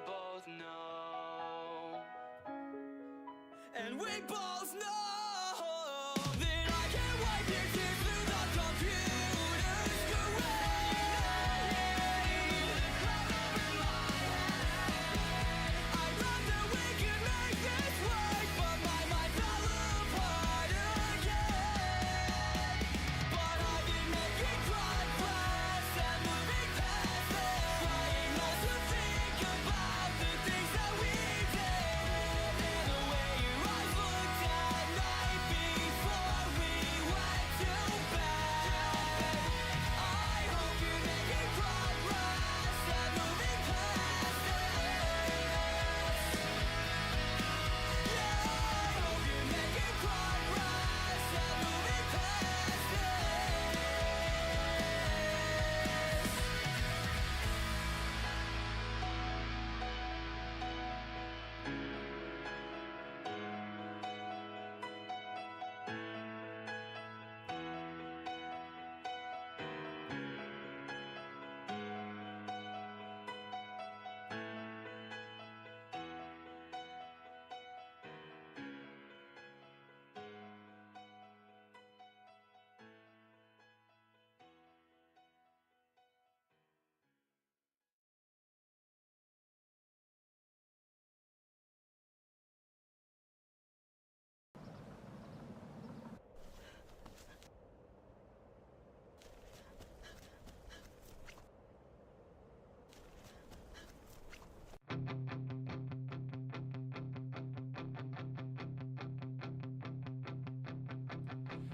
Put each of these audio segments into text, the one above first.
both know, and we both know that I can't wipe your tears through the computer screen. I thought that we could make this work, but my mind fell apart again. But I've been making progress and moving past it, trying not to think about the things that we did, and the way your eyes looked at night before we went to bed. I hope you're making progress and moving past it. Yeah, I hope you're making progress and moving past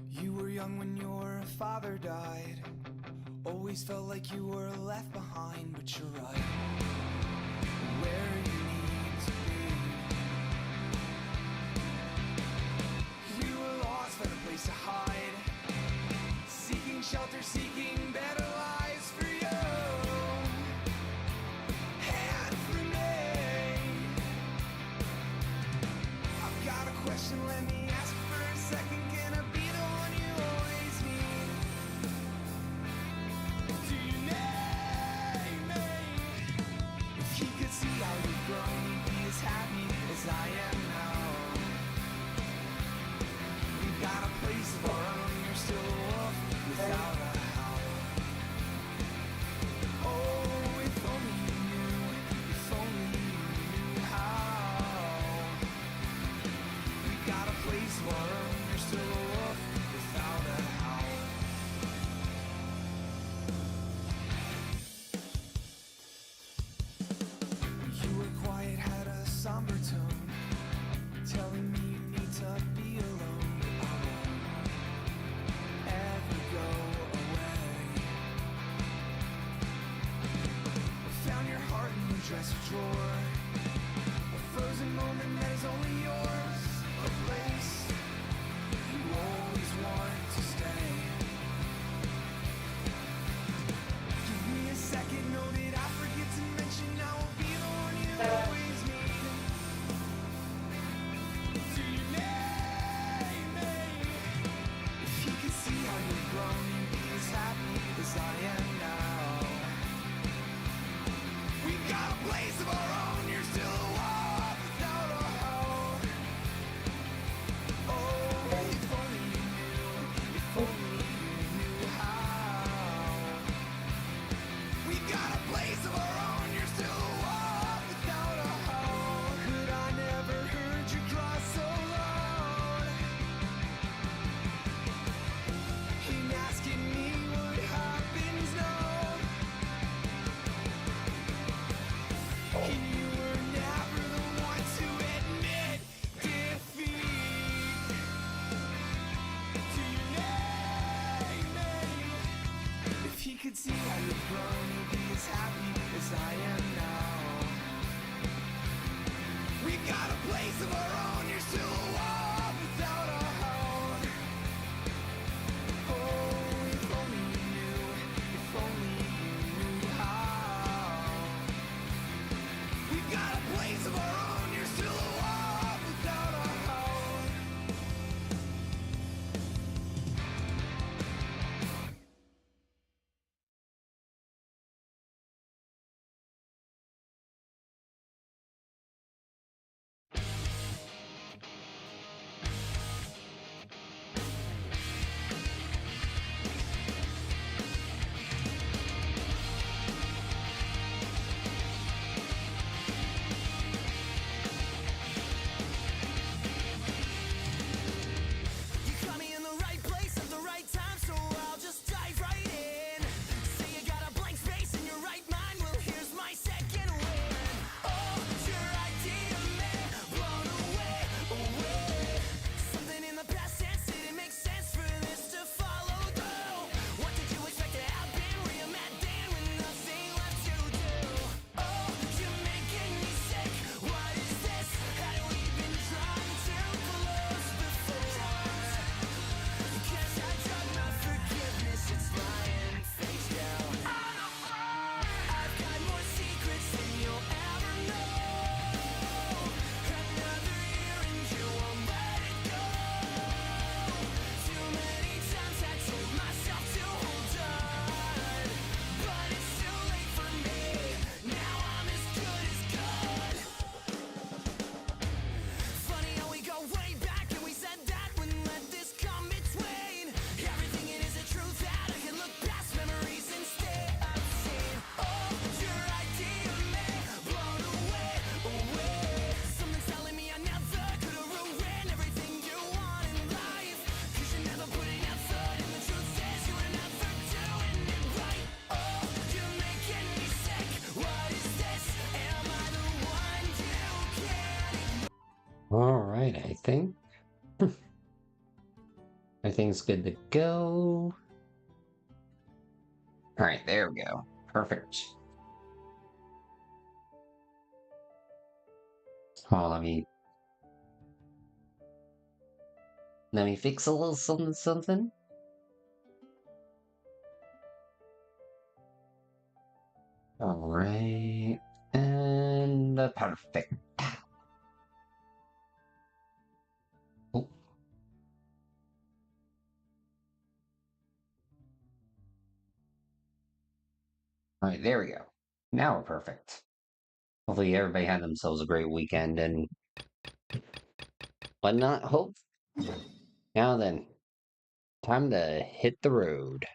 You were young when your father died. Always felt like you were left behind, but you're right where you need to be. We were lost, found a place to hide, seeking shelter, seeking better lives for you and for me. I've got a question, let me ask for a second. Can I be the one you always need? Do you need me? If he could see how you've grown, he'd be as happy as I am now. We've got a place of our own, you're still a wolf without a howl. Oh, if only you knew, if only you knew how. We've got a place of our own, you're still a wolf without a howl. You were quiet, had a somber tone, telling me you need to be alone. I won't ever go away. I found your heart in your dresser drawer, a frozen moment that is only yours, a place you always want to stay. Give me a second, know that I forget to mention I will be the one you always need. Do you need me? If he could see how you've grown, you'd be as happy as I am now. We've got a place of our own, you're still a wolf without a howl. Oh, if only you knew, if only you knew how. We've got a place of our own, you're still a wolf without a howl. Could I never heard you cry so loud in asking me what happens now? And you were never the one to admit defeat. Do you need me? If he could see how you've grown, he'd be as happy as I am now. We've got a place of our own, you're still a wolf without a howl. Oh, if only you knew, if only you knew how. We've got a place of our own, you're still a wolf without a howl. Alright, I think. Everything's good to go. Alright, there we go. Perfect. Oh, let me fix a little something. Alright. And perfect. Oh. Alright, there we go. Now we're perfect. Hopefully everybody had themselves a great weekend and whatnot. Hope. Now then, time to hit the road.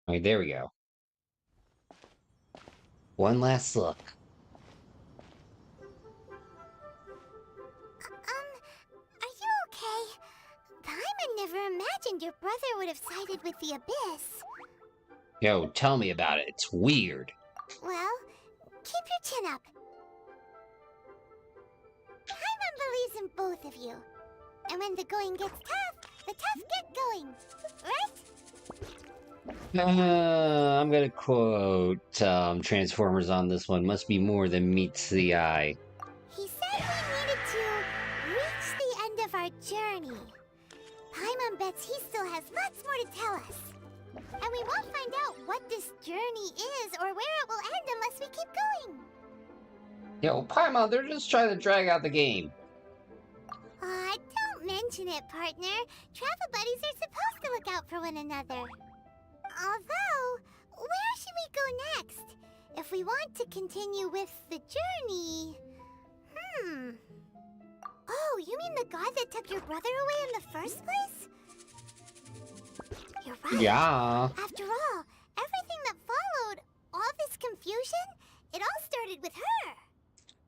Alright, there we go. One last look. Are you okay? Paimon never imagined your brother would have sided with the Abyss. Yo, tell me about it. It's weird. Well, keep your chin up. Paimon believes in both of you. And when the going gets tough, the tough get going. Right? I'm gonna quote Transformers on this one. Must be more than meets the eye. He said we needed to reach the end of our journey. Paimon bets he still has lots more to tell us. And we won't find out what this journey is or where it will end unless we keep going. Yo, Paimon, they're just trying to drag out the game. Don't mention it, partner. Travel buddies are supposed to look out for one another. Although, where should we go next? If we want to continue with the journey... Oh, you mean the god that took your brother away in the first place? You're right. Yeah. After all, everything that followed, all this confusion, it all started with her.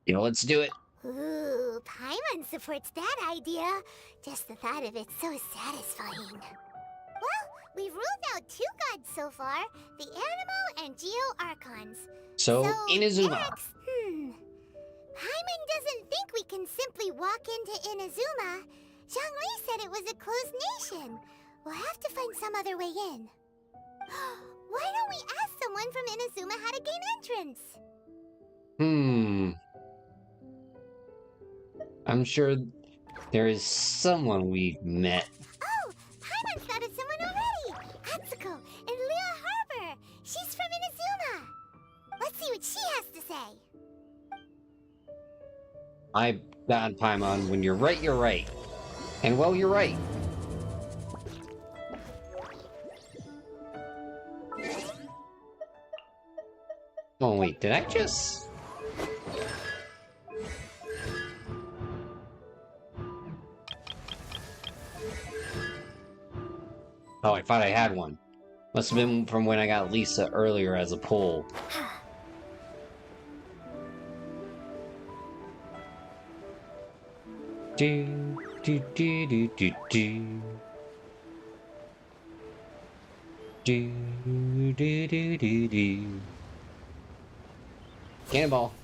You know, let's do it. Ooh, Paimon supports that idea. Just the thought of it's so satisfying. Well, we've ruled out 2 gods so far, the Animo and Geo Archons. So Inazuma. Next, Paimon doesn't think we can simply walk into Inazuma. Zhongli said it was a closed nation. We'll have to find some other way in. Why don't we ask someone from Inazuma how to gain entrance? I'm sure there is someone we've met. Oh, Paimon's thought of someone already! Atsuko in Lea Harbor! She's from Inazuma! Let's see what she has to say. My God, Paimon, when you're right, you're right. And well, you're right. Oh wait, did I just... Oh, I thought I had one. Must have been from when I got Lisa earlier as a pull. Do do do do do do. Do do do do do. Cannonball.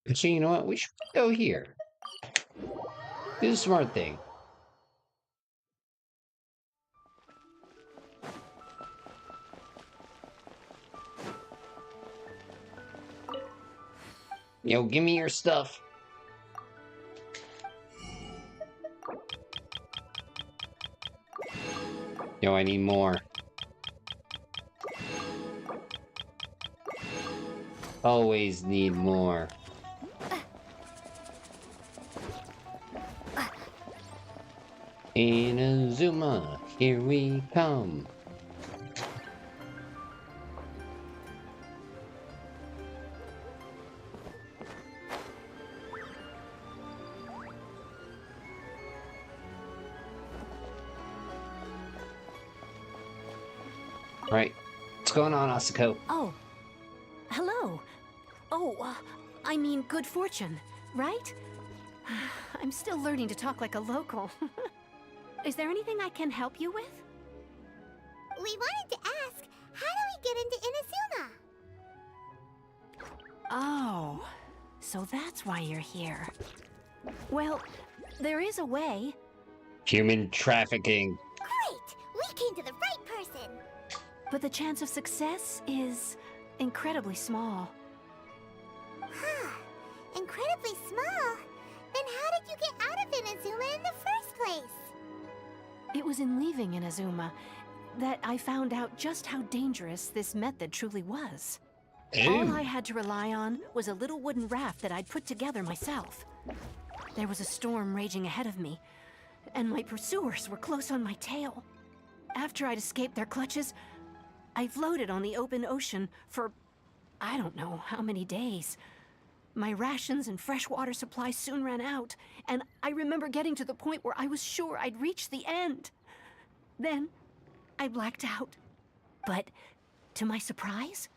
Actually, you know what? We should go here. Do the smart thing. Yo, give me your stuff. Yo, I need more. Always need more. Inazuma, here we come. Right, what's going on, Asuko? Oh, hello. Oh, I mean good fortune, right? I'm still learning to talk like a local. Is there anything I can help you with? We wanted to ask, how do we get into Inazuma? Oh, so that's why you're here. Well, there is a way. Human trafficking. Great! We came to the right person! But the chance of success is incredibly small. Huh. Incredibly small? Then how did you get out of Inazuma in the first place? It was in leaving Inazuma that I found out just how dangerous this method truly was. All I had to rely on was a little wooden raft that I'd put together myself. There was a storm raging ahead of me, and my pursuers were close on my tail. After I'd escaped their clutches, I floated on the open ocean for I don't know how many days. My rations and fresh water supply soon ran out, and I remember getting to the point where I was sure I'd reached the end. Then, I blacked out. But, to my surprise,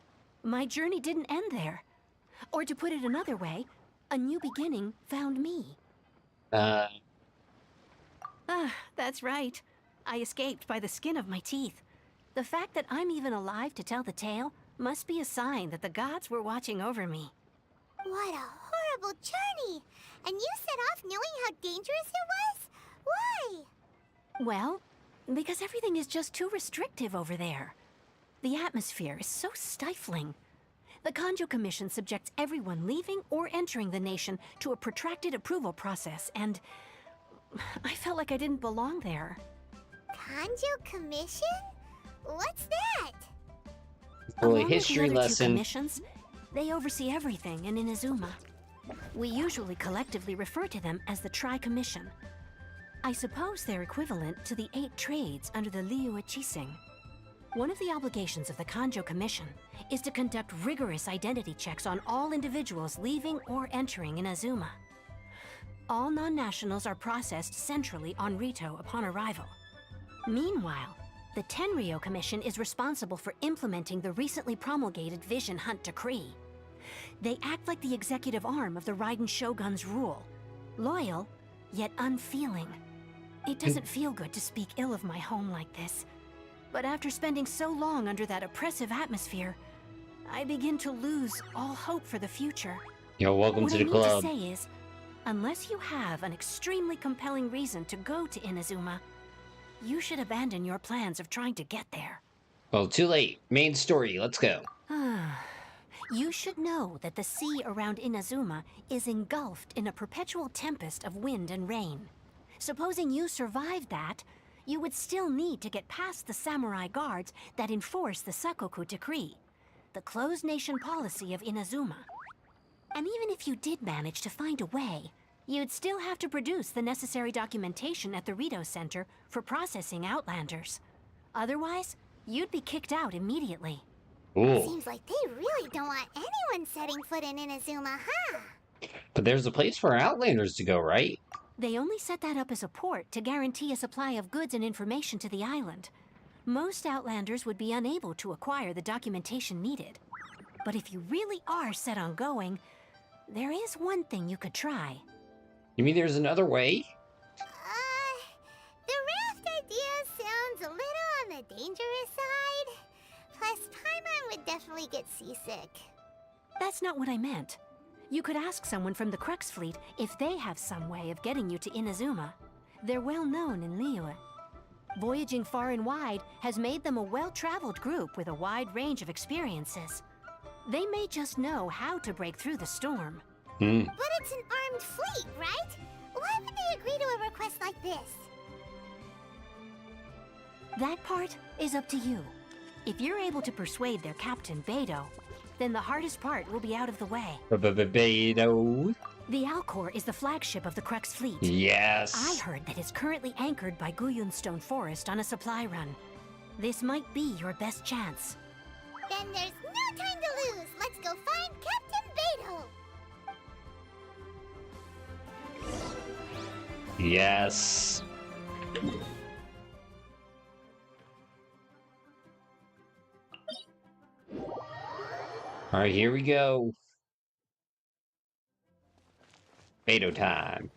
my journey didn't end there. Or to put it another way, a new beginning found me. That's right. I escaped by the skin of my teeth. The fact that I'm even alive to tell the tale must be a sign that the gods were watching over me. What a horrible journey! And you set off knowing how dangerous it was? Why? Well, because everything is just too restrictive over there. The atmosphere is so stifling. The Kanjo Commission subjects everyone leaving or entering the nation to a protracted approval process, and I felt like I didn't belong there. Kanjo Commission? What's that? Well, a Along with the history other two lesson. commissions, they oversee everything in Inazuma. We usually collectively refer to them as the Tri-Commission. I suppose they're equivalent to the 8 trades under the Liyue Chising. One of the obligations of the Kanjo Commission is to conduct rigorous identity checks on all individuals leaving or entering Inazuma. All non-nationals are processed centrally on Rito upon arrival. Meanwhile, the Tenryo Commission is responsible for implementing the recently promulgated Vision Hunt Decree. They act like the executive arm of the Raiden Shogun's rule. Loyal, yet unfeeling. It doesn't feel good to speak ill of my home like this. But after spending so long under that oppressive atmosphere, I begin to lose all hope for the future. Yo, welcome What to I the mean club. to say is, unless you have an extremely compelling reason to go to Inazuma, you should abandon your plans of trying to get there. Well, too late. Main story, let's go. You should know that the sea around Inazuma is engulfed in a perpetual tempest of wind and rain. Supposing you survived that, you would still need to get past the samurai guards that enforce the Sakoku Decree, the closed nation policy of Inazuma. And even if you did manage to find a way, you'd still have to produce the necessary documentation at the Rito Center for processing Outlanders. Otherwise, you'd be kicked out immediately. Ooh. Seems like they really don't want anyone setting foot in Inazuma, huh? But there's a place for Outlanders to go, right? They only set that up as a port to guarantee a supply of goods and information to the island. Most Outlanders would be unable to acquire the documentation needed. But if you really are set on going, there is one thing you could try. You mean there's another way? The raft idea sounds a little on the dangerous side. Plus, Paimon would definitely get seasick. That's not what I meant. You could ask someone from the Crux Fleet if they have some way of getting you to Inazuma. They're well known in Liyue. Voyaging far and wide has made them a well-traveled group with a wide range of experiences. They may just know how to break through the storm. But it's an armed fleet, right? Why would they agree to a request like this? That part is up to you. If you're able to persuade their captain, Beidou, then the hardest part will be out of the way. Beidou. The Alcor is the flagship of the Crux Fleet. Yes. I heard that it's currently anchored by Guyunstone Forest on a supply run. This might be your best chance. Then there's no time to lose. Let's go find Captain Beidou. Yes. All right, here we go. Beidou time.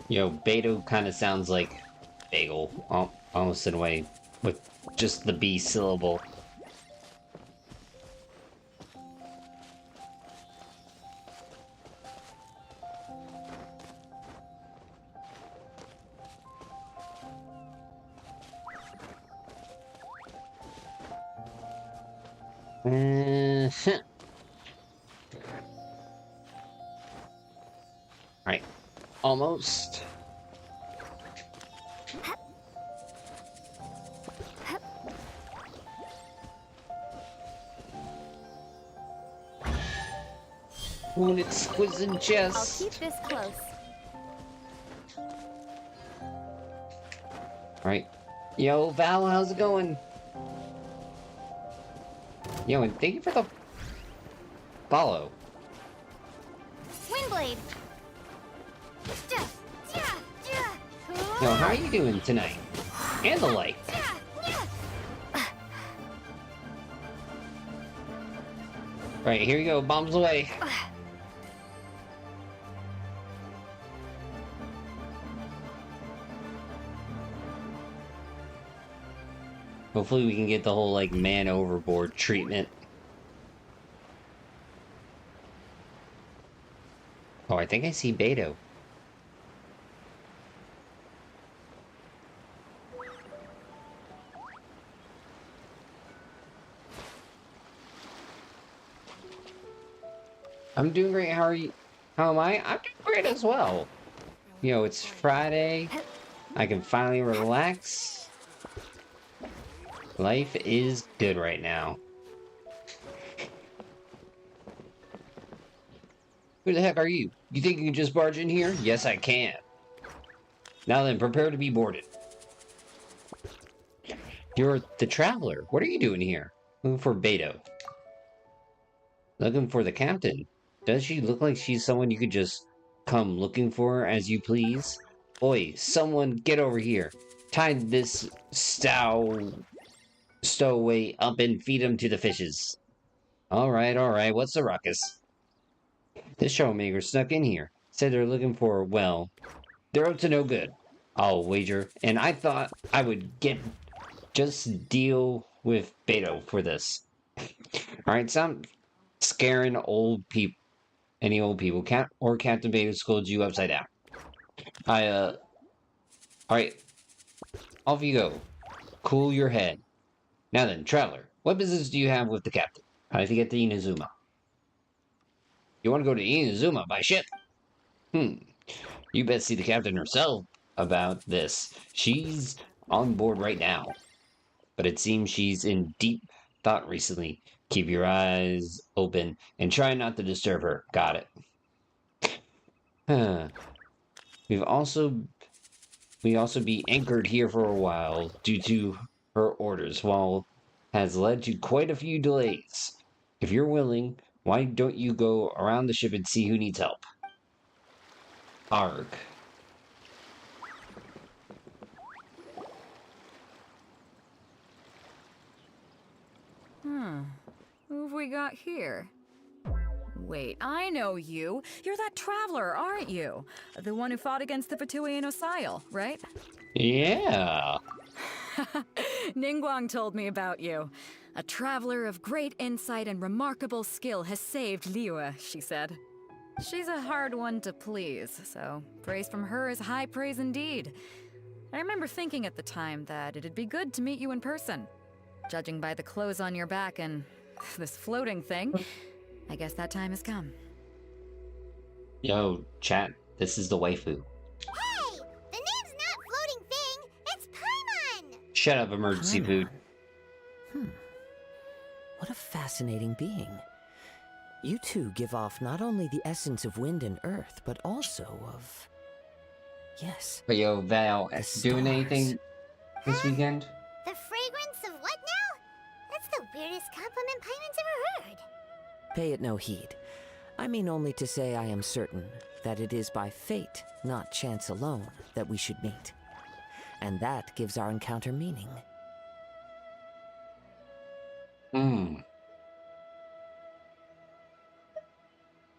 Yo, Beto kind of sounds like bagel, almost in a way, with just the B syllable. Alright, almost. One exquisite I'll chest. keep this close. Alright. Yo, Val, how's it going? Yo, and thank you for the follow. Windblade. Yo, how are you doing tonight? And the light. Right, here we go. Bombs away. Hopefully we can get the whole, like, man overboard treatment. Oh, I think I see Beto. I'm doing great. How are you? How am I? I'm doing great as well. You know, it's Friday. I can finally relax. Life is good right now. Who the heck are you? You think you can just barge in here? Yes, I can. Now then, prepare to be boarded. You're the traveler. What are you doing here? Looking for Beto. Looking for the captain. Does she look like she's someone you could just come looking for as you please? Oi, someone get over here. Tie this stowaway up and feed him to the fishes. Alright, what's the ruckus? This troublemaker snuck in here. Said they're looking for, well, they're up to no good. I'll wager. And I thought I would just deal with Beto for this. Alright, some scaring any old people. Captain Beto scolds you upside down. Alright, off you go. Cool your head. Now then, traveler, what business do you have with the captain? How did you get to Inazuma? You want to go to Inazuma by ship? You best see the captain herself about this. She's on board right now. But it seems she's in deep thought recently. Keep your eyes open and try not to disturb her. Got it. Huh. We also be anchored here for a while due to her orders, while has led to quite a few delays. If you're willing, why don't you go around the ship and see who needs help? Arg. Who have we got here? Wait, I know you. You're that traveler, aren't you? The one who fought against the Fatui and Osile, right? Yeah. Ningguang told me about you. A traveler of great insight and remarkable skill has saved Liyue, she said. She's a hard one to please, so praise from her is high praise indeed. I remember thinking at the time that it'd be good to meet you in person. Judging by the clothes on your back and this floating thing, I guess that time has come. Yo, chat, this is the waifu. Hey! The name's not Floating Thing, it's Paimon! Shut up, emergency food. What a fascinating being. You two give off not only the essence of wind and earth, but also of... Yes. But yo, Val, The doing stars. anything this weekend? The fragrance of what now? That's the weirdest compliment Paimon's ever heard. Pay it no heed. I mean only to say I am certain that it is by fate, not chance alone, that we should meet. And that gives our encounter meaning.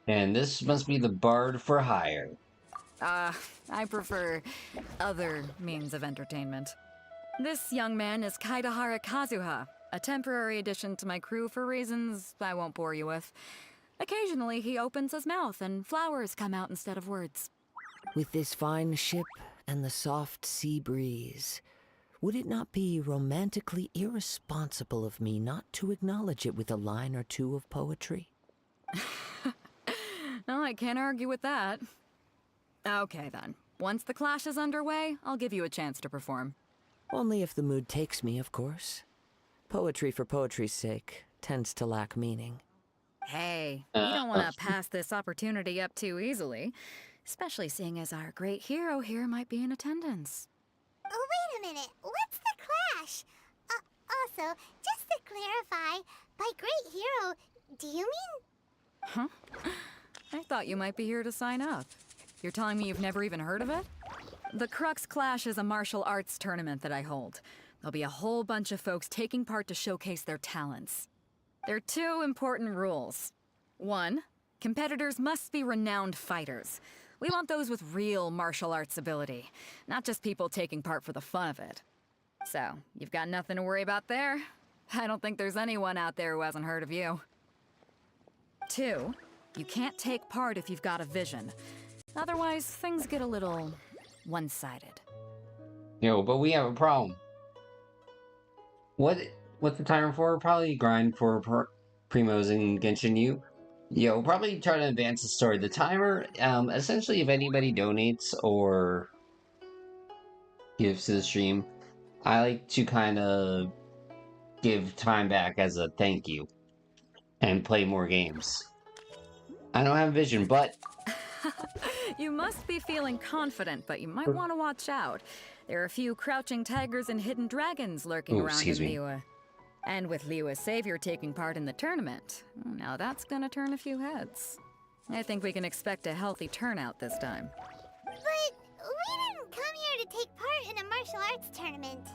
And this must be the bard for hire. I prefer other means of entertainment. This young man is Kaidahara Kazuha, a temporary addition to my crew for reasons I won't bore you with. Occasionally, he opens his mouth and flowers come out instead of words. With this fine ship and the soft sea breeze, would it not be romantically irresponsible of me not to acknowledge it with a line or two of poetry? Well, I can't argue with that. Okay, then. Once the clash is underway, I'll give you a chance to perform. Only if the mood takes me, of course. Poetry for poetry's sake tends to lack meaning. Hey, we don't want to pass this opportunity up too easily, especially seeing as our great hero here might be in attendance. Oh, wait a minute. What's the clash? Also, just to clarify, by great hero, do you mean... Huh? I thought you might be here to sign up. You're telling me you've never even heard of it? The Crux Clash is a martial arts tournament that I hold. There'll be a whole bunch of folks taking part to showcase their talents. There are 2 important rules. 1, competitors must be renowned fighters. We want those with real martial arts ability, not just people taking part for the fun of it. So, you've got nothing to worry about there. I don't think there's anyone out there who hasn't heard of you. 2, you can't take part if you've got a vision. Otherwise, things get a little one-sided. Yo, but we have a problem. What's the timer for? Probably grind for Primos and Genshin U. Yo, probably try to advance the story. The timer, essentially, if anybody donates or gives to the stream, I like to kind of give time back as a thank you and play more games. I don't have vision, but You must be feeling confident, but you might want to watch out. There are a few crouching tigers and hidden dragons lurking around in Liyue. And with Liyue's savior taking part in the tournament, now that's gonna turn a few heads. I think we can expect a healthy turnout this time. But we didn't come here to take part in a martial arts tournament.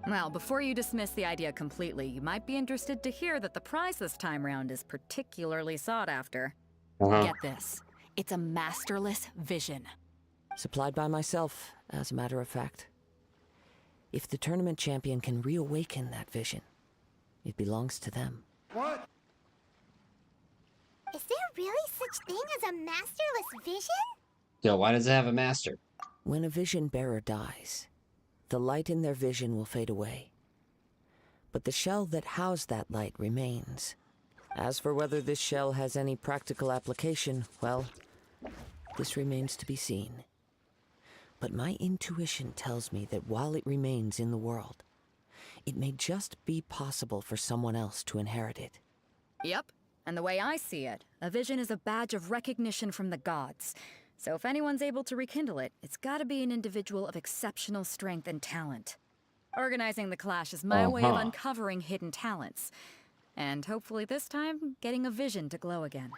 Well, before you dismiss the idea completely, you might be interested to hear that the prize this time round is particularly sought after. Get this. It's a masterless vision. Supplied by myself, as a matter of fact. If the tournament champion can reawaken that vision, it belongs to them. What? Is there really such thing as a masterless vision? yo, why does it have a master? When a vision bearer dies, the light in their vision will fade away. But the shell that housed that light remains. As for whether this shell has any practical application, well, this remains to be seen. But my intuition tells me that while it remains in the world, it may just be possible for someone else to inherit it. Yep. And the way I see it, a vision is a badge of recognition from the gods. So if anyone's able to rekindle it, it's gotta be an individual of exceptional strength and talent. Organizing the clash is my way of uncovering hidden talents. And hopefully this time, getting a vision to glow again.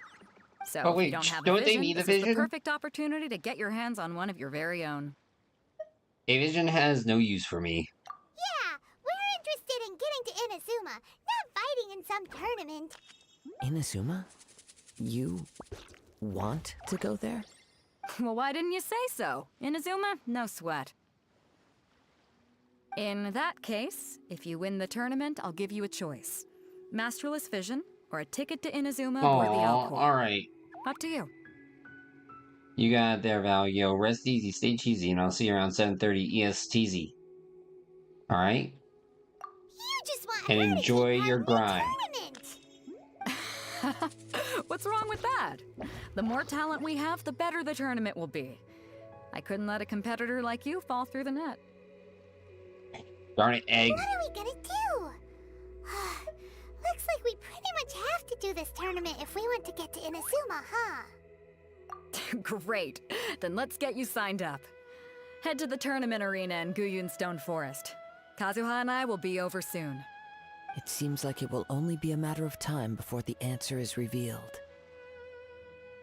So Oh, wait, if you don't have don't a they vision, need a this is the vision? perfect opportunity to get your hands on one of your very own. A vision has no use for me. Yeah, we're interested in getting to Inazuma, not fighting in some tournament. Inazuma? You want to go there? Well, why didn't you say so? Inazuma? No sweat. In that case, if you win the tournament, I'll give you a choice. Masterless Vision, or a ticket to Inazuma or the Alcor. Alright. Up to you. You got it there, Val. Yo, rest easy, stay cheesy, and I'll see you around 7:30 ESTZ. Alright? You just want And her to enjoy take your part in grind. the tournament. What's wrong with that? The more talent we have, the better the tournament will be. I couldn't let a competitor like you fall through the net. Darn it, egg. What are we gonna do? Looks like we pretty much have to do this tournament if we want to get to Inazuma, huh? Great. Then let's get you signed up. Head to the tournament arena in Guyun Stone Forest. Kazuha and I will be over soon. It seems like it will only be a matter of time before the answer is revealed.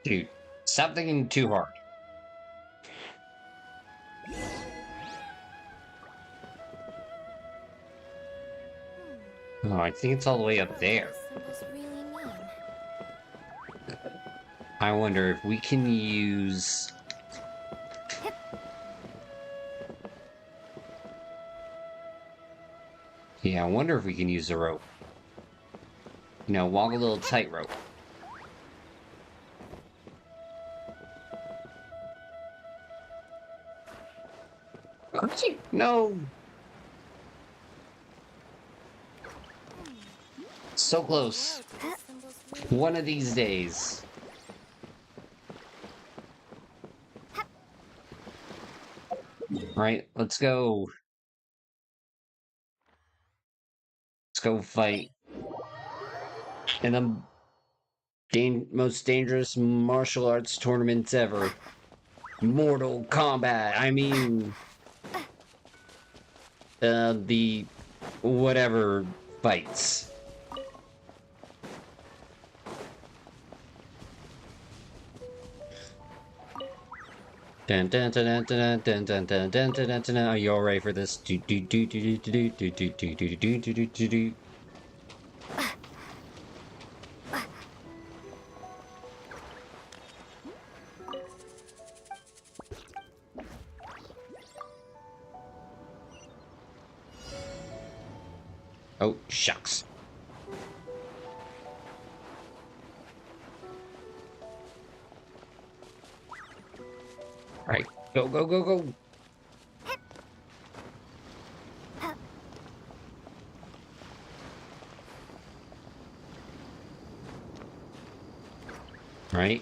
Dude, stop thinking too hard. Oh, I think it's all the way up there. I wonder if we can use Yeah, I wonder if we can use the rope. You know, walk a little tightrope. No! So close. One of these days. Right, let's go. Let's go fight in the most dangerous martial arts tournaments ever. Mortal Kombat. I mean, the whatever fights. Dun dun dun dun dun dun dun dun dun dun dun. Are you all ready for this? Do do do do do do do do do do do do do do. Oh, shucks. Alright, go, go, go, go. Right.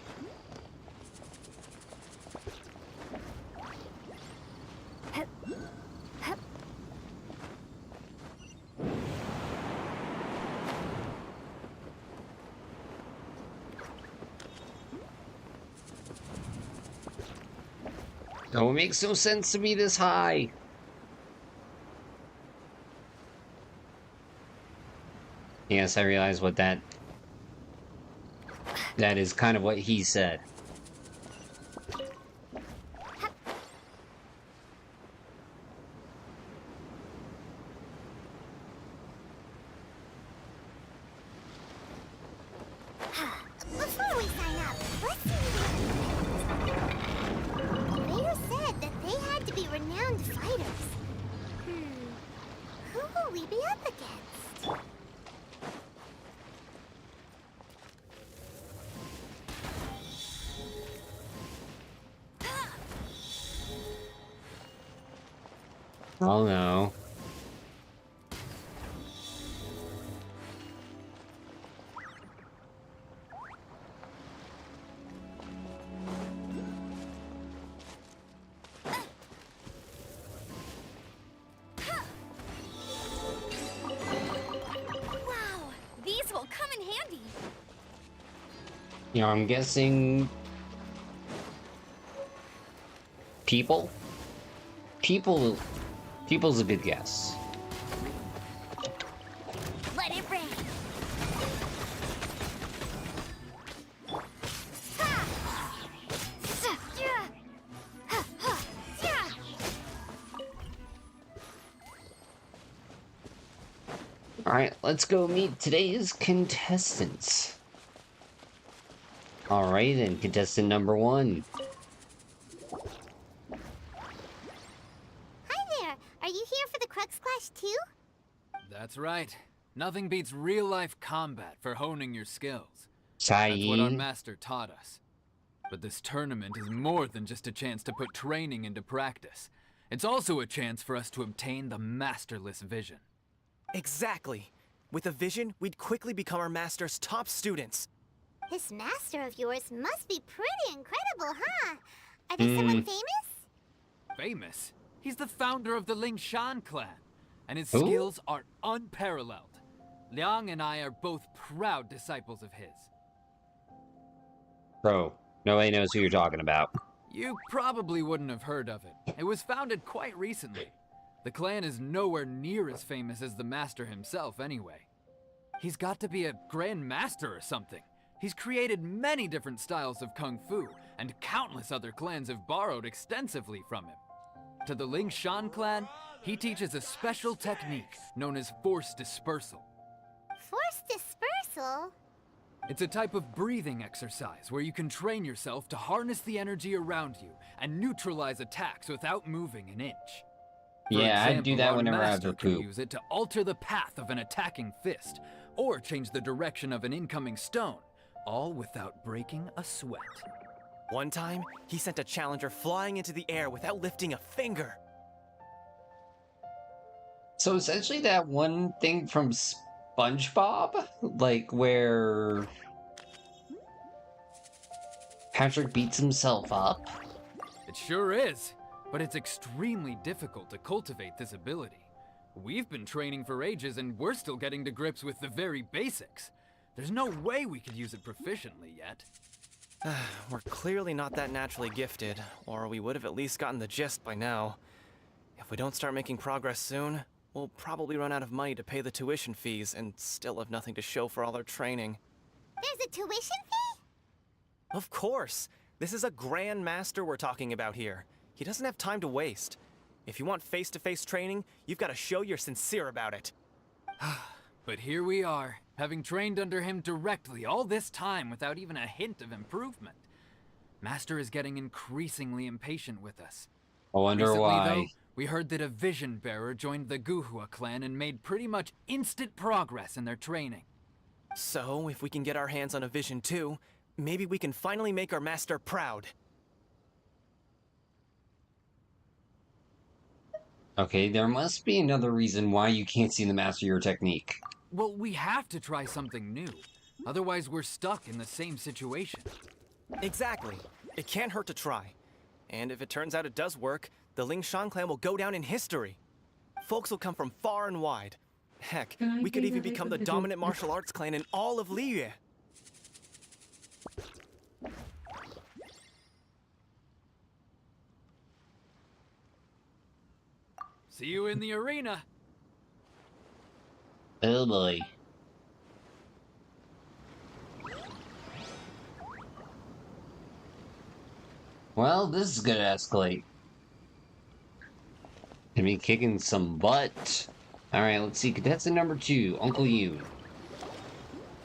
Oh, it makes no sense to be this high. Yes, I realize what that is kind of what he said. Before we sign up, let's see the mayor said that they had to be renowned fighters. Who will we be up against? Oh no. Wow, these will come in handy. You know, I'm guessing people? People's a good guess. Let it rain. Alright, let's go meet today's contestants. Alright, then, contestant number 1. Hi there. Are you here for the Crux Clash too? That's right. Nothing beats real-life combat for honing your skills. Sai That's what our Yin. master taught us. But this tournament is more than just a chance to put training into practice. It's also a chance for us to obtain the masterless vision. Exactly. With a vision, we'd quickly become our master's top students. This master of yours must be pretty incredible, huh? Are they someone famous? Famous? He's the founder of the Ling Shan clan, and his Who? skills are unparalleled. Liang and I are both proud disciples of his. Bro, nobody knows who you're talking about. You probably wouldn't have heard of it. It was founded quite recently. The clan is nowhere near as famous as the master himself anyway. He's got to be a grand master or something. He's created many different styles of kung fu, and countless other clans have borrowed extensively from him. To the Ling Shan clan, he teaches a special technique known as force dispersal. Force dispersal? It's a type of breathing exercise where you can train yourself to harness the energy around you and neutralize attacks without moving an inch. For Yeah, I do example, that our whenever I have master a can poop. use it to alter the path of an attacking fist, or change the direction of an incoming stone, all without breaking a sweat. One time, he sent a challenger flying into the air without lifting a finger. So essentially that one thing from SpongeBob, like where Patrick beats himself up. It sure is, but it's extremely difficult to cultivate this ability. We've been training for ages and we're still getting to grips with the very basics. There's no way we could use it proficiently yet. We're clearly not that naturally gifted, or we would have at least gotten the gist by now. If we don't start making progress soon, we'll probably run out of money to pay the tuition fees and still have nothing to show for all our training. There's a tuition fee? Of course! This is a Grand Master we're talking about here. He doesn't have time to waste. If you want face-to-face training, you've got to show you're sincere about it. But here we are, having trained under him directly all this time without even a hint of improvement. Master is getting increasingly impatient with us. I wonder Recently, why. though, we heard that a vision bearer joined the Guhua clan and made pretty much instant progress in their training. So, if we can get our hands on a vision too, maybe we can finally make our master proud. Okay, there must be another reason why you can't see the master your technique. Well, we have to try something new. Otherwise, we're stuck in the same situation. Exactly. It can't hurt to try. And if it turns out it does work, the Ling Shan clan will go down in history. Folks will come from far and wide. Heck, we could even become the dominant martial arts clan in all of Liyue. See you in the arena. Oh boy. Well, this is gonna escalate. I mean, kicking some butt. Alright, let's see. Contestant number 2, Uncle Yoon.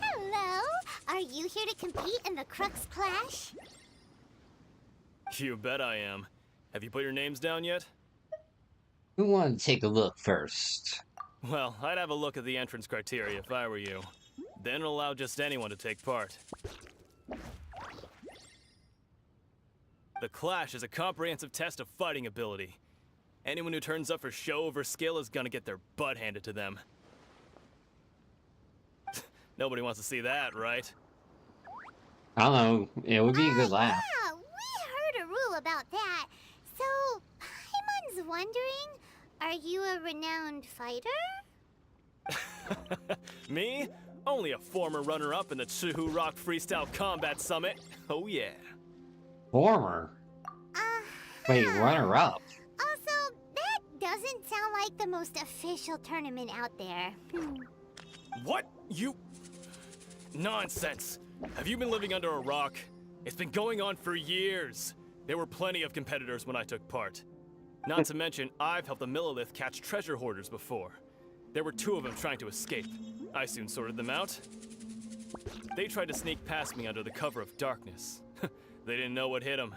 Hello? Are you here to compete in the Crux Clash? You bet I am. Have you put your names down yet? Who wanted to take a look first? Well, I'd have a look at the entrance criteria if I were you. Then it'll allow just anyone to take part. The Clash is a comprehensive test of fighting ability. Anyone who turns up for show over skill is gonna get their butt handed to them. Nobody wants to see that, right? I don't know. It would be a good laugh. Yeah, we heard a rule about that. So, Paimon's wondering, are you a renowned fighter? Me? Only a former runner-up in the Chihu Rock Freestyle Combat Summit. Oh yeah. Former? Wait, runner-up? Also, that doesn't sound like the most official tournament out there. What? You... Nonsense. Have you been living under a rock? It's been going on for years. There were plenty of competitors when I took part. Not to mention, I've helped the Millilith catch treasure hoarders before. There were 2 of them trying to escape. I soon sorted them out. They tried to sneak past me under the cover of darkness. They didn't know what hit them.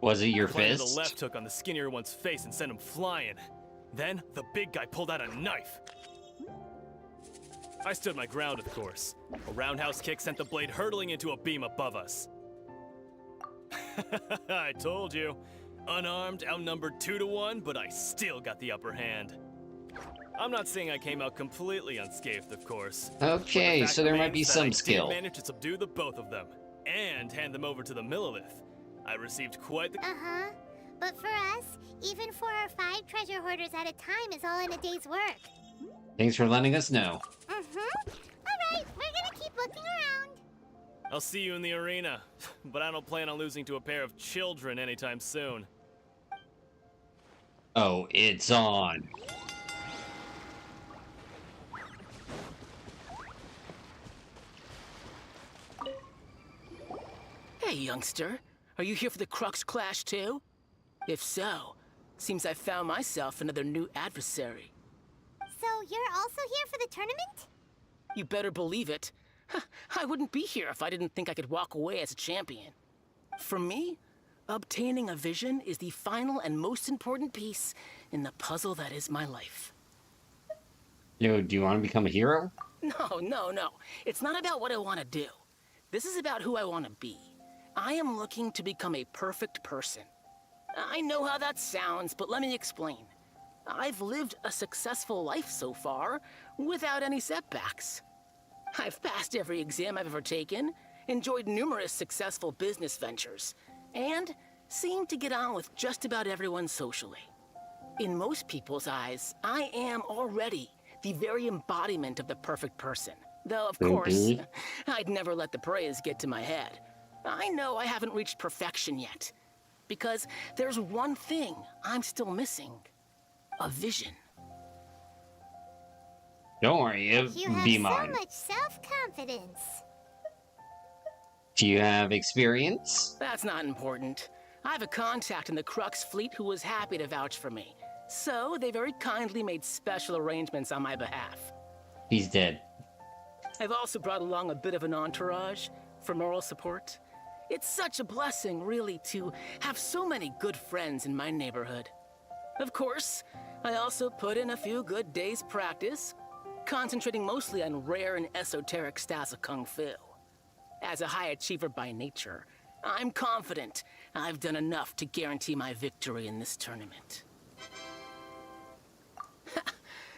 Was it your Planted fist? a left hook on the skinnier one's face and sent him flying. Then, the big guy pulled out a knife. I stood my ground, of course. A roundhouse kick sent the blade hurtling into a beam above us. I told you. Unarmed, outnumbered 2 to 1, but I still got the upper hand. I'm not saying I came out completely unscathed, of course. Okay, so there might be some skill. I managed to subdue the both of them, and hand them over to the Millilith. I received quite the... Uh-huh. But for us, even 4 or 5 treasure hoarders at a time is all in a day's work. Thanks for letting us know. Mm-hmm. Alright, we're gonna keep looking around. I'll see you in the arena, but I don't plan on losing to a pair of children anytime soon. Oh, it's on. Hey, youngster. Are you here for the Crux Clash too? If so, seems I found myself another new adversary. So you're also here for the tournament? You better believe it. I wouldn't be here if I didn't think I could walk away as a champion. For me, Obtaining a vision is the final and most important piece in the puzzle that is my life. Yo, do you want to become a hero? No. It's not about what I want to do. This is about who I want to be. I am looking to become a perfect person. I know how that sounds, but let me explain. I've lived a successful life so far, without any setbacks. I've passed every exam I've ever taken, enjoyed numerous successful business ventures, and seemed to get on with just about everyone socially. In most people's eyes, I am already the very embodiment of the perfect person. Though, of course, I'd never let the praise get to my head. I know I haven't reached perfection yet, because there's one thing I'm still missing. A vision. Don't worry, it'll You have be so mine. much self-confidence. Do you have experience? That's not important. I have a contact in the Crux fleet who was happy to vouch for me. So they very kindly made special arrangements on my behalf. He's dead. I've also brought along a bit of an entourage for moral support. It's such a blessing, really, to have so many good friends in my neighborhood. Of course, I also put in a few good days' practice, concentrating mostly on rare and esoteric styles of Kung Fu. As a high achiever by nature, I'm confident I've done enough to guarantee my victory in this tournament.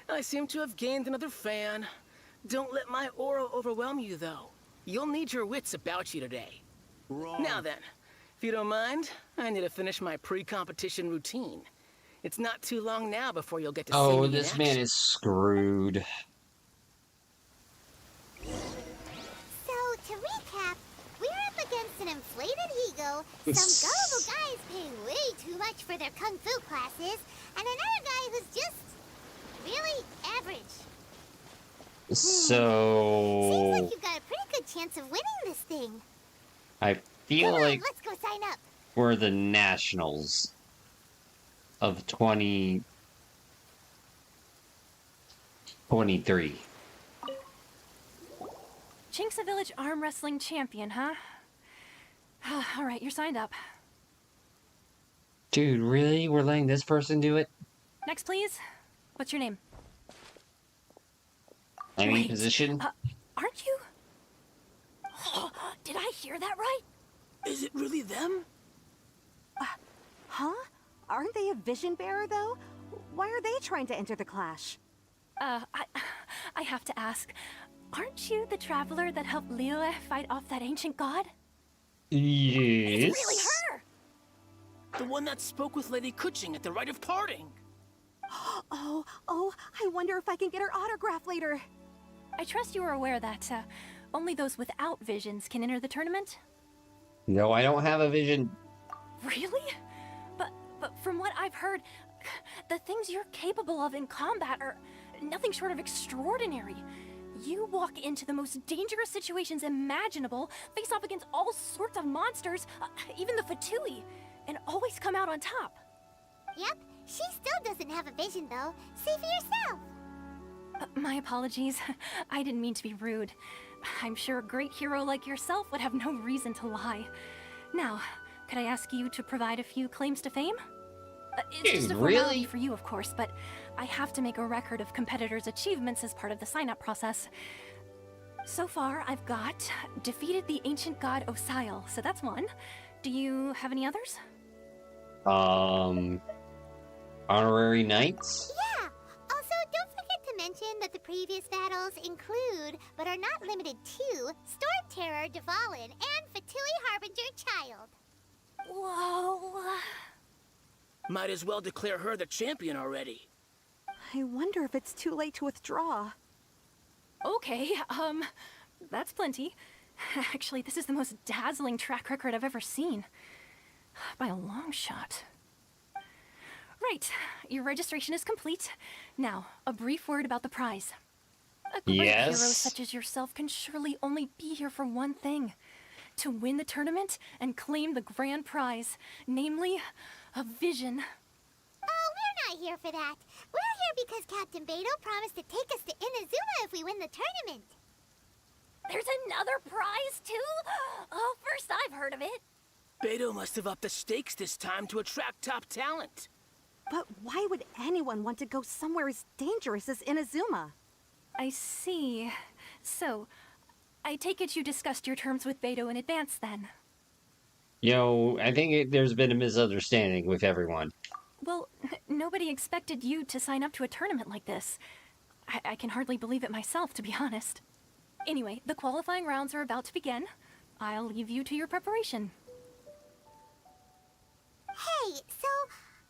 I seem to have gained another fan. Don't let my aura overwhelm you, though. You'll need your wits about you today. Wrong. Now then, if you don't mind, I need to finish my pre-competition routine. It's not too long now before you'll get to see me Oh, in this action. man is screwed. So, to recap, we're up against an inflated ego, some gullible guys paying way too much for their kung fu classes, and another guy who's just really average. Seems So like you've got a pretty good chance of winning this thing. I feel Come on, like let's go sign up. we're the nationals of 2023. Chinxa Village arm wrestling champion, huh? All right, you're signed up. Dude, really? We're letting this person do it? Next, please. What's your name? Any Wait, position? Aren't you? Did I hear that right? Is it really them? Huh? Aren't they a vision bearer, though? Why are they trying to enter the clash? I have to ask. Aren't you the traveler that helped Liyue fight off that ancient god? Yes. It's really her! The one that spoke with Lady Kuching at the rite of parting. Oh, I wonder if I can get her autograph later. I trust you are aware that only those without visions can enter the tournament? No, I don't have a vision. Really? But from what I've heard, the things you're capable of in combat are nothing short of extraordinary. You walk into the most dangerous situations imaginable, face off against all sorts of monsters, even the Fatui, and always come out on top. Yep, she still doesn't have a vision, though. See for yourself. My apologies. I didn't mean to be rude. I'm sure a great hero like yourself would have no reason to lie. Now, could I ask you to provide a few claims to fame? It's just a Dude, formality really? for you, of course, but I have to make a record of competitors' achievements as part of the sign-up process. So far, I've got defeated the ancient god Osial, so that's one. Do you have any others? Honorary knights? Yeah. Also, don't forget to mention that the previous battles include, but are not limited to, Storm Terror Devalin and Fatui Harbinger Child. Whoa. Might as well declare her the champion already. I wonder if it's too late to withdraw. Okay, that's plenty. Actually, this is the most dazzling track record I've ever seen. By a long shot. Right, your registration is complete. Now, a brief word about the prize. A great hero Yes? such as yourself can surely only be here for one thing. To win the tournament and claim the grand prize, namely, a vision. Oh, we're not here for that. We're here because Captain Beto promised to take us to Inazuma if we win the tournament. There's another prize, too? Oh, first I've heard of it. Beto must have upped the stakes this time to attract top talent. But why would anyone want to go somewhere as dangerous as Inazuma? I see. So, I take it you discussed your terms with Beto in advance then? I think there's been a misunderstanding with everyone. Well, nobody expected you to sign up to a tournament like this. I can hardly believe it myself, to be honest. Anyway, the qualifying rounds are about to begin. I'll leave you to your preparation. Hey, so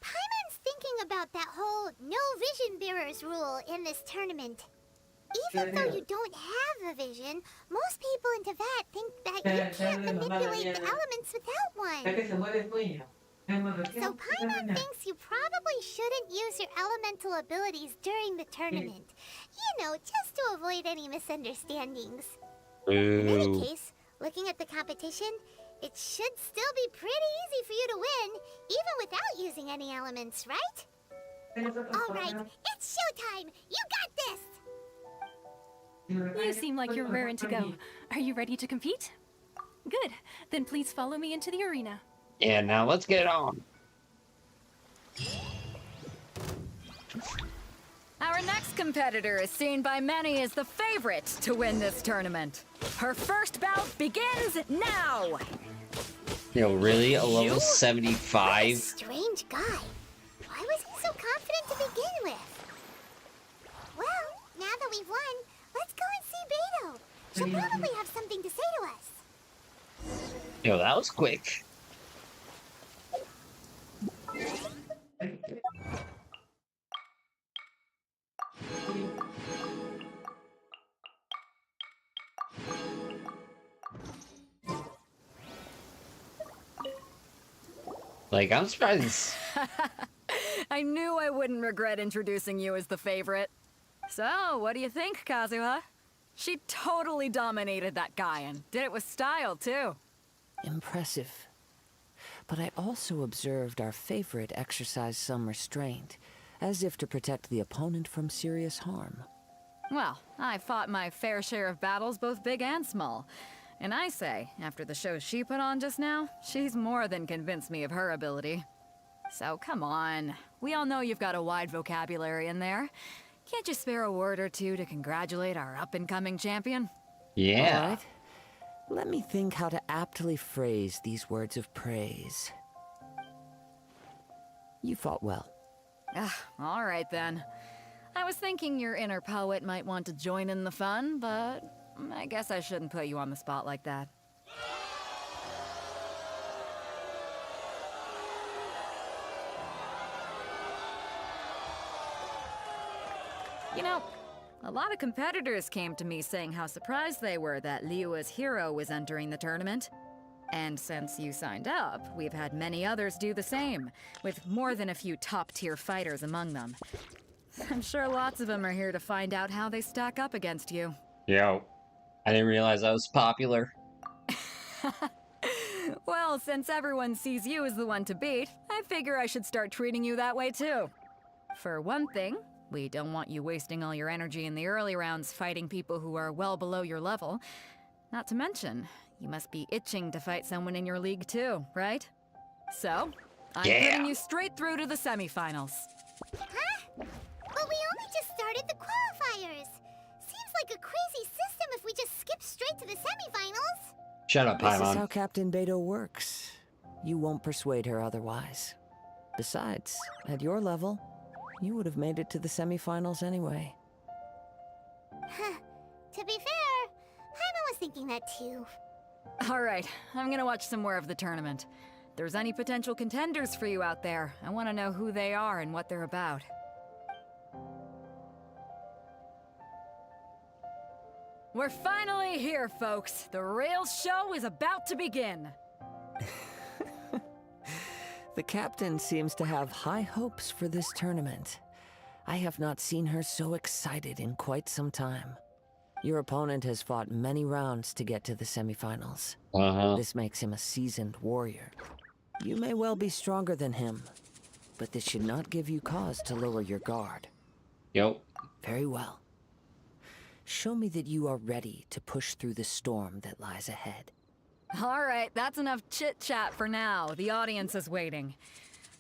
Paimon's thinking about that whole no vision bearers rule in this tournament. Even though you don't have a vision, most people in Teyvat think that you can't manipulate the elements without one. So Paimon thinks you probably shouldn't use your elemental abilities during the tournament. You know, just to avoid any misunderstandings. In any case, looking at the competition, it should still be pretty easy for you to win, even without using any elements, right? Alright, it's showtime! You got this! You seem like you're raring to go. Are you ready to compete? Good. Then please follow me into the arena. Yeah, now let's get on. Our next competitor is seen by many as the favorite to win this tournament. Her first bout begins now! Really? A level What a 75? strange guy. Why was he so confident to begin with? Well, now that we've won, let's go and see Beto. She'll probably have something to say to us. That was quick. Like, I'm surprised. I knew I wouldn't regret introducing you as the favorite. So, what do you think, Kazuha? She totally dominated that guy and did it with style, too. Impressive. But I also observed our favorite exercise some restraint, as if to protect the opponent from serious harm. Well, I fought my fair share of battles, both big and small. And I say, after the show she put on just now, she's more than convinced me of her ability. So come on, we all know you've got a wide vocabulary in there. Can't you spare a word or two to congratulate our up-and-coming champion? Yeah. All right. Let me think how to aptly phrase these words of praise. You fought well. All right then. I was thinking your inner poet might want to join in the fun, but I guess I shouldn't put you on the spot like that. You know, a lot of competitors came to me saying how surprised they were that Liyue's hero was entering the tournament. And since you signed up, we've had many others do the same, with more than a few top-tier fighters among them. I'm sure lots of them are here to find out how they stack up against you. I didn't realize I was popular. Well, since everyone sees you as the one to beat, I figure I should start treating you that way too. For one thing, we don't want you wasting all your energy in the early rounds fighting people who are well below your level. Not to mention, you must be itching to fight someone in your league too, right? So, I'm putting you straight through to the semifinals. Huh? But we only just started the qualifiers. Seems like a crazy system if we just skip straight to the semifinals. Shut up, This is Paimon. how Captain Beto works. You won't persuade her otherwise. Besides, at your level, you would have made it to the semifinals anyway. Huh. To be fair, Paimon was thinking that too. All right, I'm gonna watch some more of the tournament. If there's any potential contenders for you out there, I want to know who they are and what they're about. We're finally here, folks. The real show is about to begin. The captain seems to have high hopes for this tournament. I have not seen her so excited in quite some time. Your opponent has fought many rounds to get to the semifinals. This makes him a seasoned warrior. You may well be stronger than him, but this should not give you cause to lower your guard. Very well. Show me that you are ready to push through the storm that lies ahead. All right, that's enough chit-chat for now. The audience is waiting.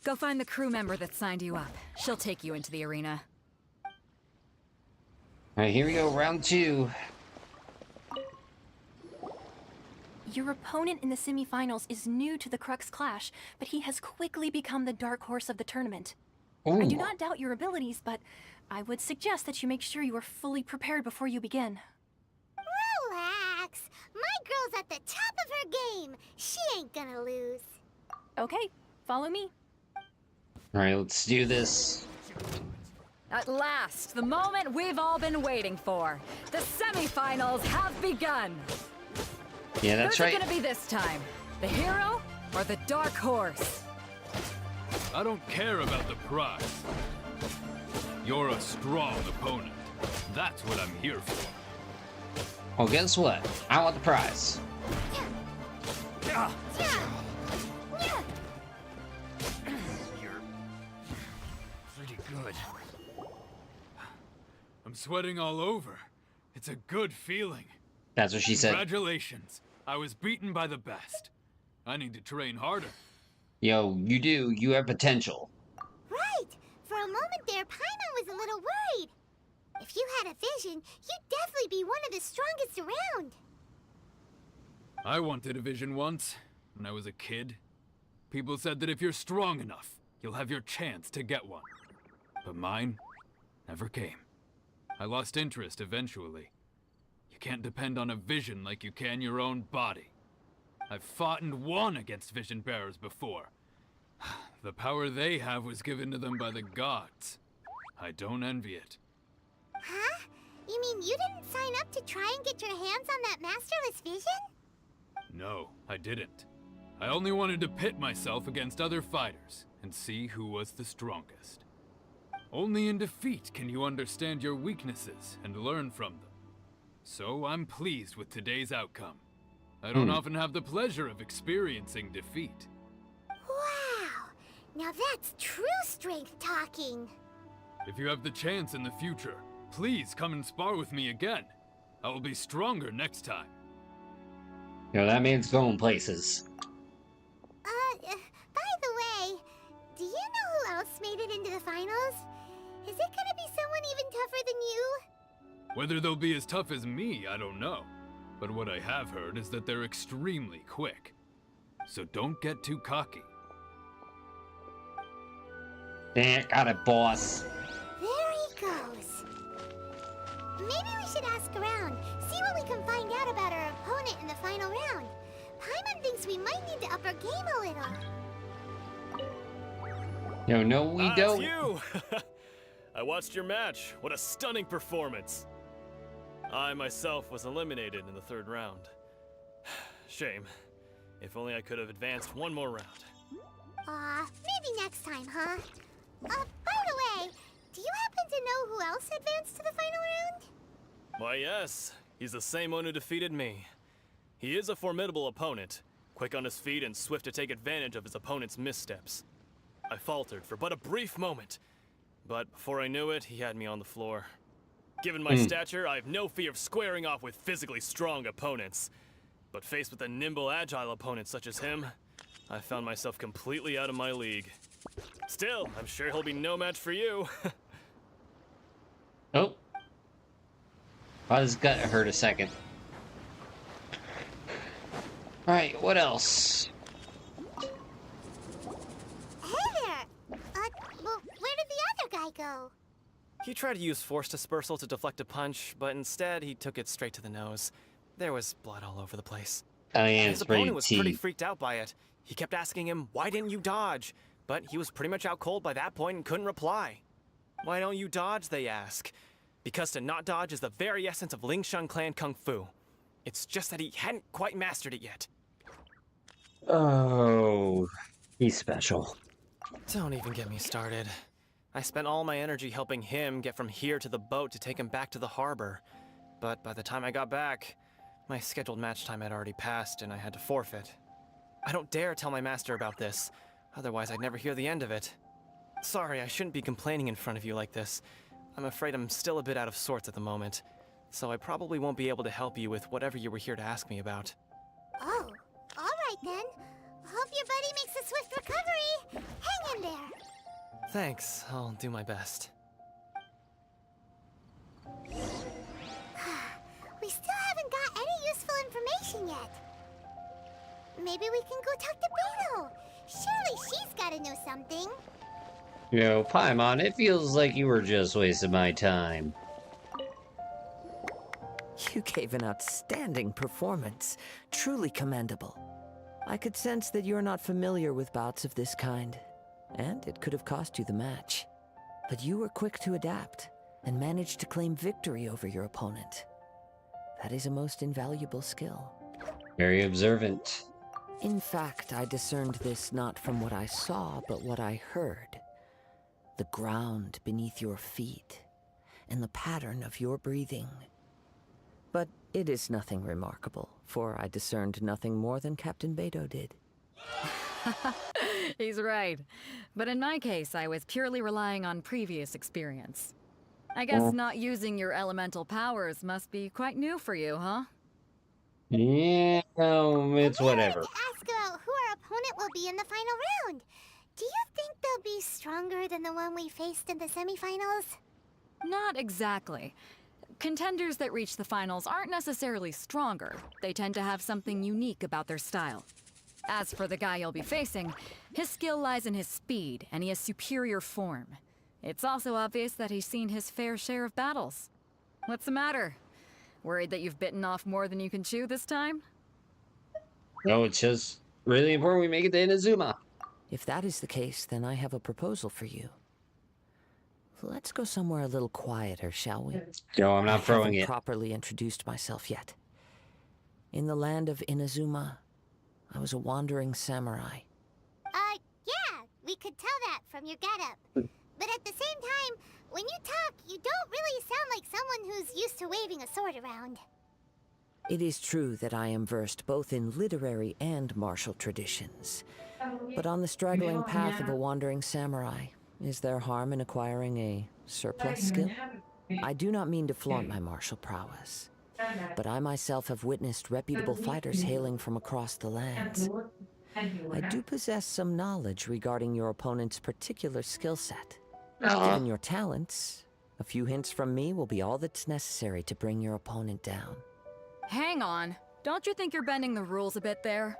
Go find the crew member that signed you up. She'll take you into the arena. Alright, here we go, round 2. Your opponent in the semifinals is new to the Crux Clash, but he has quickly become the dark horse of the tournament. I do not doubt your abilities, but I would suggest that you make sure you are fully prepared before you begin. Relax. My girl's at the top of her game. She ain't gonna lose. Okay, follow me. Alright, let's do this. At last, the moment we've all been waiting for. The semifinals have begun. Yeah, that's Who's right. it gonna be this time? The hero or the dark horse? I don't care about the prize. You're a strong opponent. That's what I'm here for. Well, guess what? I want the prize. You're pretty good. I'm sweating all over. It's a good feeling. That's what she said. Congratulations. I was beaten by the best. I need to train harder. Yo, you do. You have potential. Right. For a moment there, Paimon was a little worried. If you had a vision, you'd definitely be one of the strongest around. I wanted a vision once, when I was a kid. People said that if you're strong enough, you'll have your chance to get one. But mine never came. I lost interest eventually. You can't depend on a vision like you can your own body. I've fought and won against vision bearers before. The power they have was given to them by the gods. I don't envy it. Huh? You mean you didn't sign up to try and get your hands on that masterless vision? No, I didn't. I only wanted to pit myself against other fighters and see who was the strongest. Only in defeat can you understand your weaknesses and learn from them. So I'm pleased with today's outcome. I don't often have the pleasure of experiencing defeat. Wow! Now that's true strength talking. If you have the chance in the future, please come and spar with me again. I will be stronger next time. Yo, that man's going places. By the way, do you know who else made it into the finals? Is it gonna be someone even tougher than you? Whether they'll be as tough as me, I don't know. But what I have heard is that they're extremely quick. So don't get too cocky. Got it, boss. There he goes. Maybe we should ask around, see what we can find out about our opponent in the final round. Paimon thinks we might need to up our game a little. Yo, no, we don't. It's you! I watched your match. What a stunning performance. I myself was eliminated in the third round. Shame. If only I could have advanced one more round. Maybe next time, huh? By the way, do you happen to know who else advanced to the final round? Why, yes. He's the same one who defeated me. He is a formidable opponent, quick on his feet and swift to take advantage of his opponent's missteps. I faltered for but a brief moment, but before I knew it, he had me on the floor. Given my stature, I have no fear of squaring off with physically strong opponents. But faced with a nimble, agile opponent such as him, I found myself completely out of my league. Still, I'm sure he'll be no match for you. Oh. I just got hurt a second. Alright, what else? Hey there! Well, where did the other guy go? He tried to use force dispersal to deflect a punch, but instead he took it straight to the nose. There was blood all over the place. Oh yeah, His it's pretty opponent was pretty tea. freaked out by it. He kept asking him, why didn't you dodge? But he was pretty much out cold by that point and couldn't reply. Why don't you dodge, they ask. Because to not dodge is the very essence of Lingsheng clan kung fu. It's just that he hadn't quite mastered it yet. Oh, he's special. Don't even get me started. I spent all my energy helping him get from here to the boat to take him back to the harbor. But by the time I got back, my scheduled match time had already passed and I had to forfeit. I don't dare tell my master about this, otherwise I'd never hear the end of it. Sorry, I shouldn't be complaining in front of you like this. I'm afraid I'm still a bit out of sorts at the moment, so I probably won't be able to help you with whatever you were here to ask me about. Oh, your buddy makes a swift recovery. Hang in there. Thanks, I'll do my best. We still haven't got any useful information yet. Maybe we can go talk to Beto. Surely she's gotta know something. Yo, Paimon, it feels like you were just wasting my time. You gave an outstanding performance. Truly commendable. I could sense that you're not familiar with bouts of this kind, and it could have cost you the match. But you were quick to adapt, and managed to claim victory over your opponent. That is a most invaluable skill. Very observant. In fact, I discerned this not from what I saw, but what I heard. The ground beneath your feet, and the pattern of your breathing. But it is nothing remarkable, for I discerned nothing more than Captain Beto did. He's right. But in my case, I was purely relying on previous experience. I guess not using your elemental powers must be quite new for you, huh? Yeah, it's whatever. To ask about who our opponent will be in the final round. Do you think they'll be stronger than the one we faced in the semifinals? Not exactly. Contenders that reach the finals aren't necessarily stronger. They tend to have something unique about their style. As for the guy you'll be facing, his skill lies in his speed, and he has superior form. It's also obvious that he's seen his fair share of battles. What's the matter? Worried that you've bitten off more than you can chew this time? No, it's just really important we make it to Inazuma. If that is the case, then I have a proposal for you. Let's go somewhere a little quieter, shall we? No, I'm not throwing I haven't it. properly introduced myself yet. In the land of Inazuma, I was a wandering samurai. Yeah, we could tell that from your getup. But at the same time, when you talk, you don't really sound like someone who's used to waving a sword around. It is true that I am versed both in literary and martial traditions. But on the straggling path of a wandering samurai, is there harm in acquiring a surplus skill? I do not mean to flaunt my martial prowess, but I myself have witnessed reputable fighters hailing from across the lands. I do possess some knowledge regarding your opponent's particular skill set. Given your talents, a few hints from me will be all that's necessary to bring your opponent down. Hang on. Don't you think you're bending the rules a bit there?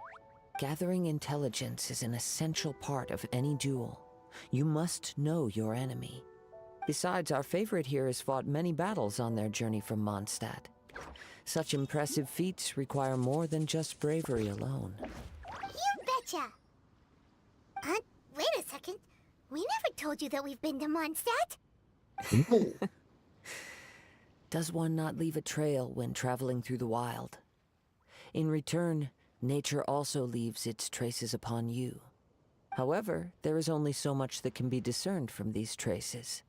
Gathering intelligence is an essential part of any duel. You must know your enemy. Besides, our favorite here has fought many battles on their journey from Mondstadt. Such impressive feats require more than just bravery alone. You betcha! Wait a second. We never told you that we've been to Mondstadt. Does one not leave a trail when traveling through the wild? In return, nature also leaves its traces upon you. However, there is only so much that can be discerned from these traces.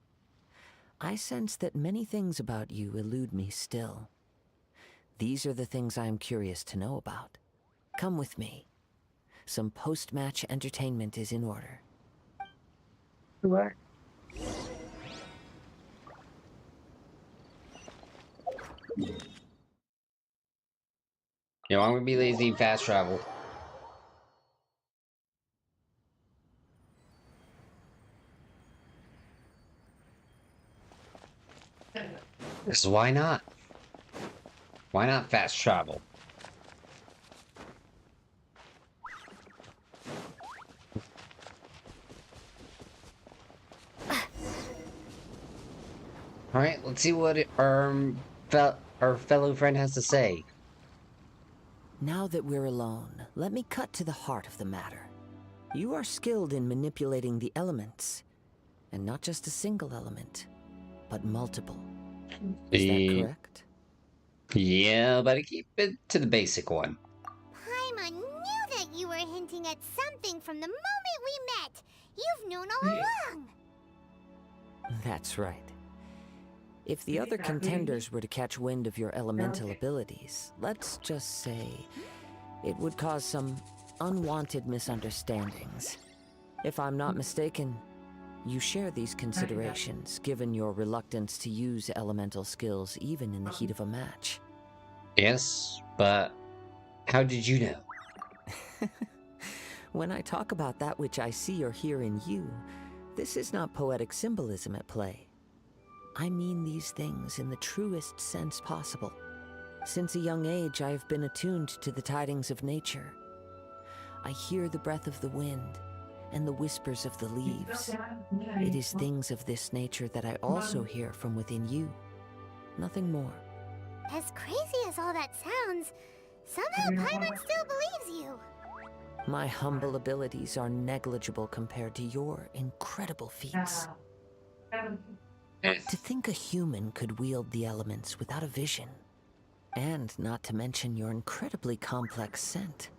I sense that many things about you elude me still. These are the things I am curious to know about. Come with me. Some post-match entertainment is in order. What? I'm gonna be lazy and fast travel. Because why not? Why not fast travel? Alright, let's see what our fellow friend has to say. Now that we're alone, let me cut to the heart of the matter. You are skilled in manipulating the elements. And not just a single element, but multiple. Is that correct? Yeah, but I keep it to the basic one. Paimon knew that you were hinting at something from the moment we met. You've known all along. That's right. If the other contenders were to catch wind of your elemental abilities, let's just say, it would cause some unwanted misunderstandings. If I'm not mistaken, you share these considerations, given your reluctance to use elemental skills even in the heat of a match. Yes, but how did you know? When I talk about that which I see or hear in you, this is not poetic symbolism at play. I mean these things in the truest sense possible. Since a young age, I have been attuned to the tidings of nature. I hear the breath of the wind and the whispers of the leaves. It is things of this nature that I also hear from within you. Nothing more. As crazy as all that sounds, somehow Paimon still believes you. My humble abilities are negligible compared to your incredible feats. To think a human could wield the elements without a vision. And not to mention your incredibly complex scent,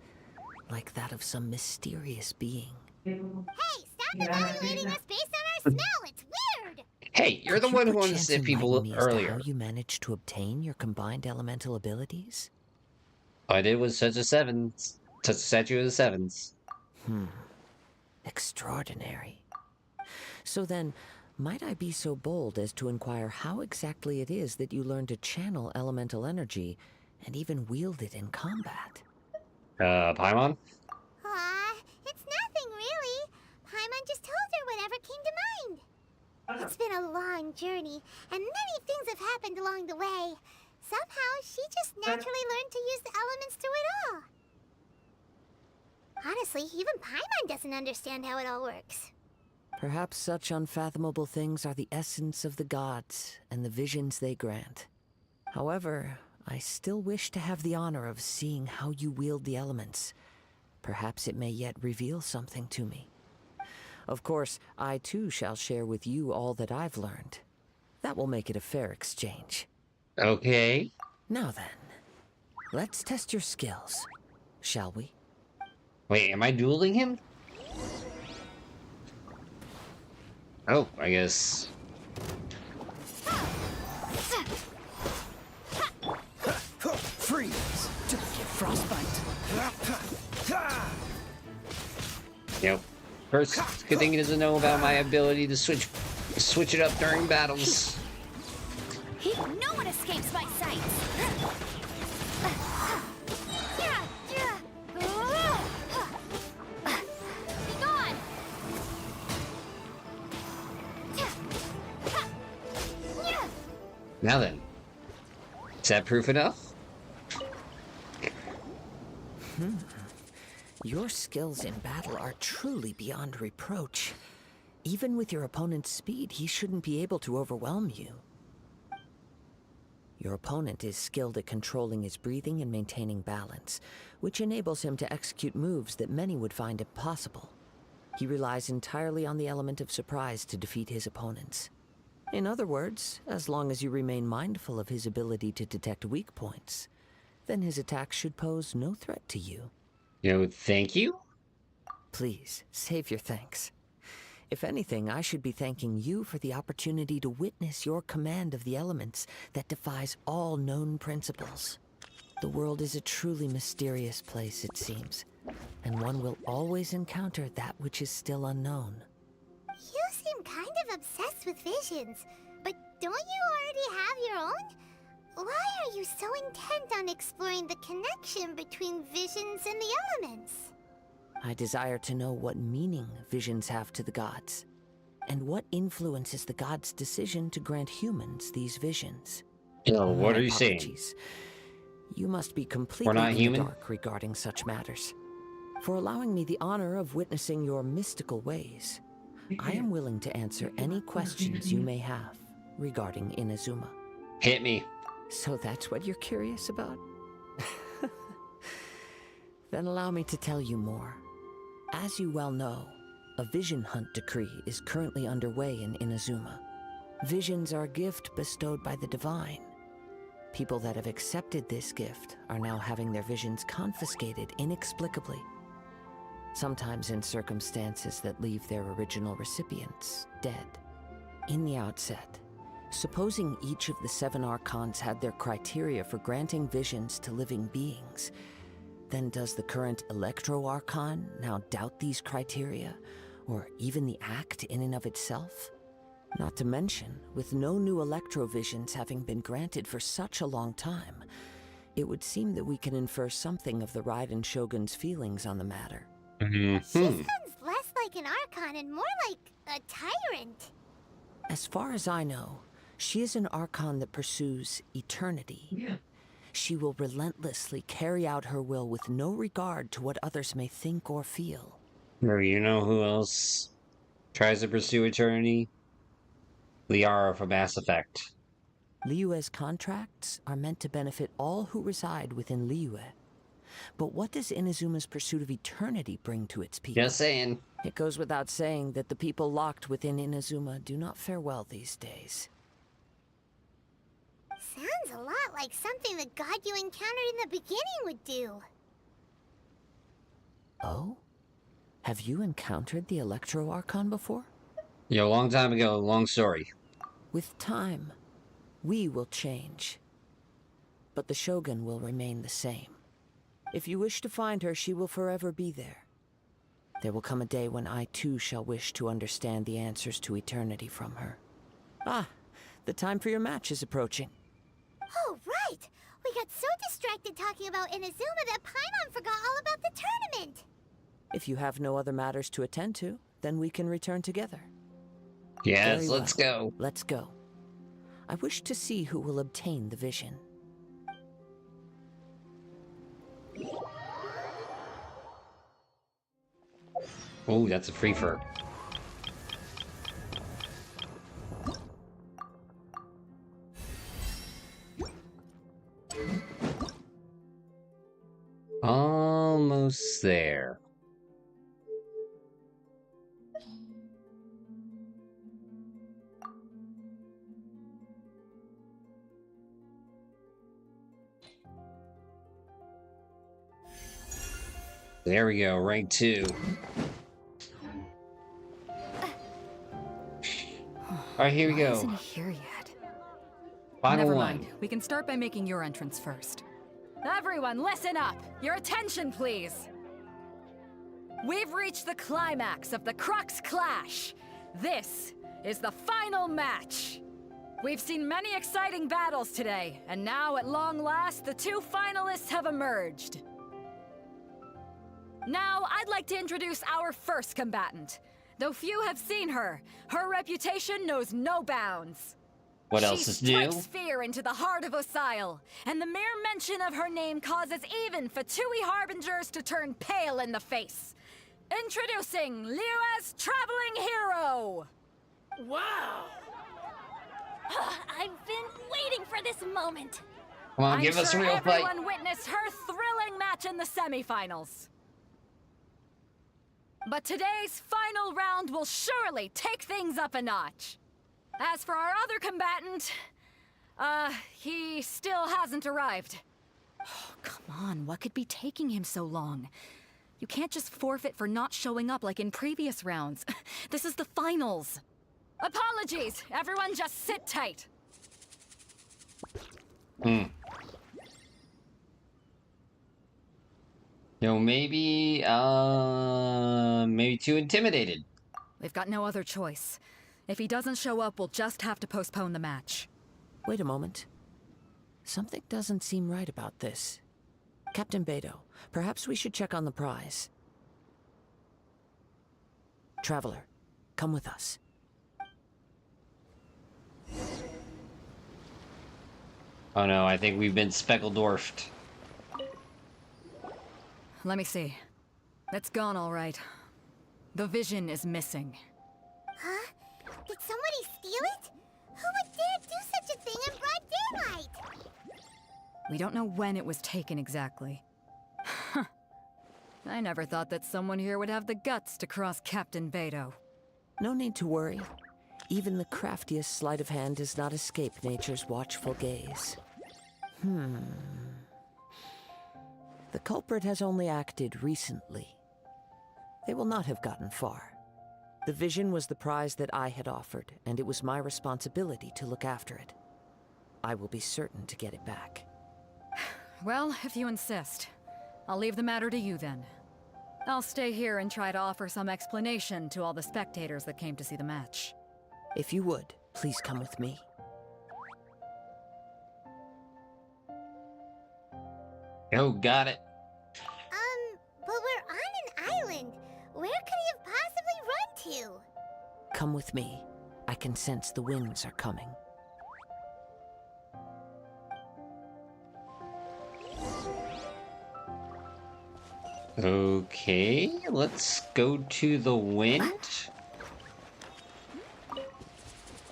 like that of some mysterious being. Hey, stop evaluating us based on our smell! It's weird! Hey, you're the Could one you who wanted to perchance sip people enlighten me as to earlier. how you managed to obtain your combined elemental abilities? All I did was touch a statue of the sevens. Extraordinary. So then, might I be so bold as to inquire how exactly it is that you learned to channel elemental energy and even wield it in combat? Paimon? Aw, it's nothing really. Paimon just told her whatever came to mind. It's been a long journey, and many things have happened along the way. Somehow, she just naturally learned to use the elements through it all. Honestly, even Paimon doesn't understand how it all works. Perhaps such unfathomable things are the essence of the gods and the visions they grant. However, I still wish to have the honor of seeing how you wield the elements. Perhaps it may yet reveal something to me. Of course, I too shall share with you all that I've learned. That will make it a fair exchange. Okay. Now then, let's test your skills, shall we? Wait, am I dueling him? Oh, I guess. Freeze! Don't get frostbite. Yep. First, good thing he doesn't know about my ability to switch it up during battles. No one escapes my sight. Be gone. Now then, is that proof enough? Your skills in battle are truly beyond reproach. Even with your opponent's speed, he shouldn't be able to overwhelm you. Your opponent is skilled at controlling his breathing and maintaining balance, which enables him to execute moves that many would find impossible. He relies entirely on the element of surprise to defeat his opponents. In other words, as long as you remain mindful of his ability to detect weak points, then his attacks should pose no threat to you. Thank you? Please, save your thanks. If anything, I should be thanking you for the opportunity to witness your command of the elements that defies all known principles. The world is a truly mysterious place, it seems, and one will always encounter that which is still unknown. You seem kind of obsessed with visions, but don't you already have your own? Why are you so intent on exploring the connection between visions and the elements? I desire to know what meaning visions have to the gods, and what influences the gods' decision to grant humans these visions. What are you saying? Apologies. You must be We're completely not in human? the dark regarding such matters. For allowing me the honor of witnessing your mystical ways, I am willing to answer any questions you may have regarding Inazuma. Hit me. So that's what you're curious about? Then allow me to tell you more. As you well know, a vision hunt decree is currently underway in Inazuma. Visions are a gift bestowed by the divine. People that have accepted this gift are now having their visions confiscated inexplicably. Sometimes in circumstances that leave their original recipients dead. In the outset, supposing each of the 7 Archons had their criteria for granting visions to living beings, then does the current Electro-Archon now doubt these criteria, or even the act in and of itself? Not to mention, with no new Electro-Visions having been granted for such a long time, it would seem that we can infer something of the Raiden Shogun's feelings on the matter. She Hmm. sounds less like an Archon and more like a tyrant. As far as I know, she is an Archon that pursues eternity. Yeah. She will relentlessly carry out her will with no regard to what others may think or feel. Or you know who else tries to pursue eternity? Liara from Mass Effect. Liyue's contracts are meant to benefit all who reside within Liyue. But what does Inazuma's pursuit of eternity bring to its people? Just saying. It goes without saying that the people locked within Inazuma do not fare well these days. Sounds a lot like something the god you encountered in the beginning would do. Oh? Have you encountered the Electro Archon before? Yeah, a long time ago, long story. With time, we will change. But the Shogun will remain the same. If you wish to find her, she will forever be there. There will come a day when I too shall wish to understand the answers to eternity from her. Ah, the time for your match is approaching. Oh, right! We got so distracted talking about Inazuma that Paimon forgot all about the tournament! If you have no other matters to attend to, then we can return together. Yes, Very let's well. go. Let's go. I wish to see who will obtain the vision. Oh, that's a free fur. Almost there. There we go, rank 2. Alright, here we Why go. isn't he here yet? Final Never one. mind. We can start by making your entrance first. Everyone, listen up! Your attention, please! We've reached the climax of the Crux Clash! This is the final match! We've seen many exciting battles today, and now, at long last, the two finalists have emerged. Now, I'd like to introduce our first combatant. Though few have seen her, her reputation knows no bounds. What else is new? She strikes fear into the heart of Osile, and the mere mention of her name causes even Fatui Harbingers to turn pale in the face. Introducing Liyue's traveling hero! Wow! I've been waiting for this moment. Come on, I'm give us a sure real fight. everyone witnessed her thrilling match in the semifinals. But today's final round will surely take things up a notch. As for our other combatant, he still hasn't arrived. Oh, come on, what could be taking him so long? You can't just forfeit for not showing up like in previous rounds. This is the finals. Apologies, everyone just sit tight. No, maybe too intimidated. We've got no other choice. If he doesn't show up, we'll just have to postpone the match. Wait a moment. Something doesn't seem right about this. Captain Beidou, perhaps we should check on the prize. Traveler, come with us. Oh no, I think we've been speckle-dwarfed. Let me see. It's gone all right. The vision is missing. Huh? Did somebody steal it? Who would dare do such a thing in broad daylight? We don't know when it was taken exactly. I never thought that someone here would have the guts to cross Captain Beidou. No need to worry. Even the craftiest sleight of hand does not escape nature's watchful gaze. The culprit has only acted recently. They will not have gotten far. The vision was the prize that I had offered, and it was my responsibility to look after it. I will be certain to get it back. Well, if you insist. I'll leave the matter to you then. I'll stay here and try to offer some explanation to all the spectators that came to see the match. If you would, please come with me. Oh, got it. But we're on an island. Come with me. I can sense the winds are coming. Okay, let's go to the wind.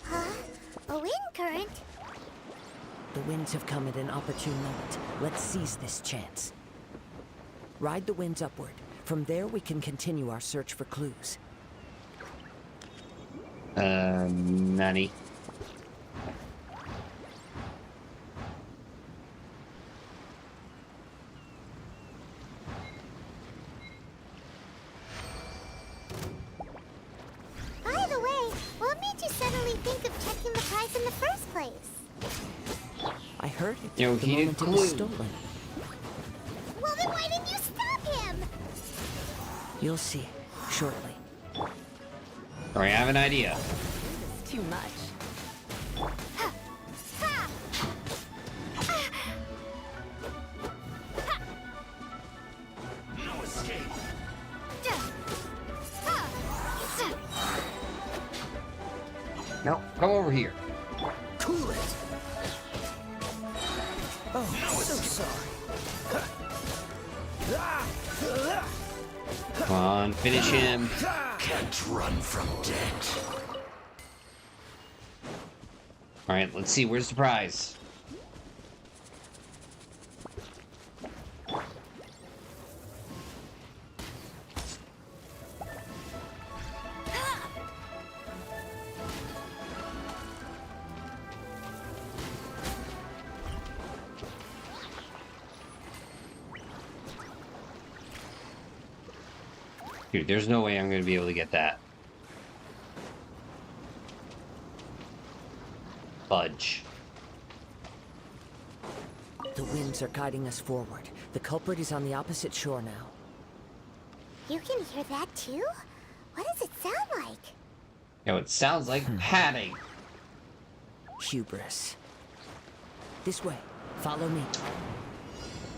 Huh? A wind current? The winds have come at an opportune moment. Let's seize this chance. Ride the winds upward. From there, we can continue our search for clues. Nanny. By the way, what made you suddenly think of checking the prize in the first place? I heard it Yo, the he moment did it was clue. stolen. Well, then why didn't you stop him? You'll see shortly. Alright, I have an idea. Too much. No escape. No, come over here. Cool it. Oh, no, so sorry. Come on, finish him. Can't run from death. Alright, let's see, where's the prize? Dude, there's no way I'm gonna be able to get that. Fudge. The winds are guiding us forward. The culprit is on the opposite shore now. You can hear that too? What does it sound like? Yo, it sounds like padding. Hubris. This way. Follow me.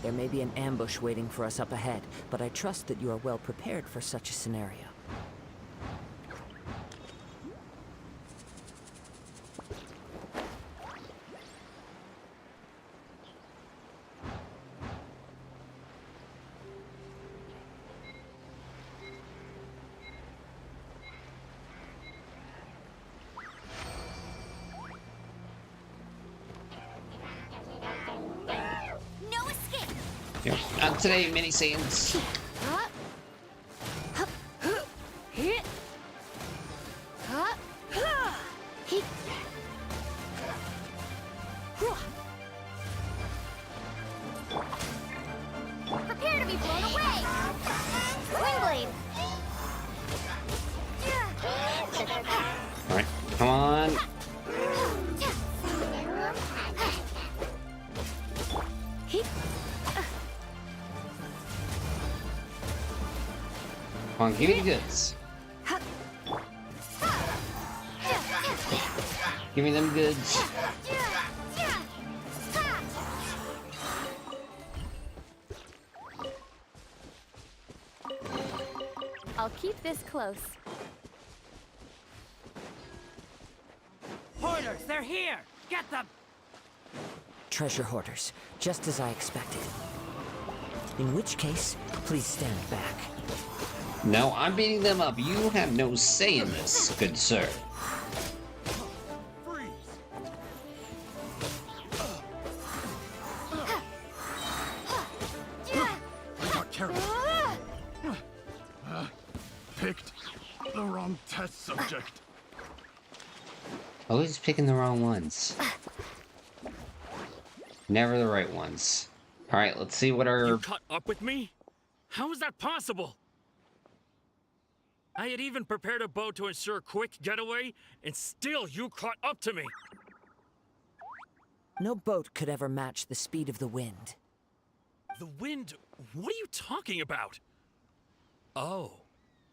There may be an ambush waiting for us up ahead, but I trust that you are well prepared for such a scenario. No escape! Yo, not today, mini Saiyans. Prepare to be blown away! Swing blade! Alright, come on. Come on, give me the goods. Give me them goods. I'll keep this close. Hoarders, they're here! Get them! Treasure hoarders, just as I expected. In which case, please stand back. No, I'm beating them up. You have no say in this, good sir. Not careful. Picked the wrong test subject. Always picking the wrong ones. Never the right ones. Alright, let's see what our... You caught up with me? How is that possible? I had even prepared a boat to ensure a quick getaway, and still you caught up to me. No boat could ever match the speed of the wind. The wind? What are you talking about? Oh,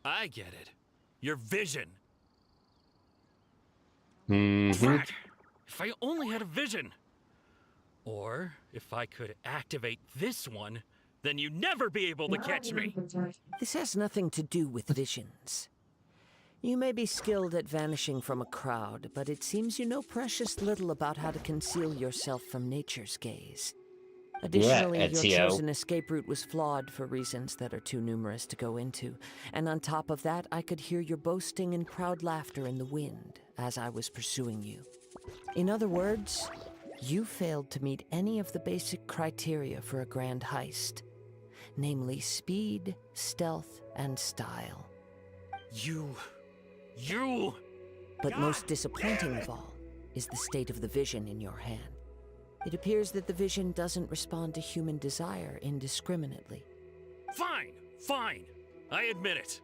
I get it. Your vision. Drat. If I only had a vision. Or if I could activate this one, then you'd never be able to catch me. This has nothing to do with visions. You may be skilled at vanishing from a crowd, but it seems you know precious little about how to conceal yourself from nature's gaze. Additionally, your Ezio. chosen escape route was flawed for reasons that are too numerous to go into. And on top of that, I could hear your boasting and proud laughter in the wind as I was pursuing you. In other words, you failed to meet any of the basic criteria for a grand heist. Namely speed, stealth, and style. You... But most disappointing of all is the state of the vision in your hand. It appears that the vision doesn't respond to human desire indiscriminately. Fine. I admit it.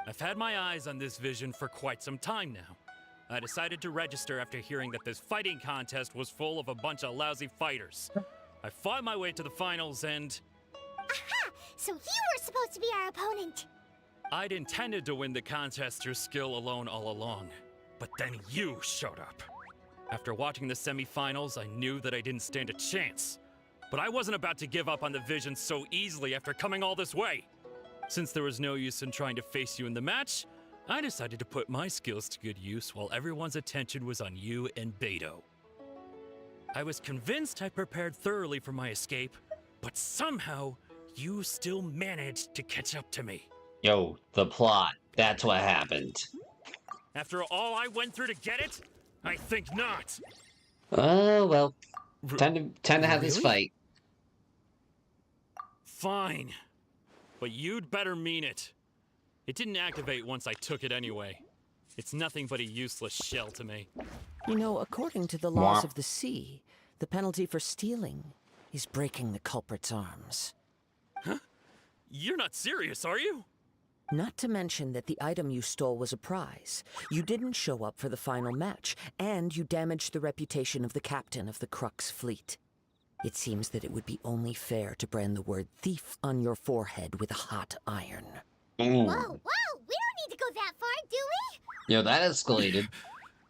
I've had my eyes on this vision for quite some time now. I decided to register after hearing that this fighting contest was full of a bunch of lousy fighters. I fought my way to the finals and... Aha! So you were supposed to be our opponent. I'd intended to win the contest through skill alone all along. But then you showed up. After watching the semifinals, I knew that I didn't stand a chance. But I wasn't about to give up on the vision so easily after coming all this way. Since there was no use in trying to face you in the match, I decided to put my skills to good use while everyone's attention was on you and Beto. I was convinced I prepared thoroughly for my escape, but somehow you still managed to catch up to me. Yo, the plot. That's what happened. After all I went through to get it? I think not. Oh, well. Time to have this fight. Fine. But you'd better mean it. It didn't activate once I took it anyway. It's nothing but a useless shell to me. You know, according to the laws of the sea, the penalty for stealing is breaking the culprit's arms. Huh? You're not serious, are you? Not to mention that the item you stole was a prize. You didn't show up for the final match, and you damaged the reputation of the captain of the Crux fleet. It seems that it would be only fair to brand the word thief on your forehead with a hot iron. Whoa, we don't need to go that far, do we? Yo, that escalated.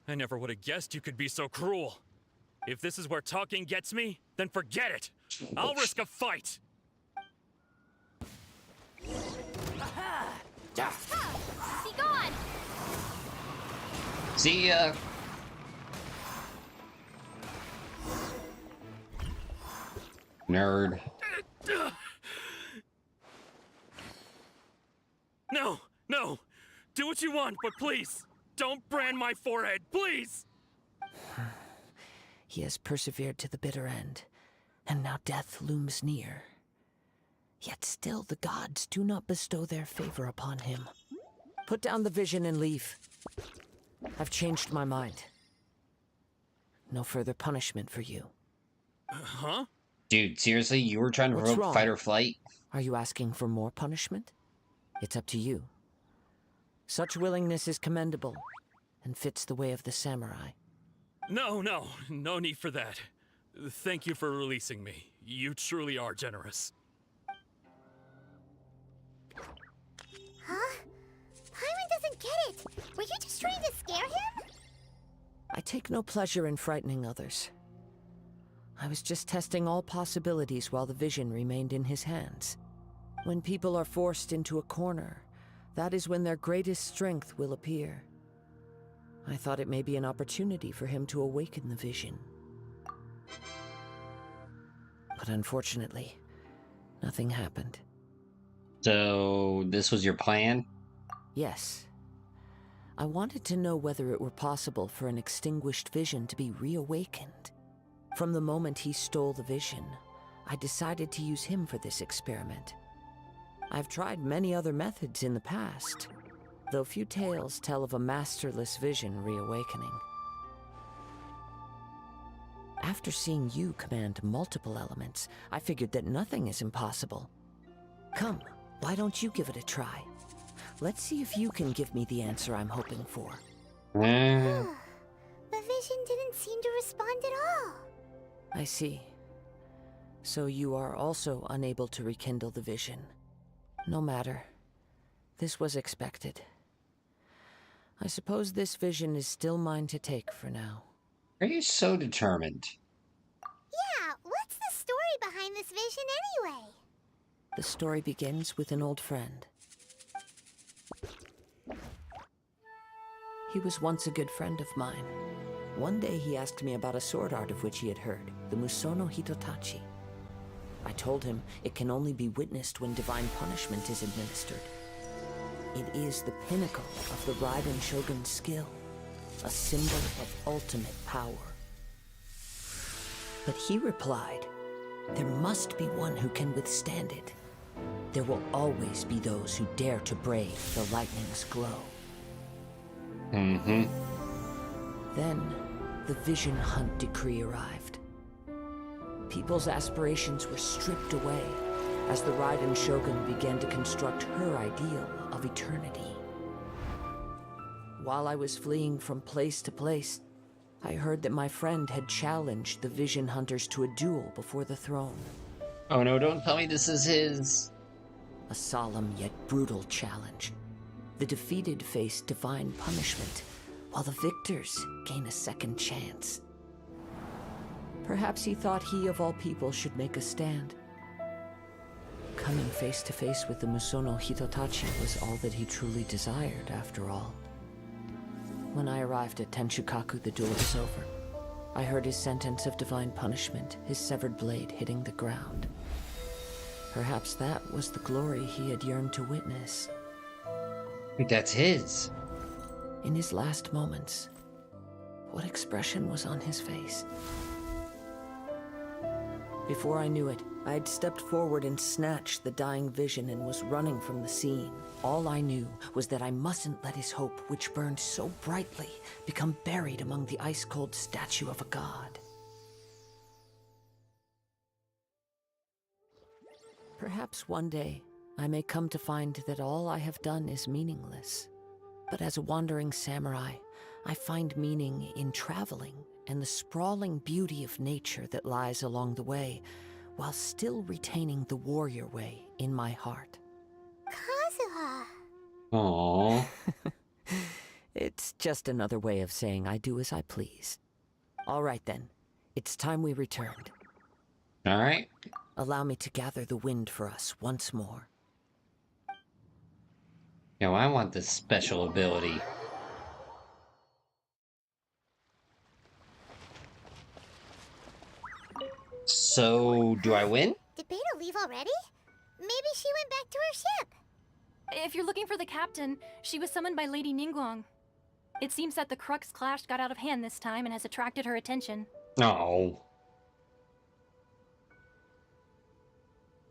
I never would have guessed you could be so cruel. If this is where talking gets me, then forget it. I'll risk a fight. Be gone! See ya. Nerd. No. Do what you want, but please, don't brand my forehead, please! He has persevered to the bitter end, and now death looms near. Yet still the gods do not bestow their favor upon him. Put down the vision and leave. I've changed my mind. No further punishment for you. Huh? Dude, seriously? You were trying to What's provoke wrong? fight or flight? Are you asking for more punishment? It's up to you. Such willingness is commendable, and fits the way of the samurai. No need for that. Thank you for releasing me. You truly are generous. Huh? Paimon doesn't get it. Were you just trying to scare him? I take no pleasure in frightening others. I was just testing all possibilities while the vision remained in his hands. When people are forced into a corner, that is when their greatest strength will appear. I thought it may be an opportunity for him to awaken the vision. But unfortunately, nothing happened. So, this was your plan? Yes. I wanted to know whether it were possible for an extinguished vision to be reawakened. From the moment he stole the vision, I decided to use him for this experiment. I've tried many other methods in the past, though few tales tell of a masterless vision reawakening. After seeing you command multiple elements, I figured that nothing is impossible. Come, why don't you give it a try? Let's see if you can give me the answer I'm hoping for. The vision didn't seem to respond at all. I see. So you are also unable to rekindle the vision. No matter. This was expected. I suppose this vision is still mine to take for now. Are you so determined? Yeah, what's the story behind this vision anyway? The story begins with an old friend. he was once a good friend of mine. One day he asked me about a sword art of which he had heard, the Musono Hitotachi. I told him it can only be witnessed when divine punishment is administered. It is the pinnacle of the Raiden Shogun's skill, a symbol of ultimate power. But he replied, there must be one who can withstand it. There will always be those who dare to brave the lightning's glow. Mm-hmm. Then, the Vision Hunt decree arrived. People's aspirations were stripped away as the Raiden Shogun began to construct her ideal of eternity. While I was fleeing from place to place, I heard that my friend had challenged the Vision Hunters to a duel before the throne. Oh no, don't tell me this is his. A solemn yet brutal challenge. The defeated face divine punishment, while the victors gain a second chance. Perhaps he thought he of all people should make a stand. Coming face to face with the Musono Hitotachi was all that he truly desired, after all. When I arrived at Tenshukaku, the duel was over. I heard his sentence of divine punishment, his severed blade hitting the ground. Perhaps that was the glory he had yearned to witness. That's his. In his last moments, what expression was on his face? Before I knew it, I had stepped forward and snatched the dying vision and was running from the scene. All I knew was that I mustn't let his hope, which burned so brightly, become buried among the ice-cold statue of a god. Perhaps one day, I may come to find that all I have done is meaningless. But as a wandering samurai, I find meaning in traveling and the sprawling beauty of nature that lies along the way, while still retaining the warrior way in my heart. Kazuha. Aww. It's just another way of saying I do as I please. All right then, it's time we returned. All right. Allow me to gather the wind for us once more. Yo, I want this special ability. So, do I win? Did Beta leave already? Maybe she went back to her ship. If you're looking for the captain, she was summoned by Lady Ningguang. It seems that the Crux clash got out of hand this time and has attracted her attention. Oh.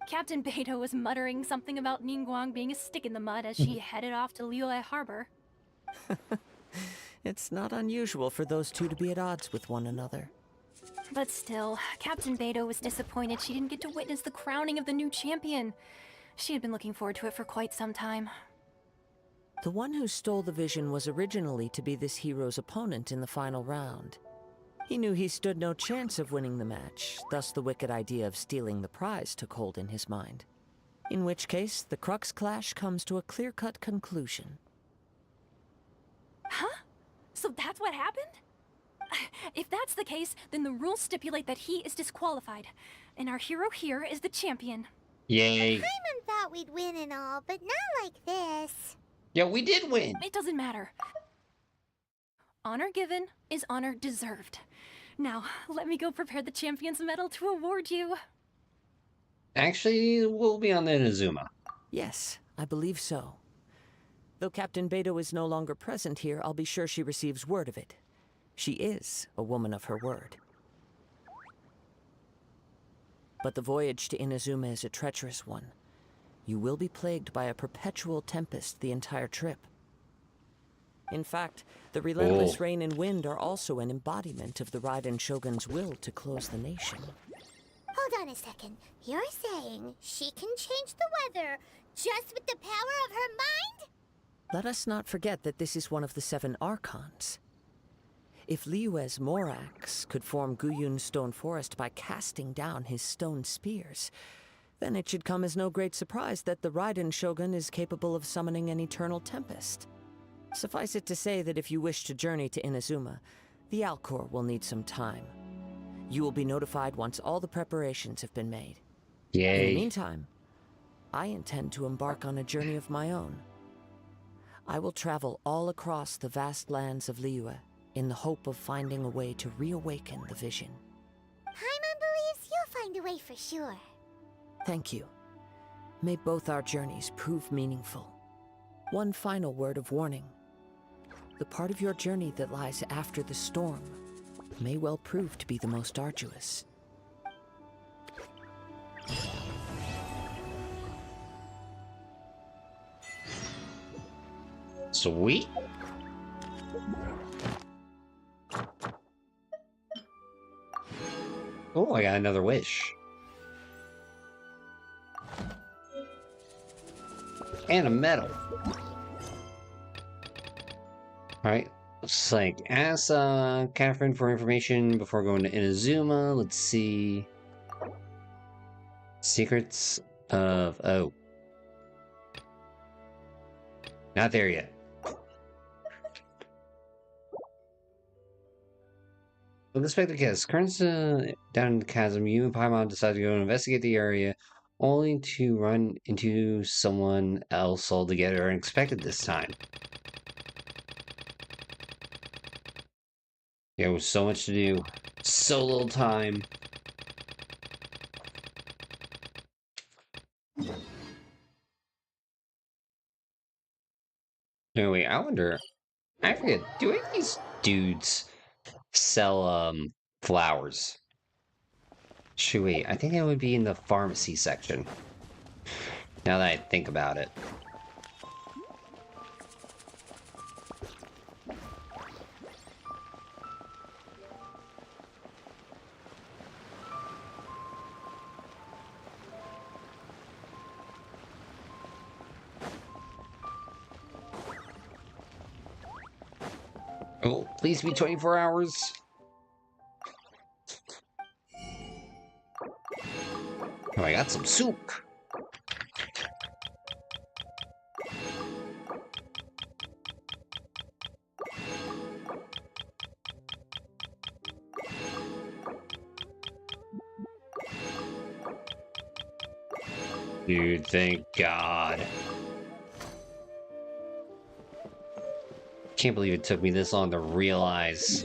Captain Beto was muttering something about Ningguang being a stick in the mud as she headed off to Liyue Harbor. It's not unusual for those two to be at odds with one another. But still, Captain Beto was disappointed she didn't get to witness the crowning of the new champion. She had been looking forward to it for quite some time. The one who stole the vision was originally to be this hero's opponent in the final round. He knew he stood no chance of winning the match, thus the wicked idea of stealing the prize took hold in his mind. In which case, the Crux clash comes to a clear-cut conclusion. Huh? So that's what happened? If that's the case, then the rules stipulate that he is disqualified, and our hero here is the champion. Yay. Paimon thought we'd win and all, but not like this. Yeah, we did win. It doesn't matter. Honor given is honor deserved. Now, let me go prepare the champion's medal to award you. Actually, we'll be on the Inazuma. Yes, I believe so. Though Captain Beto is no longer present here, I'll be sure she receives word of it. She is a woman of her word. But the voyage to Inazuma is a treacherous one. You will be plagued by a perpetual tempest the entire trip. In fact, the relentless rain and wind are also an embodiment of the Raiden Shogun's will to close the nation. Hold on a second. You're saying she can change the weather just with the power of her mind? Let us not forget that this is one of the 7 Archons. If Liyue's Morax could form Guyun's stone forest by casting down his stone spears, then it should come as no great surprise that the Raiden Shogun is capable of summoning an eternal tempest. Suffice it to say that if you wish to journey to Inazuma, the Alcor will need some time. You will be notified once all the preparations have been made. Yay. In the meantime, I intend to embark on a journey of my own. I will travel all across the vast lands of Liyue in the hope of finding a way to reawaken the vision. Paimon believes you'll find a way for sure. Thank you. May both our journeys prove meaningful. One final word of warning. The part of your journey that lies after the storm may well prove to be the most arduous. Sweet. Oh, I got another wish. And a medal. Alright, looks like ask Catherine for information before going to Inazuma. Let's see. Secrets of... oh. Not there yet. Unexpected guest. Currents down in the chasm. You and Paimon decide to go and investigate the area, only to run into someone else altogether unexpected this time. There was so much to do. So little time. Anyway, I wonder... I forget, do any of these dudes sell, flowers? Shoot, wait, I think that would be in the pharmacy section. Now that I think about it. Oh, please be 24 hours. Oh, I got some soup. Dude, thank God. Can't believe it took me this long to realize.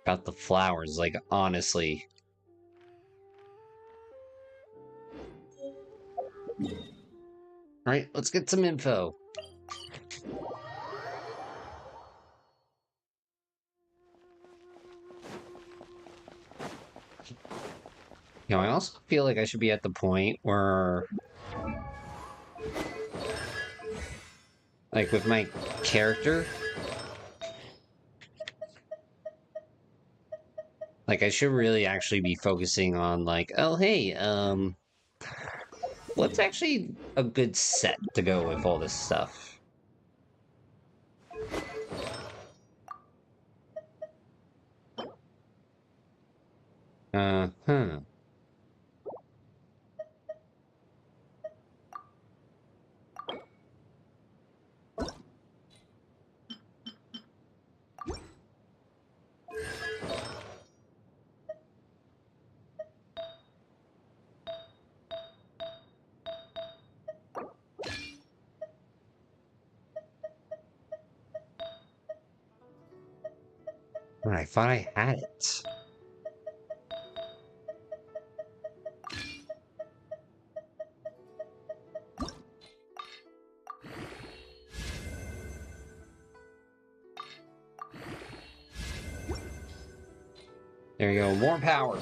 About the flowers, like, honestly. Alright, let's get some info. You know, I also feel like I should be at the point where... like, with my character... like, I should really actually be focusing on, like, oh, hey, what's actually a good set to go with all this stuff? Huh. I thought I had it. There you go, more power.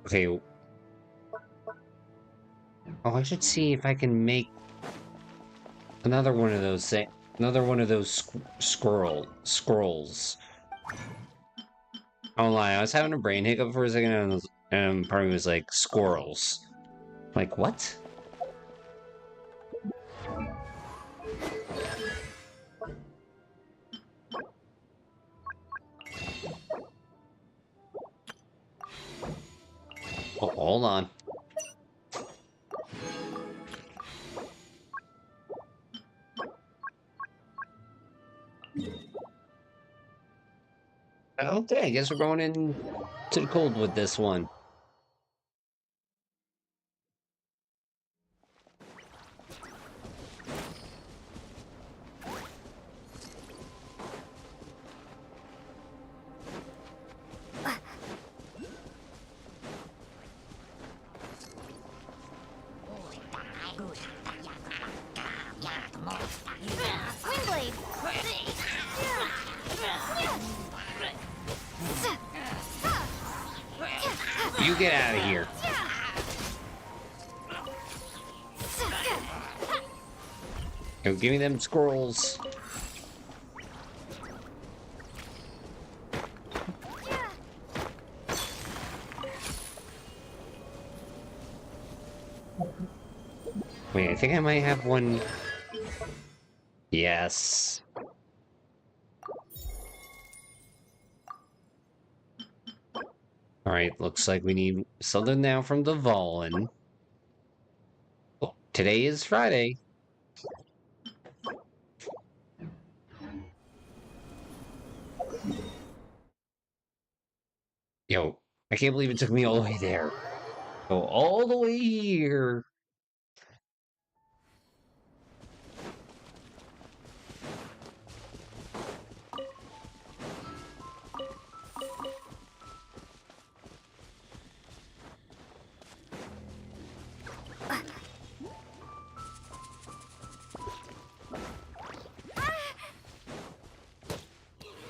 Okay. Oh, I should see if I can make another one of those scrolls. I don't lie, I was having a brain hiccup for a second and part of me was like, squirrels. Like, what? Oh, hold on. Okay, I guess we're going in to the cold with this one. Swing You get out of here. Yo, give me them scrolls. Wait, I think I might have one. Yes. Alright, looks like we need something now from the Valen. Oh, today is Friday. Yo, I can't believe it took me all the way there. Go all the way here.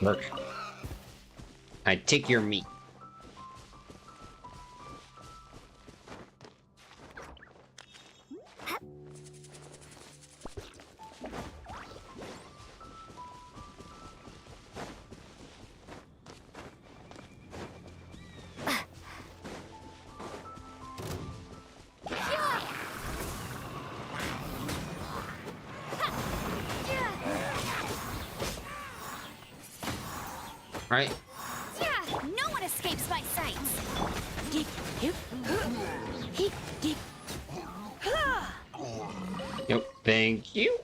Merc. I take your meat. Right? Yeah, no one escapes my sight. Yep, thank you.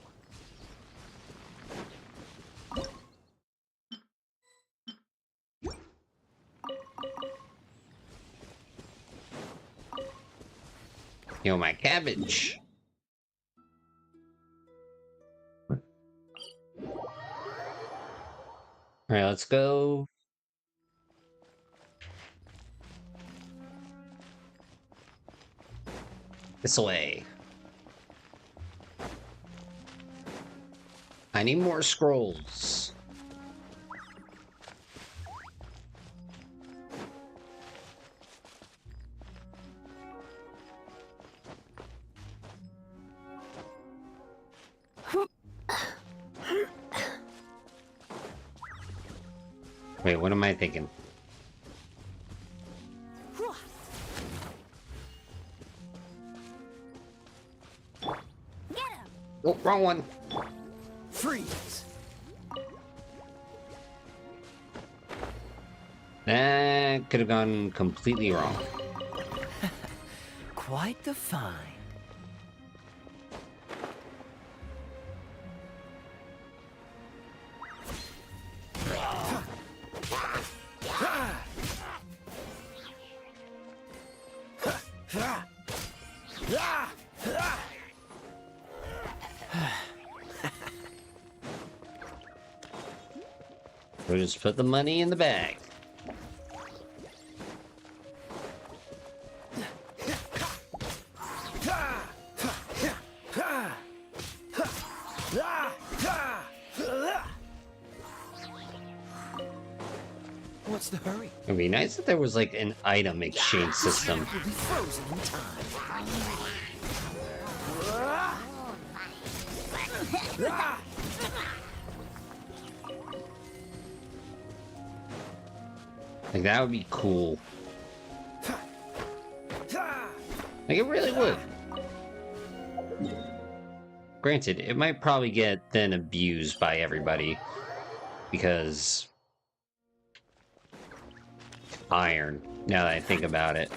Yo, my cabbage. Alright, let's go. This way. I need more scrolls. Wait, what am I thinking? Oh, wrong one. Freeze. That could have gone completely wrong. Quite the find. We'll just put the money in the bag. What's the hurry? It'd be nice if there was like an item exchange system. We'll be frozen in time. Like, that would be cool. Like, it really would. Granted, it might probably get then abused by everybody. Because... iron, now that I think about it.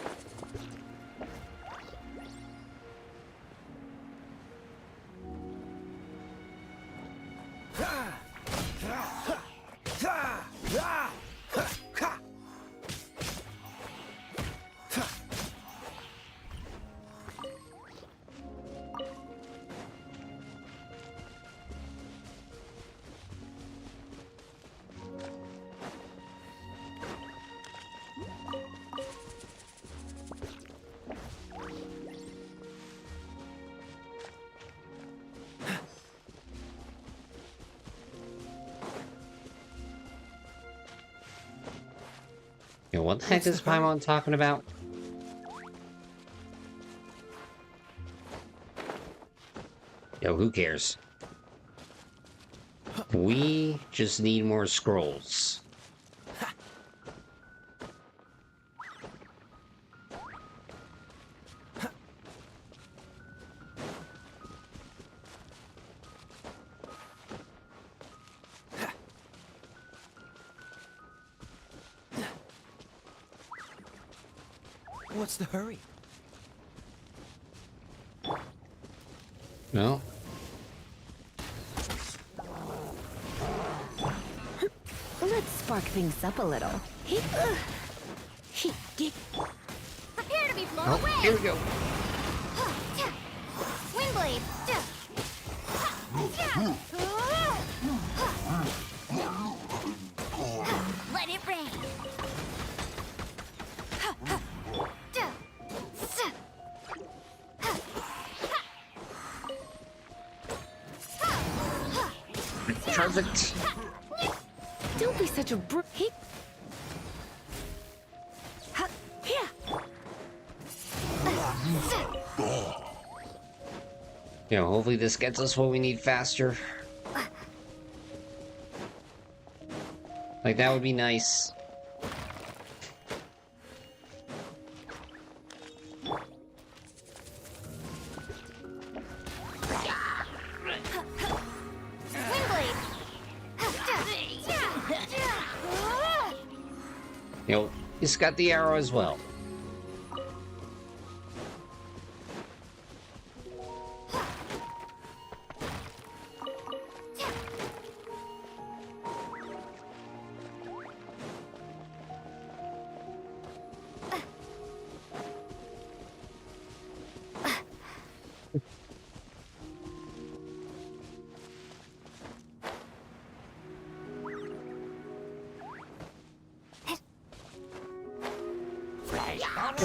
Yo, what the heck is Paimon talking about? Yo, who cares? We just need more scrolls. What's the hurry? No. Let's spark things up a little. Prepare to be blown Oh, away! here we go. Windblade! Let it rain! Perfect. Don't be such a Yo, hopefully this gets us what we need faster. Like, that would be nice. Yo, he's got the arrow as well.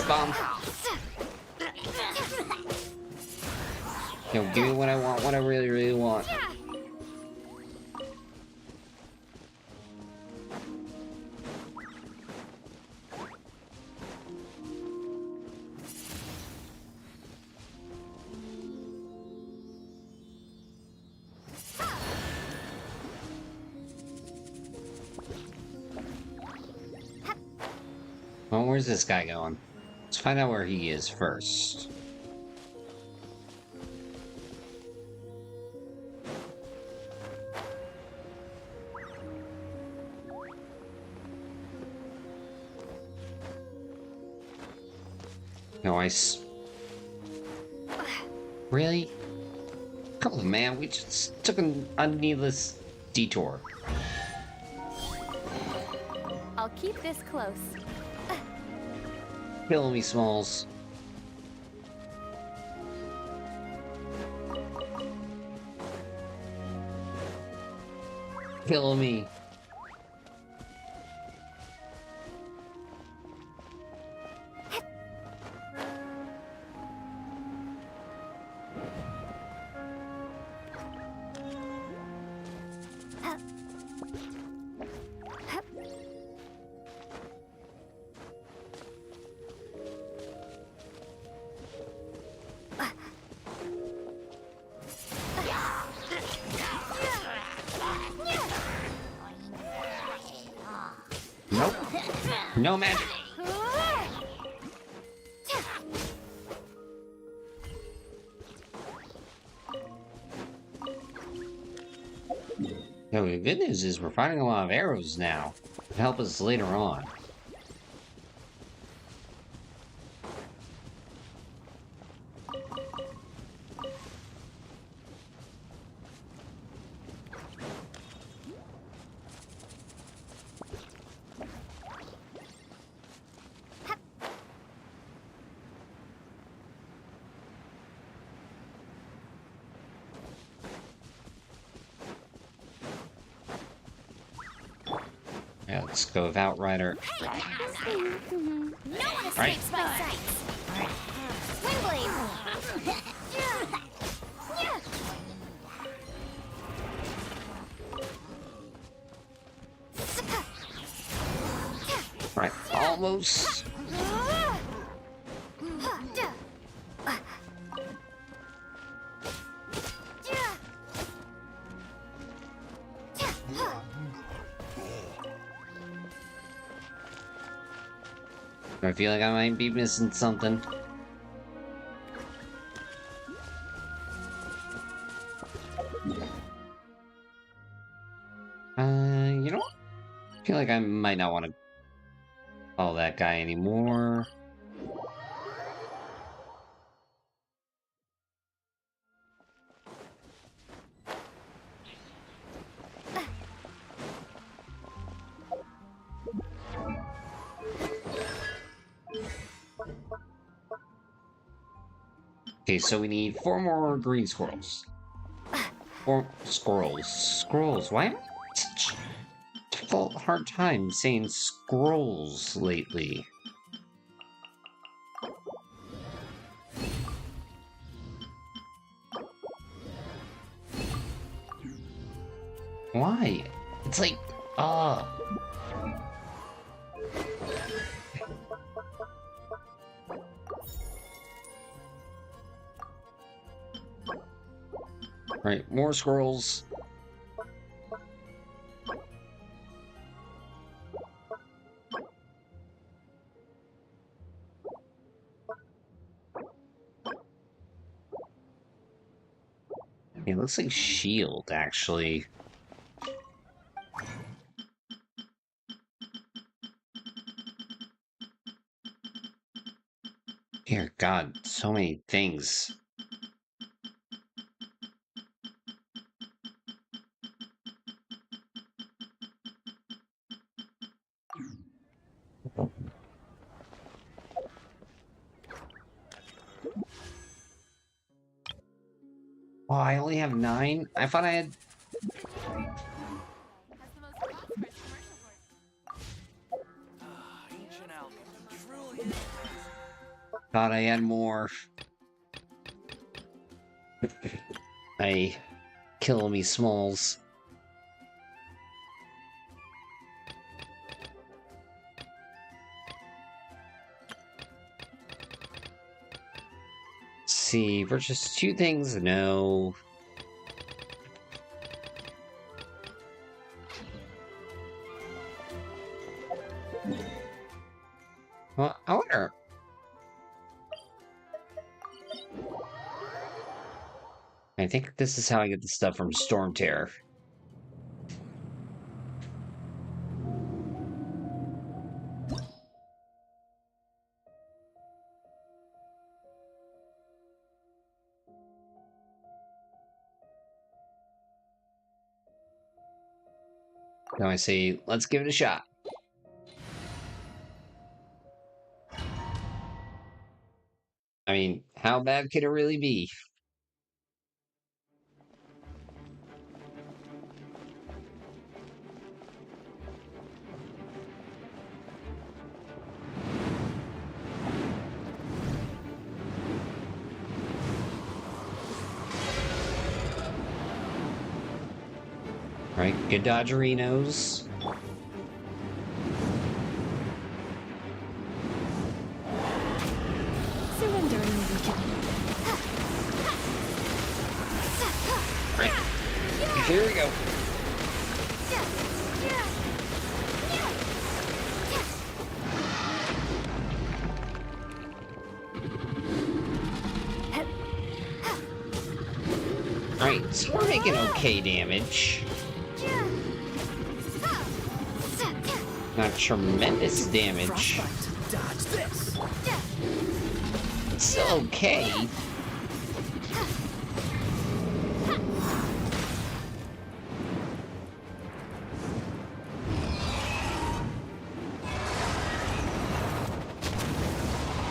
Bomb. Yo, give me what I want, what I really, really want. Well, where's this guy going? Let's find out where he is first. No ice. Really? Come on, man. We just took a needless detour. I'll keep this close. Kill me, Smalls. Kill me. Nope. No magic. No, the good news is we're finding a lot of arrows now to help us later on. Yeah, let's go with Outrider. No one escapes my sights! Windblade! Right, all almost. I feel like I might be missing something. You know what? I feel like I might not want to follow that guy anymore. Okay, so we need 4 more green squirrels. 4 squirrels. Squirrels. Why am I such a hard time saying scrolls lately? Why? It's like, Right, more squirrels. It looks like shield, actually. Dear God, so many things. Oh, I only have 9? I thought I had... Thought I had more. I kill me smalls. Let's see, purchase 2 things? No. Well, I wonder. I think this is how I get the stuff from Storm Terror. Now I say, let's give it a shot. I mean, how bad could it really be? Right, good dodgerinos. Surrendering region. Right. Here we go. Alright, so we're making okay damage. Not tremendous damage. It's still okay.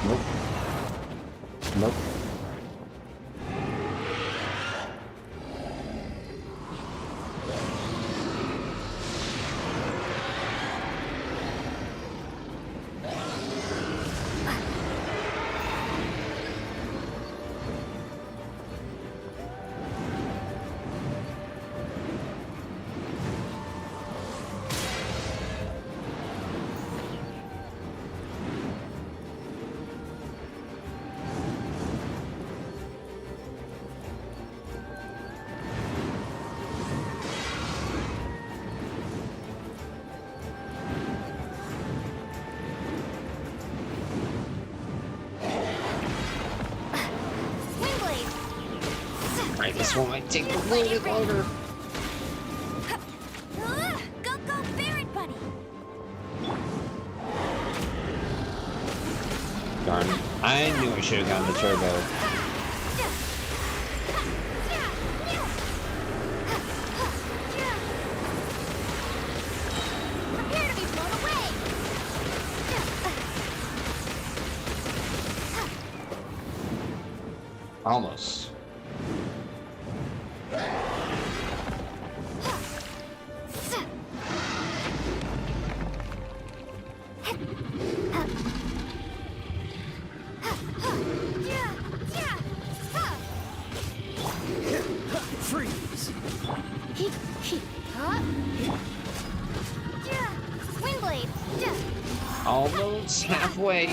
Nope. Nope. Alright, this one might take a little bit longer. Go, Barret Buddy! Darn. I knew I should have gotten the turbo. Prepare to be blown away! Almost. Freeze! Windblade! Almost halfway.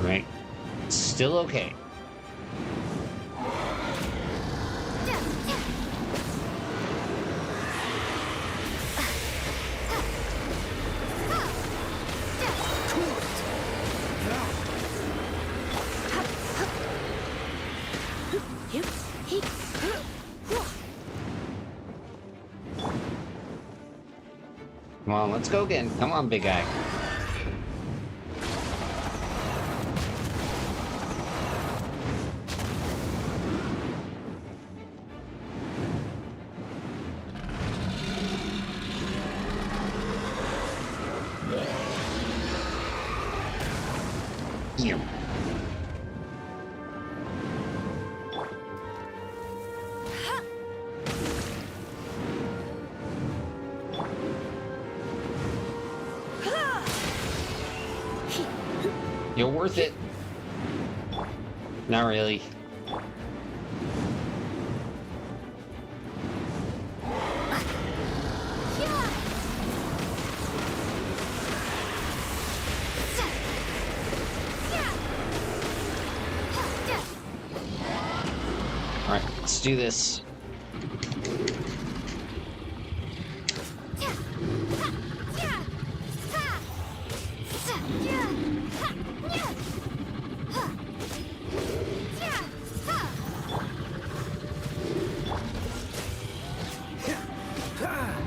Right. Still okay. Come on, let's go again. Come on, big guy. Yeah. You're worth it. Not really. Alright, let's do this.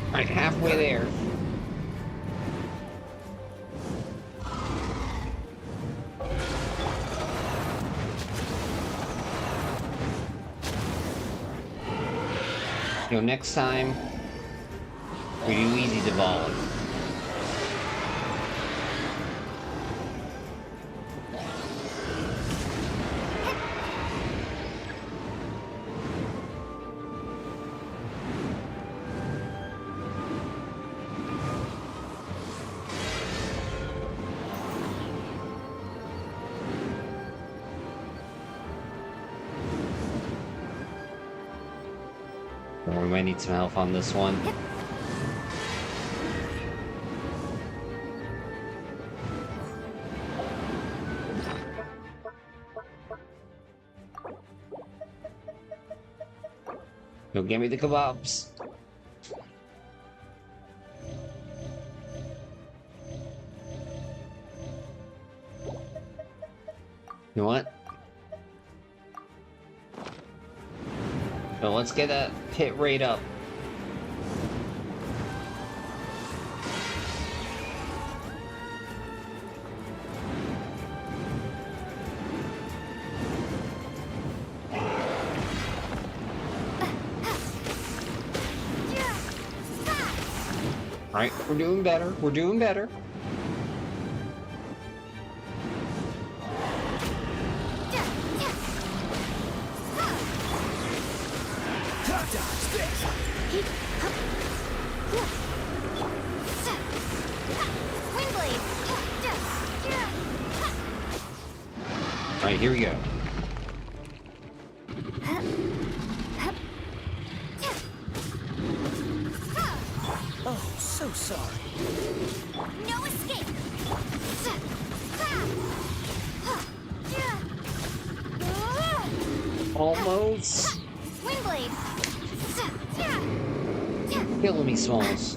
Alright, halfway there. You know, next time, we do easy devolve. Or we might need some help on this one. Go get me the kebabs. You know what? So let's get that hit rate up. Alright, we're doing better. We're doing better. Alright, here we go. Oh, so sorry. No escape! Almost. Windblade! Killing me, Smalls.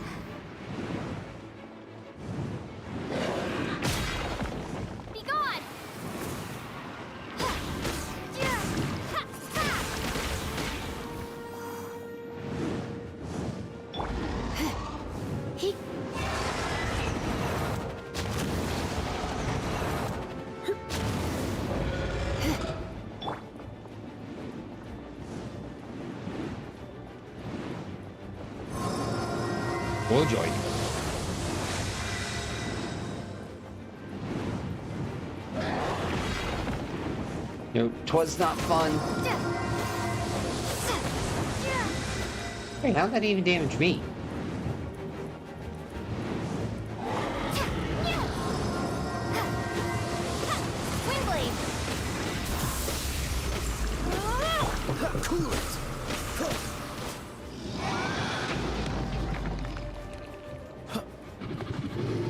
Be gone! Oh joy. No, 'twas not fun. Wait, how'd that even damage me? Windblade! Cool it.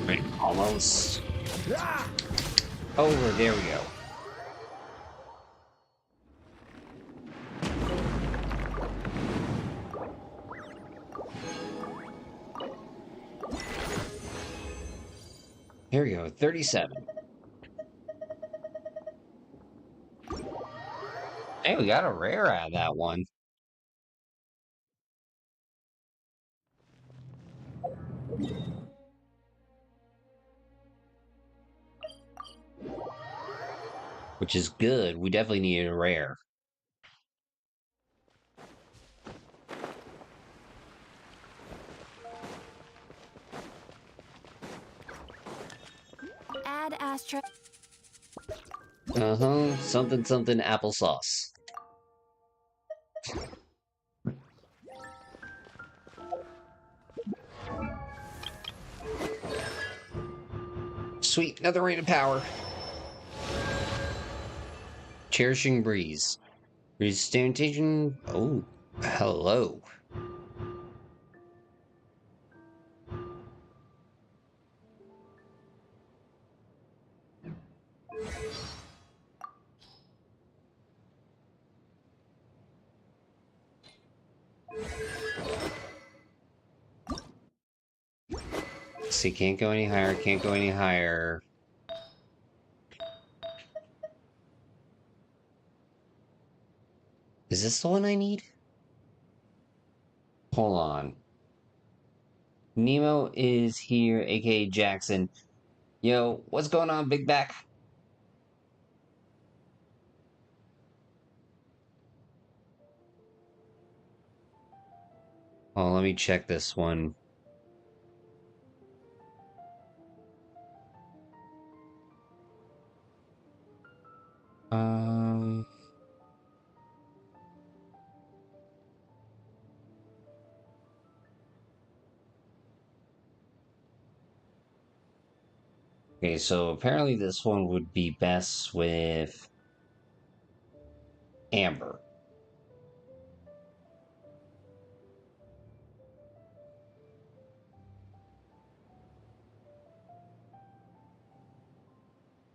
Wait, almost. Over, there we go. Here we go, 37. Hey, we got a rare out of that one. Which is good. We definitely needed a rare. Add astra. Uh-huh. Something something applesauce. Sweet, another rain of power. Cherishing breeze. Restantation. Oh, hello. See, can't go any higher, can't go any higher. Is this the one I need? Hold on. Nemo is here, aka Jackson. Yo, what's going on, Big Back? Oh, let me check this one. Um... Okay, so apparently this one would be best with Amber.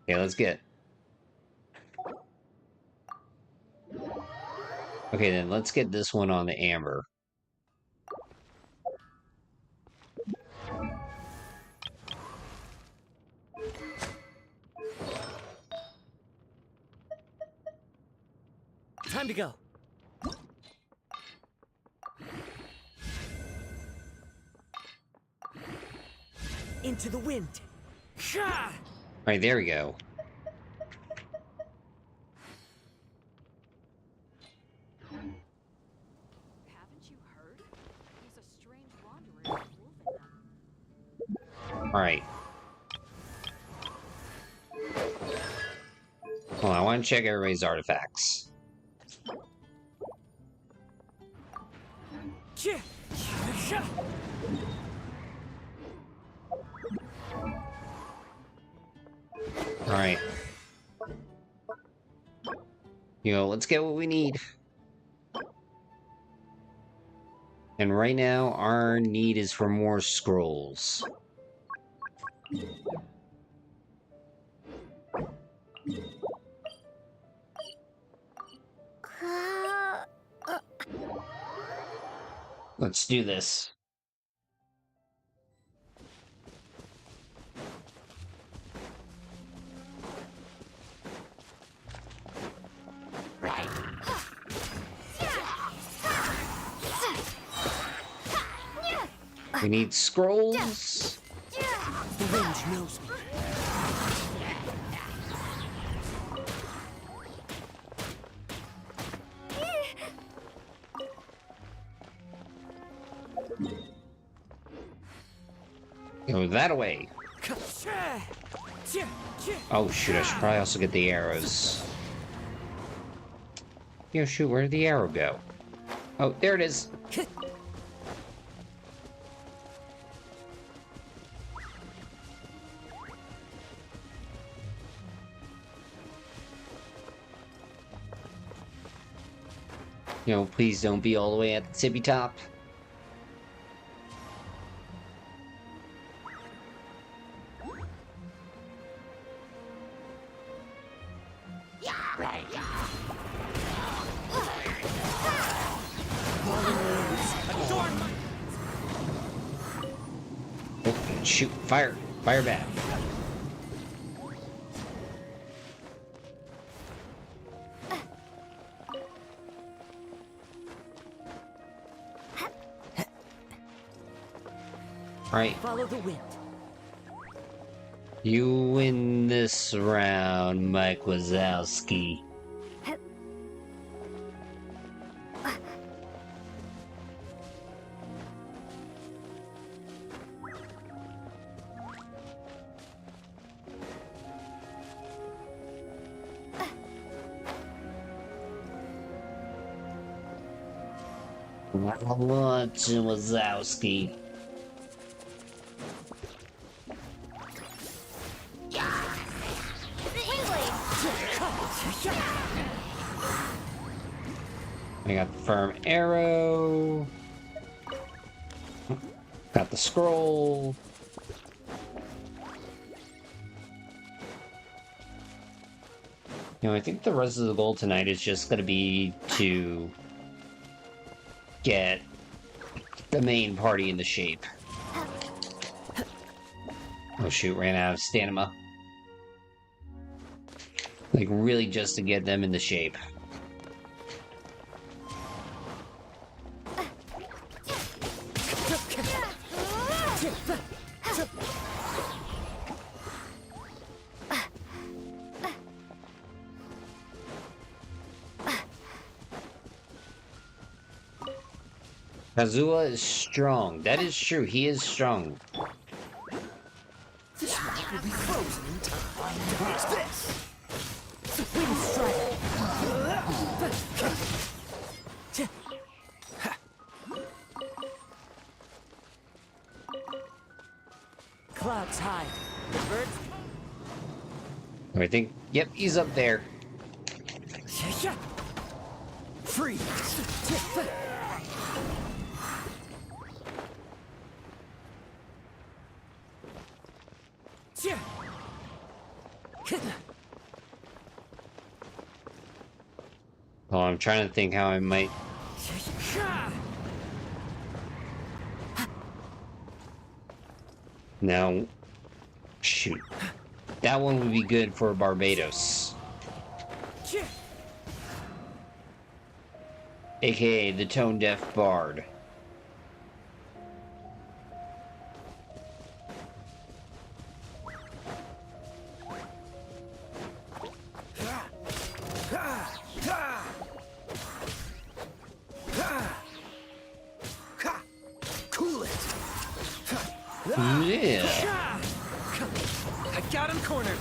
Okay, let's get. Okay, then let's get this one on the Amber. Time to go. Into the wind. Alright, there we go. Haven't you heard? He's a strange wanderer with wolf in them. Alright. Hold on, I want to check everybody's artifacts. Alright. You know, let's get what we need. And right now, our need is for more scrolls. Let's do this. We need scrolls. The range knows me. Go that way. Oh shoot, I should probably also get the arrows. Yo, shoot, where did the arrow go? Oh, there it is. Yo, please don't be all the way at the tippy top. Oh, shoot, fire. Fire back. Alright. Follow the wind. You win this round, Mike Wazowski. Watch Wazowski. I got the firm arrow. Got the scroll. You know, I think the rest of the goal tonight is just going to be to get the main party into shape. Oh shoot, ran out of stamina. Like, really just to get them into shape. Kazuha is strong. That is true. He is strong. This rock will be frozen in time. Watch this. Wind strike. Clouds high. The birds. I think. Yep, he's up there. Freeze. Oh, I'm trying to think how I might. Now, shoot. That one would be good for Barbados. AKA the tone deaf bard. Cool it. Yeah. I got him cornered.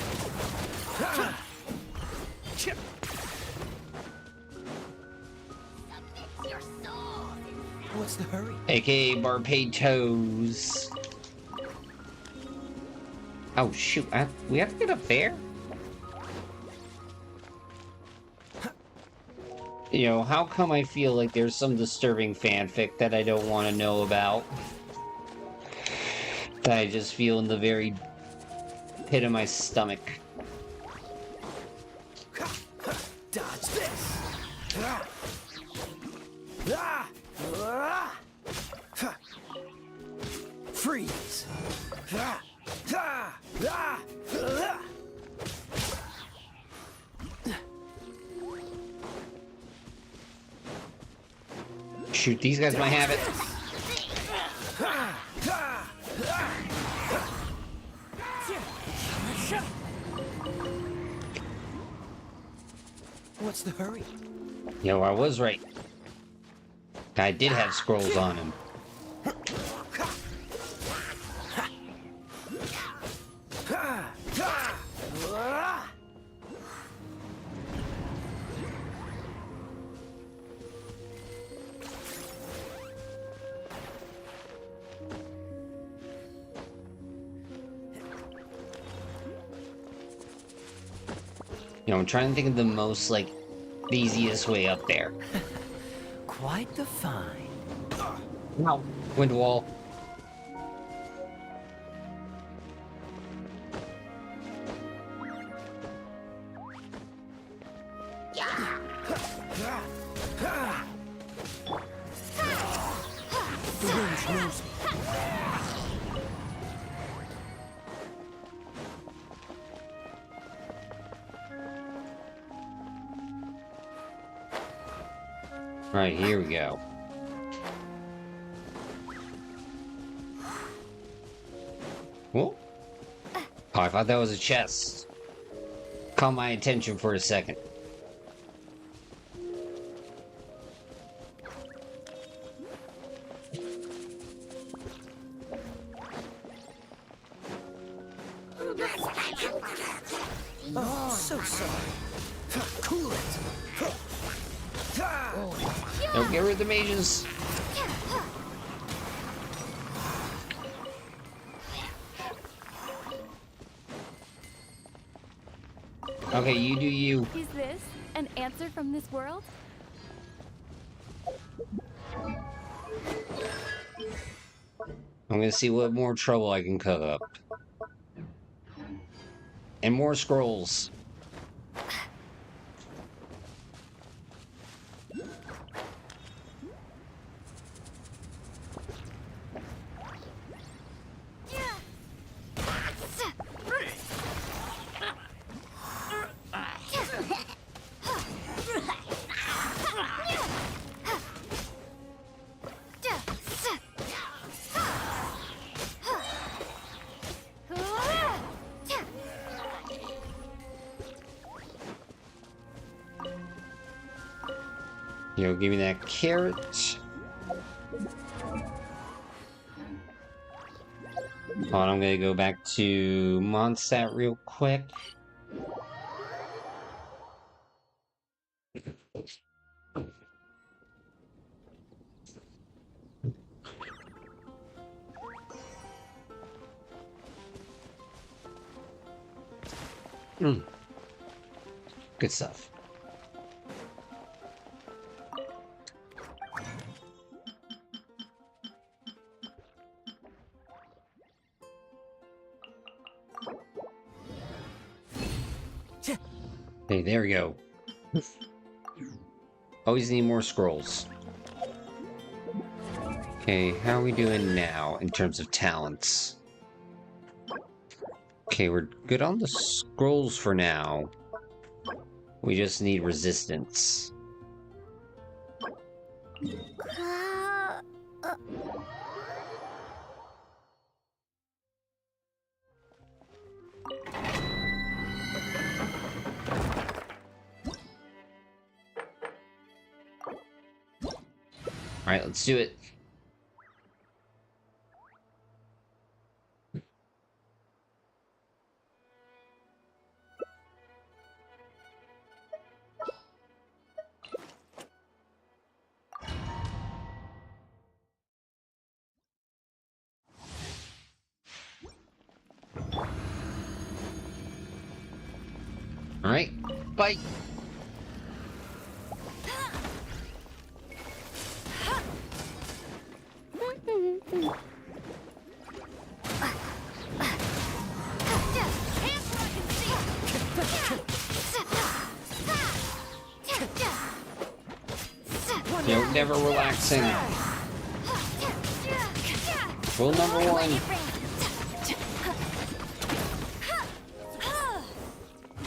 What's the hurry? AKA Barbados. Oh shoot, we have to get up there? You know, how come I feel like there's some disturbing fanfic that I don't want to know about? That I just feel in the very pit of my stomach. Dodge this. Freeze! Shoot, these guys might have it. What's the hurry? Yo, I was right. Guy did have scrolls on him. You know, I'm trying to think of the most, like, the easiest way up there. Quite the find. No. Wind wall. The winds knows me. Right, here we go. Whoa. Oh, I thought that was a chest. Caught my attention for a second. Oh, so sorry. Cool it. Don't get rid of the mages. Okay, you do you. Is this an answer from this world? I'm gonna see what more trouble I can cook up. And more scrolls. You know, give me that carrot. Hold on, I'm gonna go back to Mondstadt real quick. Good stuff. Hey, there we go. Always need more scrolls. Okay, how are we doing now in terms of talents? Okay, we're good on the scrolls for now. We just need resistance. Alright, let's do it. Alright, bye! You know, never relaxing. Rule number 1.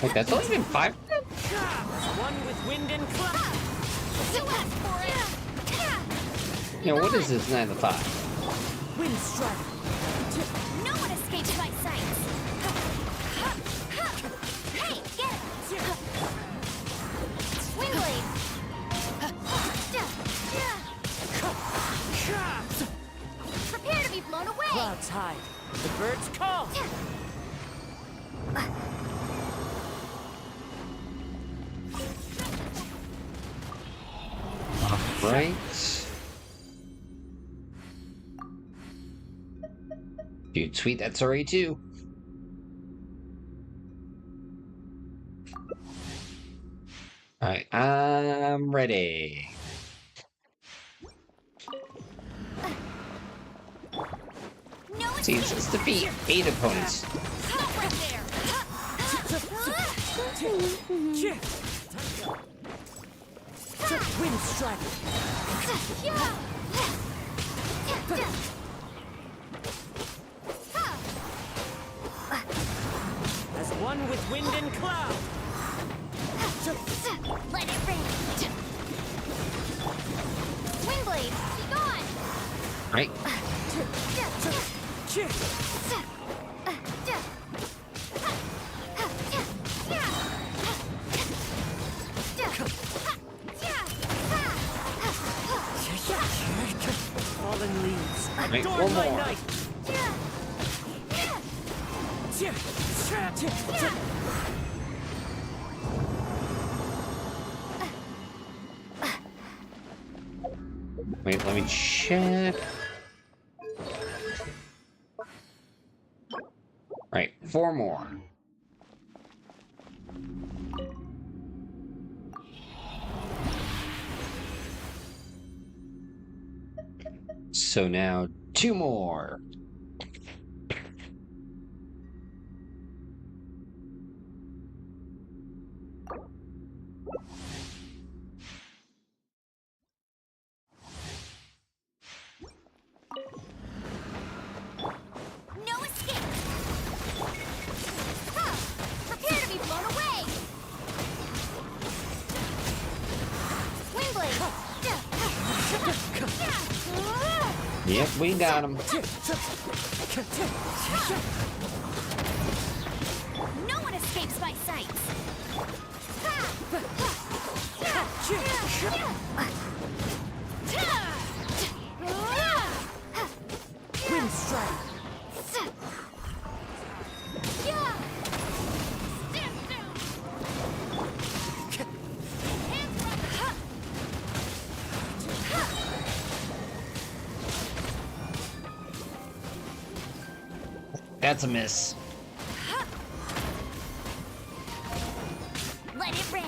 Wait, that's only been 5? One with wind and cloud. You know, what is this 9 to 5? Wind strike. No one escapes my sight. Hey, get it! Wind blade. Prepare to be blown away. Clouds hide. The birds call. Right. Dude, sweet, that's alright too. Alright, I'm ready. Seems let's defeat 8 opponents. Stop right there. Wind strike. As one with wind and cloud. Let it rain. Windblade, be gone. Right. Fallen leaves. Right, Adorn one my more. night. Wait, let me check. Right, 4 more. So now 2 more. No escape. Prepare to be blown away. Windblade. Yep, we got him. No one escapes my sights. Wind strike. That's a miss. Let it rain.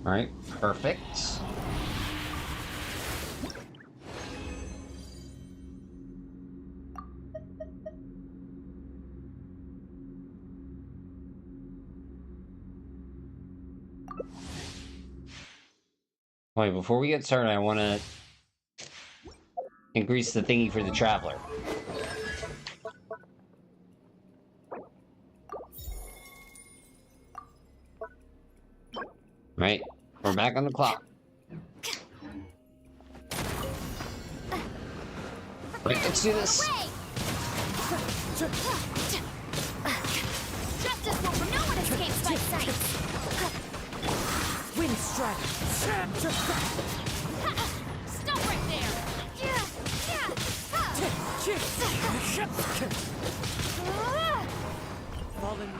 All right, perfect. Wait, before we get started, I want to increase the thingy for the Traveler. Right, we're back on the clock. Right, let's do this. Justice will no one escapes my sight. Wind strike. Stop right there. Fallen.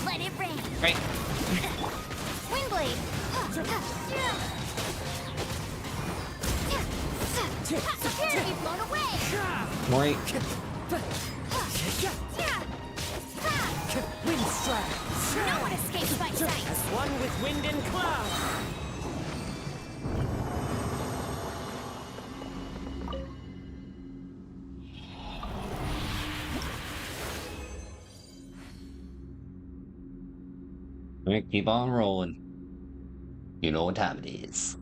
Let it rain. Right. Windblade. Prepare to be blown away. Right. Wind strike. No one escapes my sight. As one with wind and cloud. Alright, keep on rolling. You know what time it is.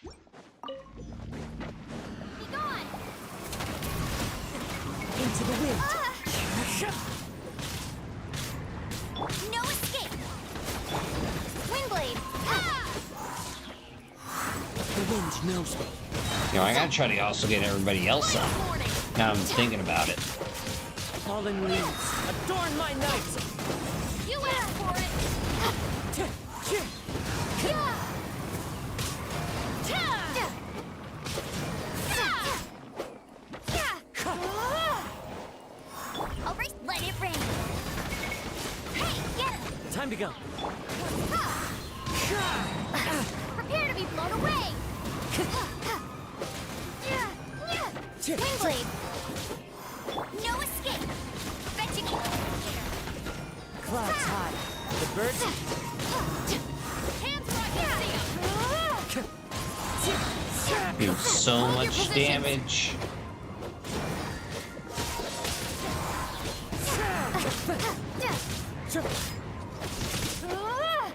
Be gone. Into the wind. No escape. Windblade. The wind knows me. You know, I gotta try to also get everybody else up. Now I'm thinking about it. Fallen leaves, adorn my night. You asked for it. All right, let it rain. Hey, get it. Time to go. Prepare to be blown away. Windblade. No escape. Bet you can. Clouds high. The birds. Hands rocket. Do so much damage.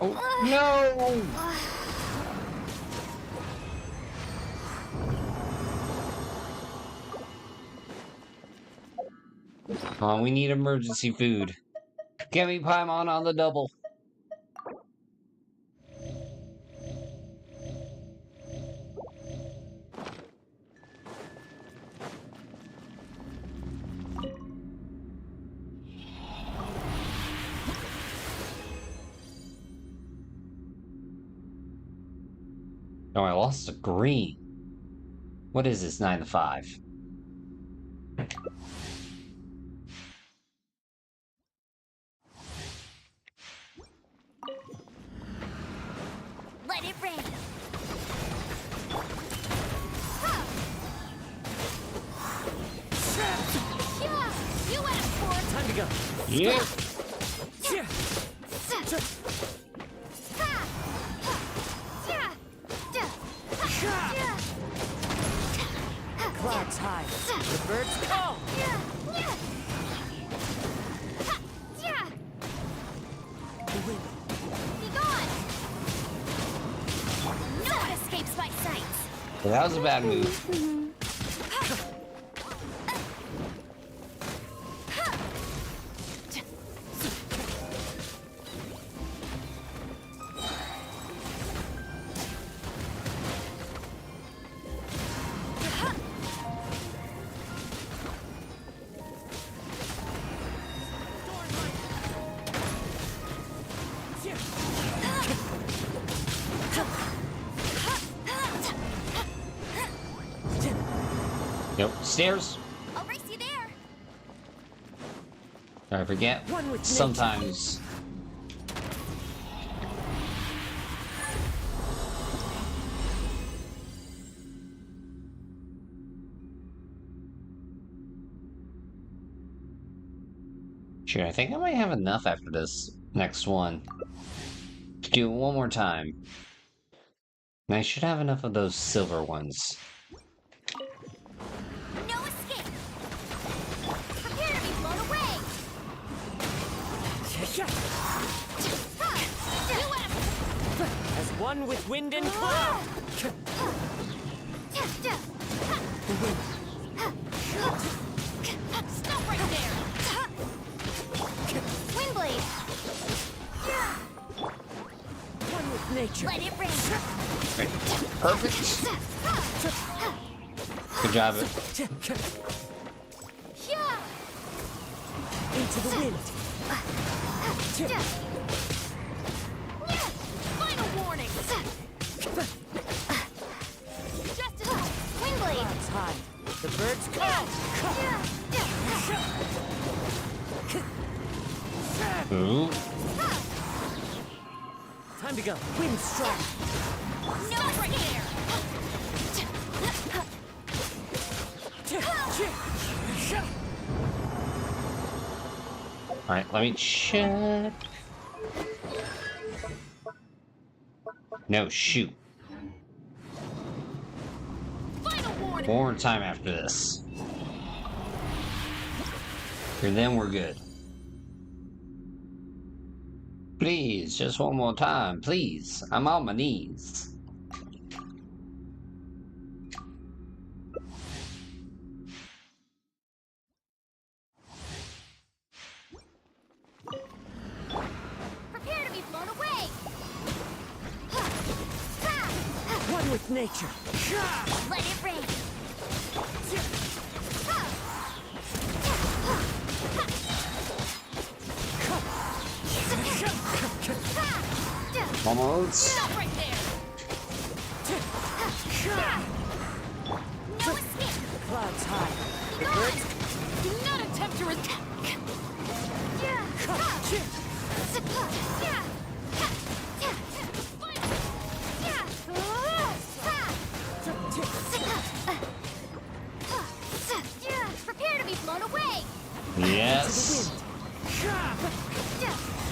Oh no! Oh, we need emergency food. Get me Paimon on the double. Oh, I lost a green. What is this, 9 to 5? Let it rain. You asked for it. Time to go. Yeah. Clouds high. The birds call. The wind. Be gone. No one escapes my sight. Well, that was a bad move. Yep, stairs. I'll race you there. I forget. One with Sometimes. Sure, I think I might have enough after this next one. To do it one more time. And I should have enough of those silver ones. No escape. Prepare to be blown away. As one with wind and cloud. The wind. Stop right there. Windblade. One with nature. Let it rain. Right. Perfect. Good job. Into the wind. Final warning. Just enough. Windblade. Clouds high. The birds call. Ooh. Time to go. Wind strike. No, right there! Alright, let me check. No, shoot. One more time after this. And then we're good. Please, just one more time, please. I'm on my knees. Prepare to be blown away! One with nature. Let it rain! Almost. Stop right there! No escape! Clouds high. Be gone! Do not attempt to attack! Prepare to be blown away! Yes.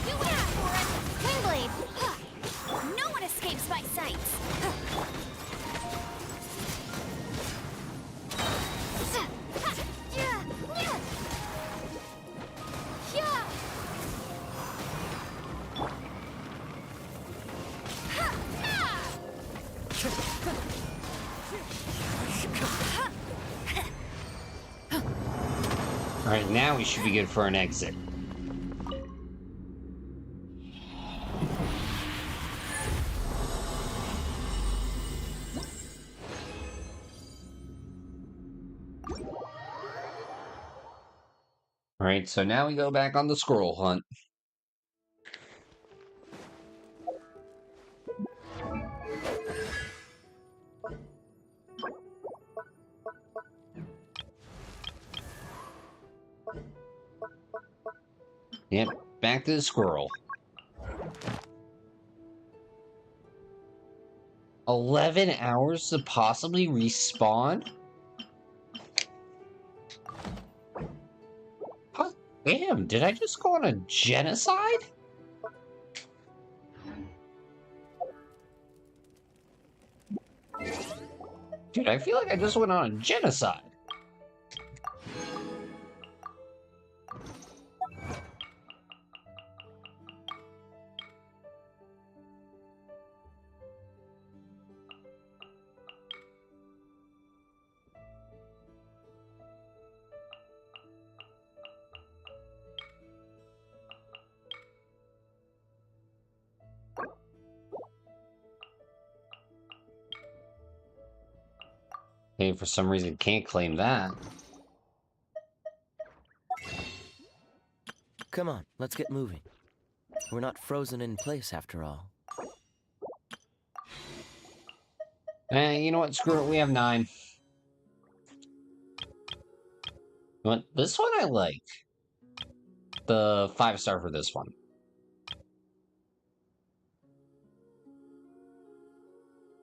You wait for it! Windblade! No one escapes my sight! Alright, now we should be good for an exit. Alright, so now we go back on the squirrel hunt. Yep, back to the squirrel. 11 hours to possibly respawn? Huh, damn, did I just go on a genocide? Dude, I feel like I just went on a genocide. Hey, for some reason can't claim that. Come on, let's get moving. We're not frozen in place after all. You know what? Screw it. We have 9. What? This one I like. The 5-star for this one.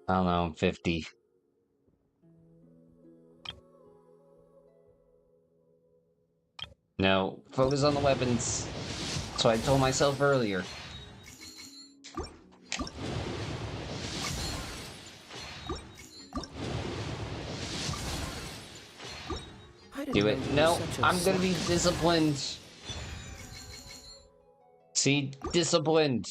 I don't know, 50. No, focus on the weapons. That's what I told myself earlier. Do it. No, I'm gonna be disciplined. See, disciplined.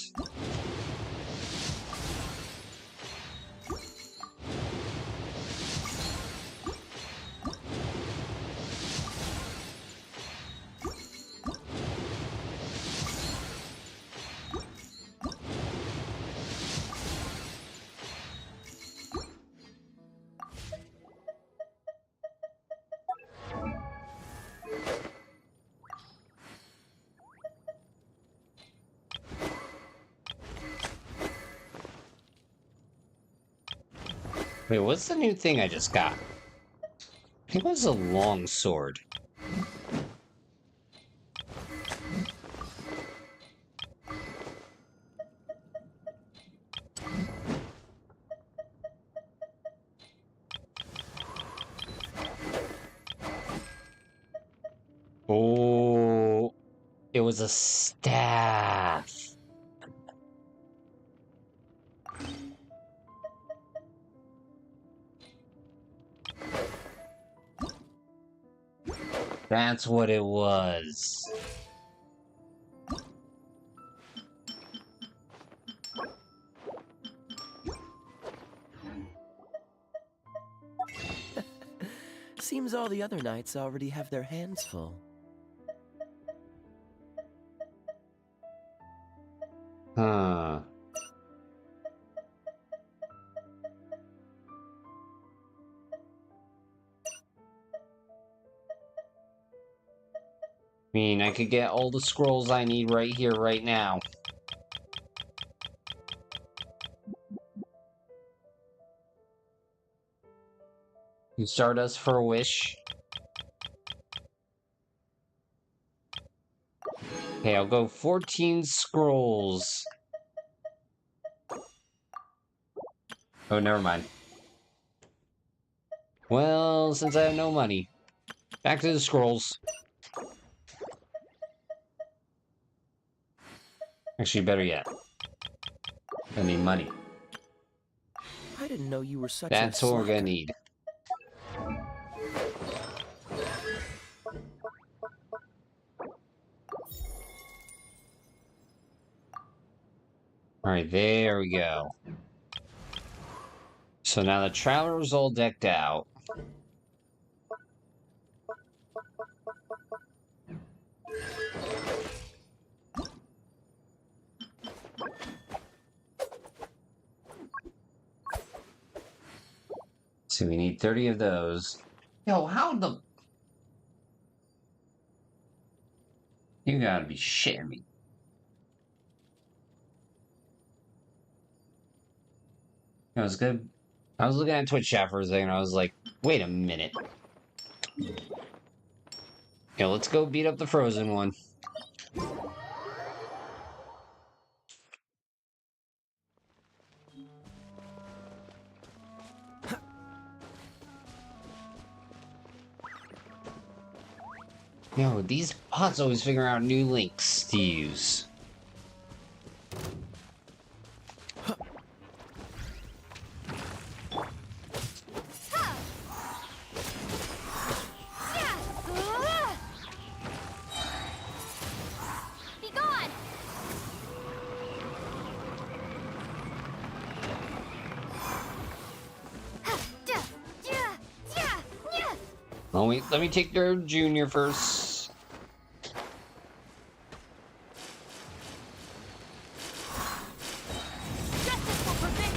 Wait, what's the new thing I just got? It was a long sword. It was a staff. That's what it was. Seems all the other knights already have their hands full. Huh. I mean, I could get all the scrolls I need right here, right now. Stardust for a wish. Okay, I'll go 14 scrolls. Oh, never mind. Well, since I have no money, back to the scrolls. Actually, better yet, I need money. I didn't know you were such That's a what we're gonna slacker. need. Alright, there we go. So now the Traveler's all decked out. So we need 30 of those. Yo, how the... You gotta be shitting me. It was good. I was looking at Twitch chat for a second and I was like, wait a minute. Yo, let's go beat up the frozen one. Yo, these bots always figure out new links to use. Be gone! Oh wait, let me take their junior first. Justice will prevent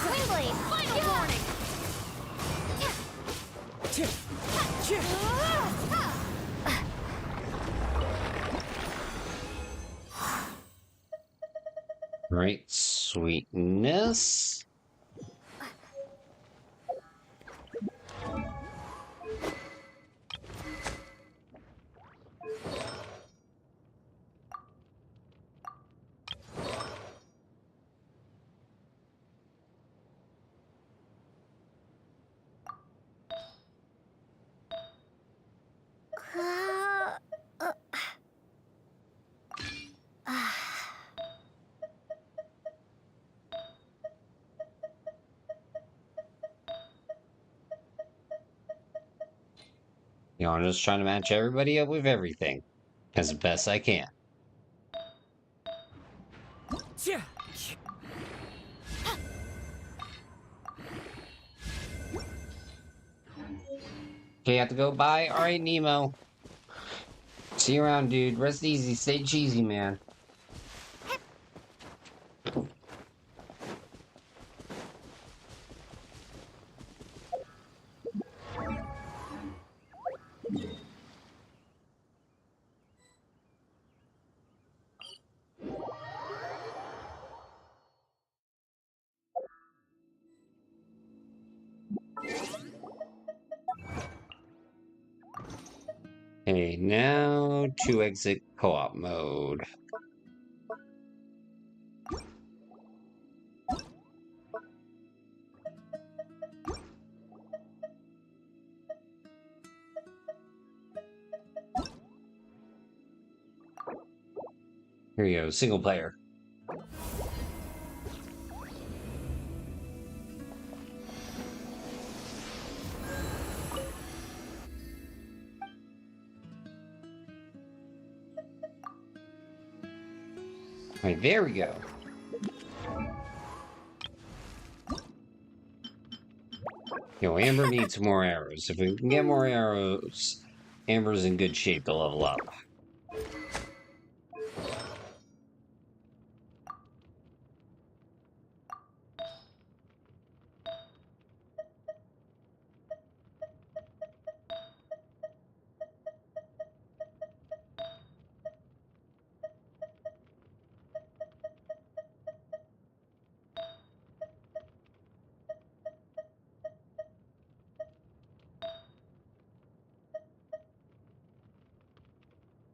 Wingblade, final warning! Right, sweetness. You know, I'm just trying to match everybody up with everything as best I can. Okay, you have to go. Bye. Alright, Nemo. See you around, dude. Rest easy. Stay cheesy, man. Okay, now to exit co-op mode. Here you go, single player. Alright, there we go. Yo, Amber needs more arrows. If we can get more arrows, Amber's in good shape to level up.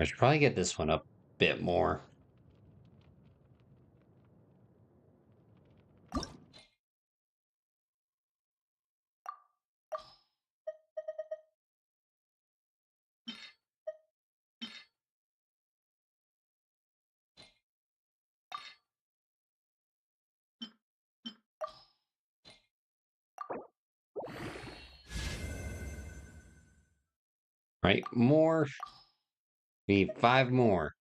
I should probably get this one up a bit more. Right, more. Need 5 more.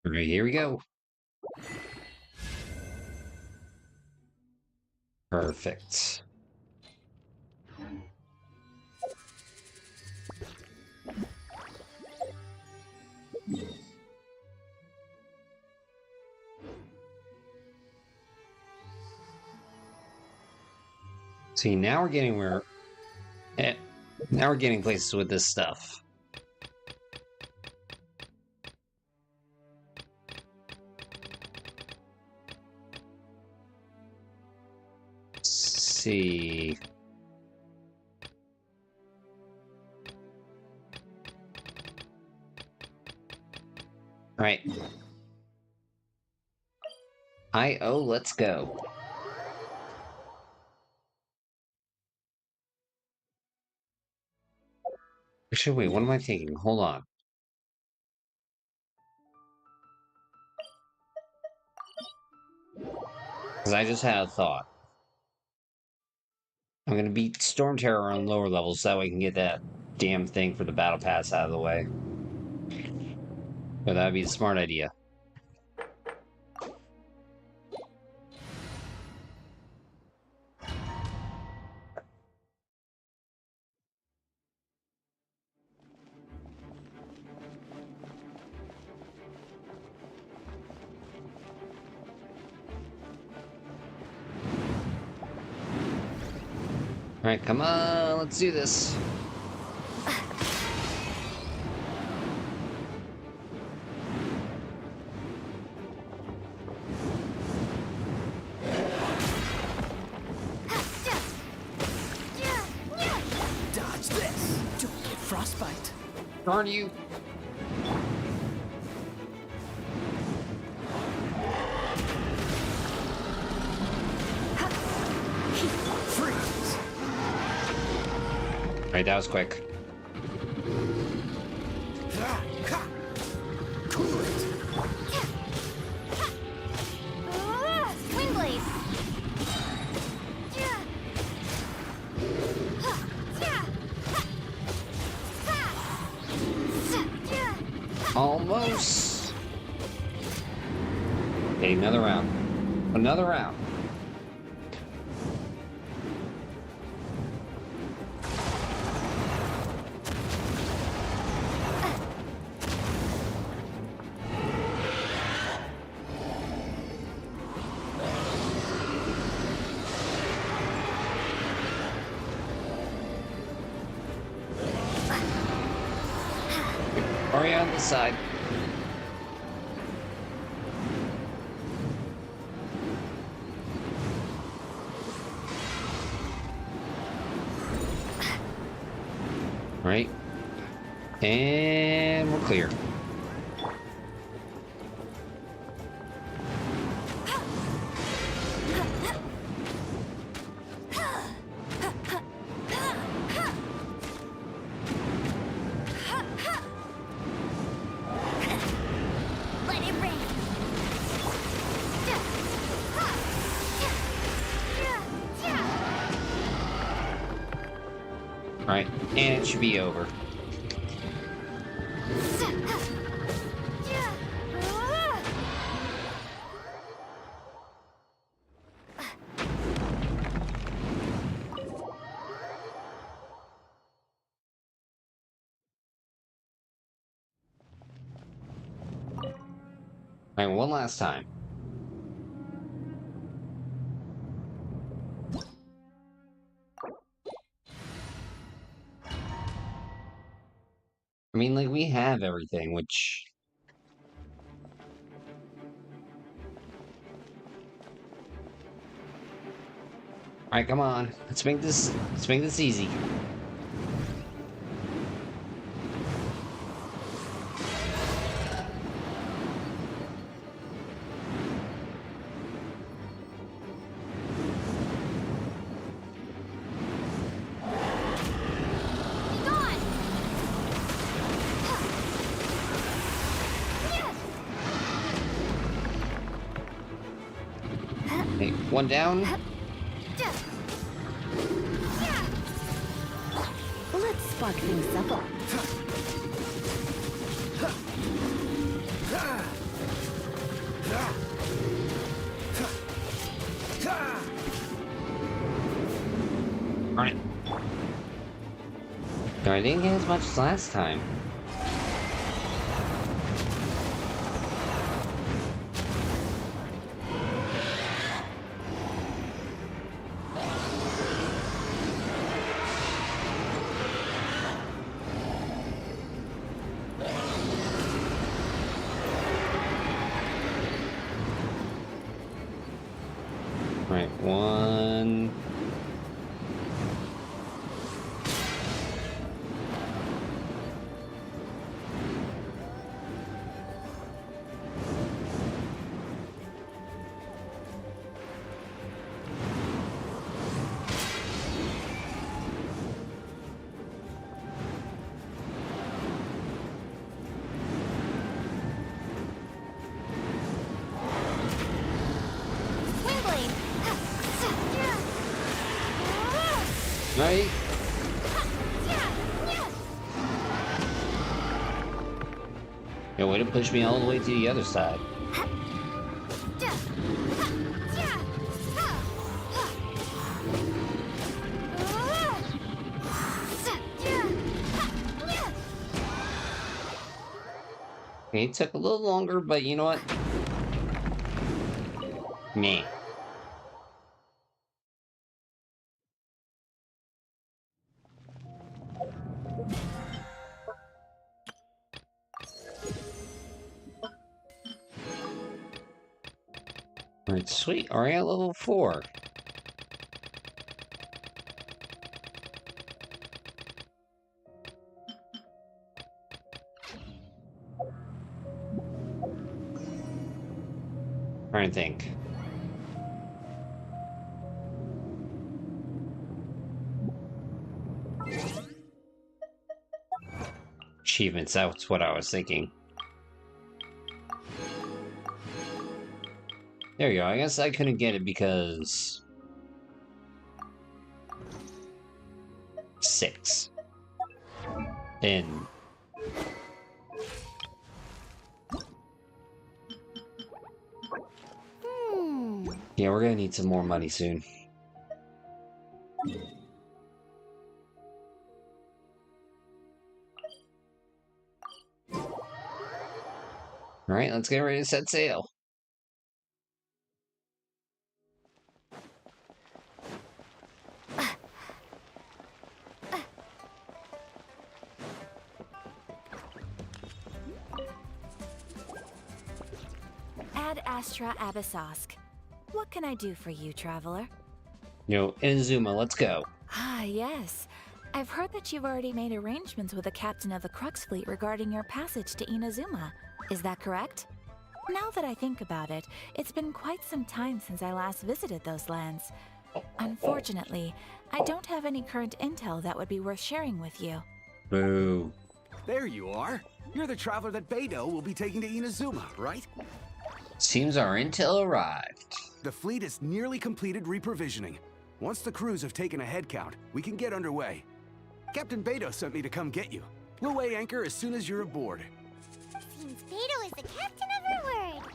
Alright, here we go. Perfect. See, now we're getting where... now we're getting places with this stuff. Let's see... Alright. I-O, let's go. Actually, wait, what am I thinking? Hold on. Because I just had a thought. I'm gonna beat Storm Terror on lower levels so that way I can get that damn thing for the battle pass out of the way. But that'd be a smart idea. Alright, come on, let's do this. Dodge this. Don't get frostbite. Darn you. Freeze. Alright, that was quick. Cool it. Wind blade. Almost. Okay, another round. Another round. Already on this side. Right. And we're clear. Alright, and it should be over. Alright, one last time. I mean, like, we have everything, which... Alright, come on. Let's make this easy. Okay, one down. Let's spark things up. Alright. I didn't get as much as last time. Right, one. Right? Yeah, way to push me all the way to the other side. Okay, it took a little longer, but you know what? Meh. Alright, sweet. Alright, at level 4. Trying to think. Achievements, that's what I was thinking. There you go. I guess I couldn't get it because... 6. And... Yeah, we're gonna need some more money soon. Alright, let's get ready to set sail. Ad Astra Abyssosk. What can I do for you, traveler? Yo, Inazuma, let's go. Ah, yes. I've heard that you've already made arrangements with the captain of the Crux Fleet regarding your passage to Inazuma. Is that correct? Now that I think about it, it's been quite some time since I last visited those lands. Unfortunately, I don't have any current intel that would be worth sharing with you. Boo. There you are. You're the traveler that Beidou will be taking to Inazuma, right? Seems our intel arrived. The fleet has nearly completed reprovisioning. Once the crews have taken a head count, we can get underway. Captain Beidou sent me to come get you. We'll weigh anchor as soon as you're aboard. Seems Beidou is the captain of her word.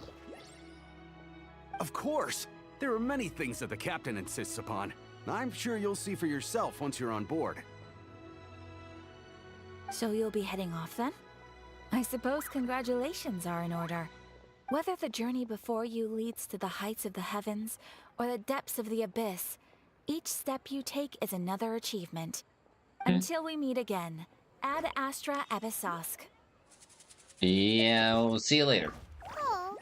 Of course! There are many things that the captain insists upon. I'm sure you'll see for yourself once you're on board. So you'll be heading off then? I suppose congratulations are in order. Whether the journey before you leads to the heights of the heavens or the depths of the abyss, each step you take is another achievement. Until we meet again, Ad Astra Abyssosk. Yeah, we'll see you later. Oh,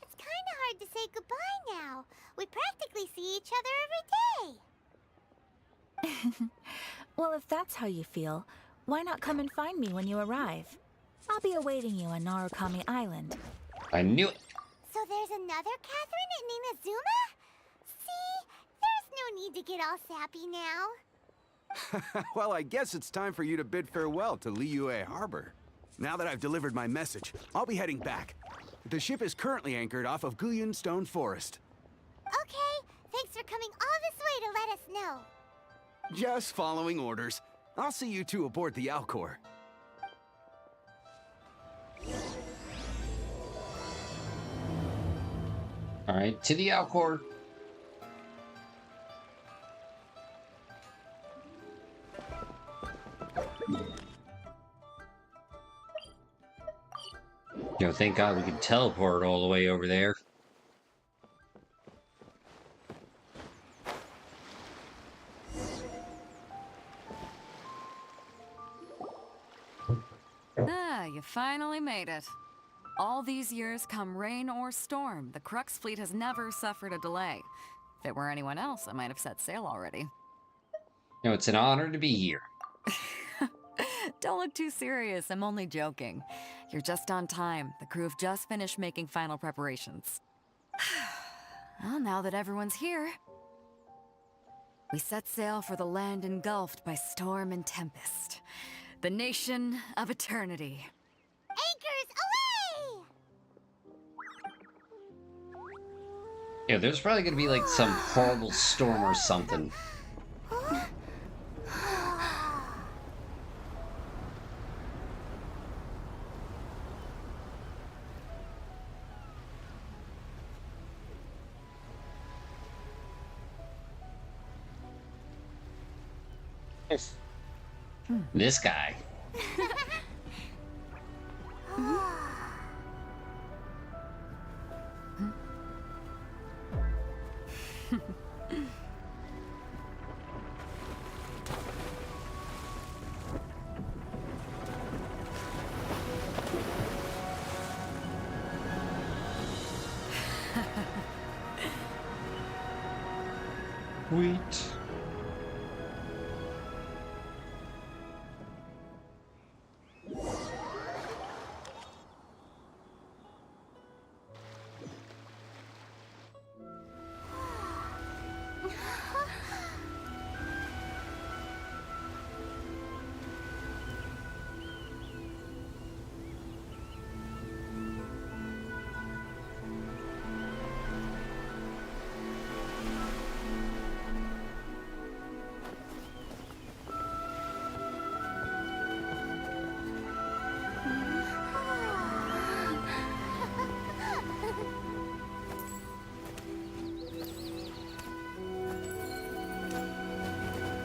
it's kind of hard to say goodbye now. We practically see each other every day. Well, if that's how you feel, why not come and find me when you arrive? I'll be awaiting you on Narukami Island. I knew it. So there's another Catherine at Ninazuma? See? There's no need to get all sappy now. Well, I guess it's time for you to bid farewell to Liyue Harbor. Now that I've delivered my message, I'll be heading back. The ship is currently anchored off of Guyun Stone Forest. Okay, thanks for coming all this way to let us know. Just following orders. I'll see you two aboard the Alcor. Alright, to the Alcor. You know, thank God we could teleport all the way over there. Ah, you finally made it. All these years, come rain or storm, the Crux fleet has never suffered a delay. If it were anyone else, I might have set sail already. You know, it's an honor to be here. Don't look too serious, I'm only joking. You're just on time. The crew have just finished making final preparations. Well, now that everyone's here, we set sail for the land engulfed by storm and tempest. The nation of eternity. Anchors away! Yeah, there's probably gonna be like some horrible storm or something. This guy. Wheat.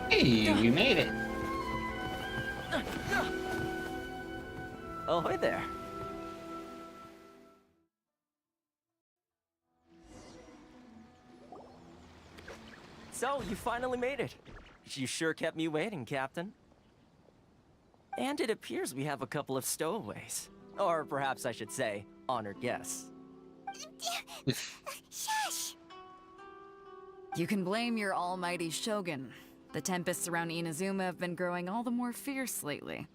Hey, we made it. Oh, hi there. So, you finally made it. You sure kept me waiting, Captain. And it appears we have a couple of stowaways. Or perhaps I should say, honored guests. Shush! You can blame your almighty Shogun. The tempests around Inazuma have been growing all the more fierce lately.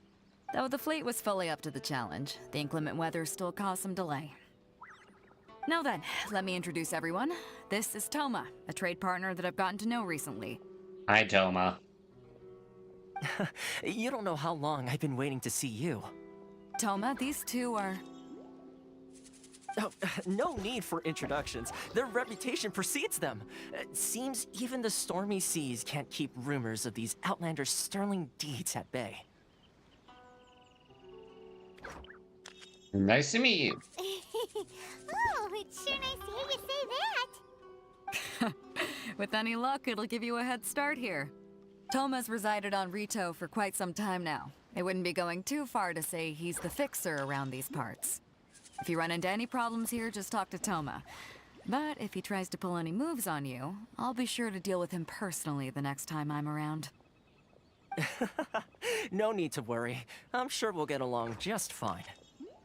Though the fleet was fully up to the challenge, the inclement weather still caused some delay. Now then, let me introduce everyone. This is Toma, a trade partner that I've gotten to know recently. Hi, Toma. You don't know how long I've been waiting to see you. Toma, these two are... Oh, no need for introductions. Their reputation precedes them. Seems even the stormy seas can't keep rumors of these Outlanders' sterling deeds at bay. Nice to meet you. Oh, it's sure nice to hear you say that. With any luck, it'll give you a head start here. Toma's resided on Rito for quite some time now. It wouldn't be going too far to say he's the fixer around these parts. If you run into any problems here, just talk to Toma. But if he tries to pull any moves on you, I'll be sure to deal with him personally the next time I'm around. No need to worry. I'm sure we'll get along just fine.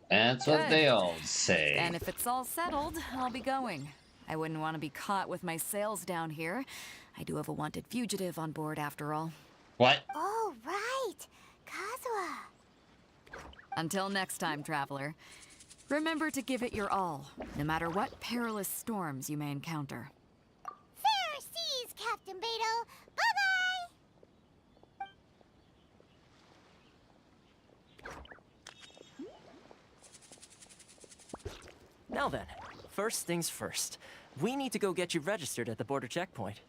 That's what they all say. And if it's all settled, I'll be going. I wouldn't want to be caught with my sails down here. I do have a wanted fugitive on board after all. What? Oh, right. Kazuha. Until next time, traveler. Remember to give it your all, no matter what perilous storms you may encounter. Fair seas, Captain Beto. Bye-bye. Now then, first things first. We need to go get you registered at the border checkpoint.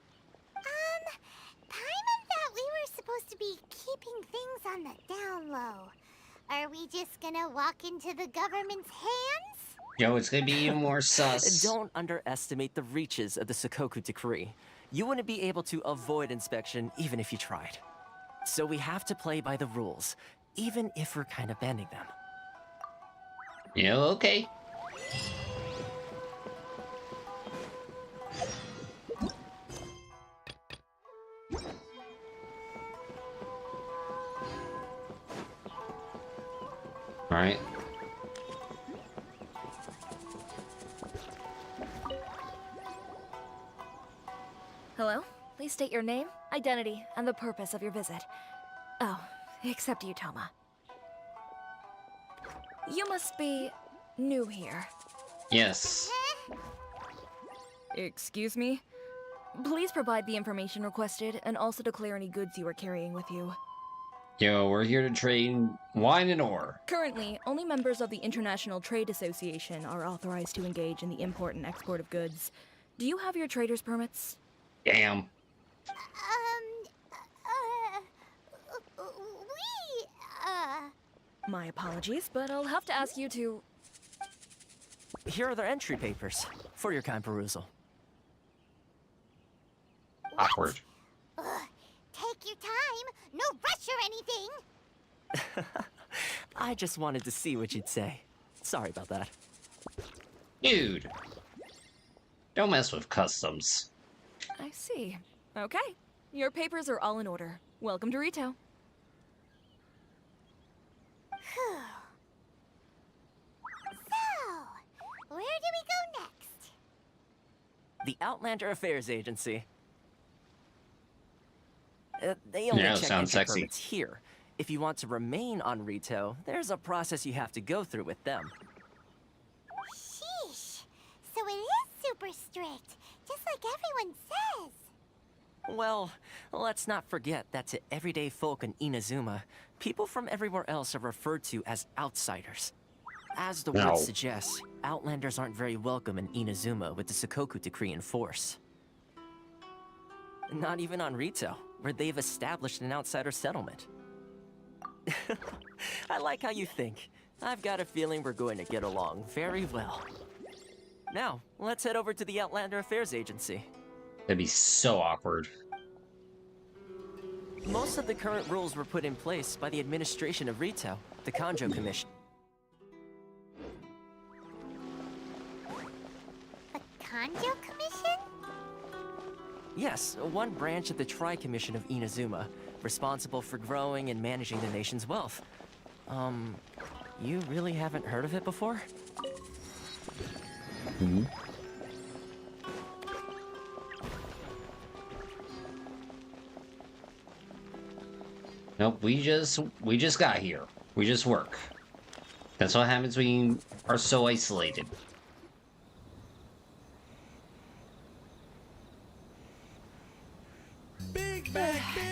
Paimon thought we were supposed to be keeping things on the down low. Are we just gonna walk into the government's hands? Yo, it's gonna be even more sus. Don't underestimate the reaches of the Sakoku Decree. You wouldn't be able to avoid inspection even if you tried. So we have to play by the rules, even if we're kind of bending them. Yeah, okay. All right. Hello? Please state your name, identity, and the purpose of your visit. Oh, except you, Toma. You must be new here. Yes. Excuse me? Please provide the information requested and also declare any goods you are carrying with you. Yo, we're here to trade wine and ore. Currently, only members of the International Trade Association are authorized to engage in the import and export of goods. Do you have your trader's permits? Damn. My apologies, but I'll have to ask you to... Here are their entry papers for your kind perusal. Awkward. Take your time. No rush or anything. I just wanted to see what you'd say. Sorry about that. Dude. Don't mess with customs. I see. Okay. Your papers are all in order. Welcome to Rito. So, where do we go next? The Outlander Affairs Agency. They only check sounds entry sexy. permits here. If you want to remain on Rito, there's a process you have to go through with them. Sheesh. So it is super strict, just like everyone says. Well, let's not forget that to everyday folk in Inazuma, people from everywhere else are referred to as outsiders. As the word suggests, Outlanders aren't very welcome in Inazuma with the Sakoku Decree in force. Not even on Rito, where they've established an outsider settlement. I like how you think. I've got a feeling we're going to get along very well. Now, let's head over to the Outlander Affairs Agency. That'd be so awkward. Most of the current rules were put in place by the administration of Rito, the Kanjo Commission. The Kanjo Commission? Yes, one branch of the Tri-Commission of Inazuma, responsible for growing and managing the nation's wealth. You really haven't heard of it before? Mm-hmm. Nope, we just got here. We just work. That's what happens when you are so isolated.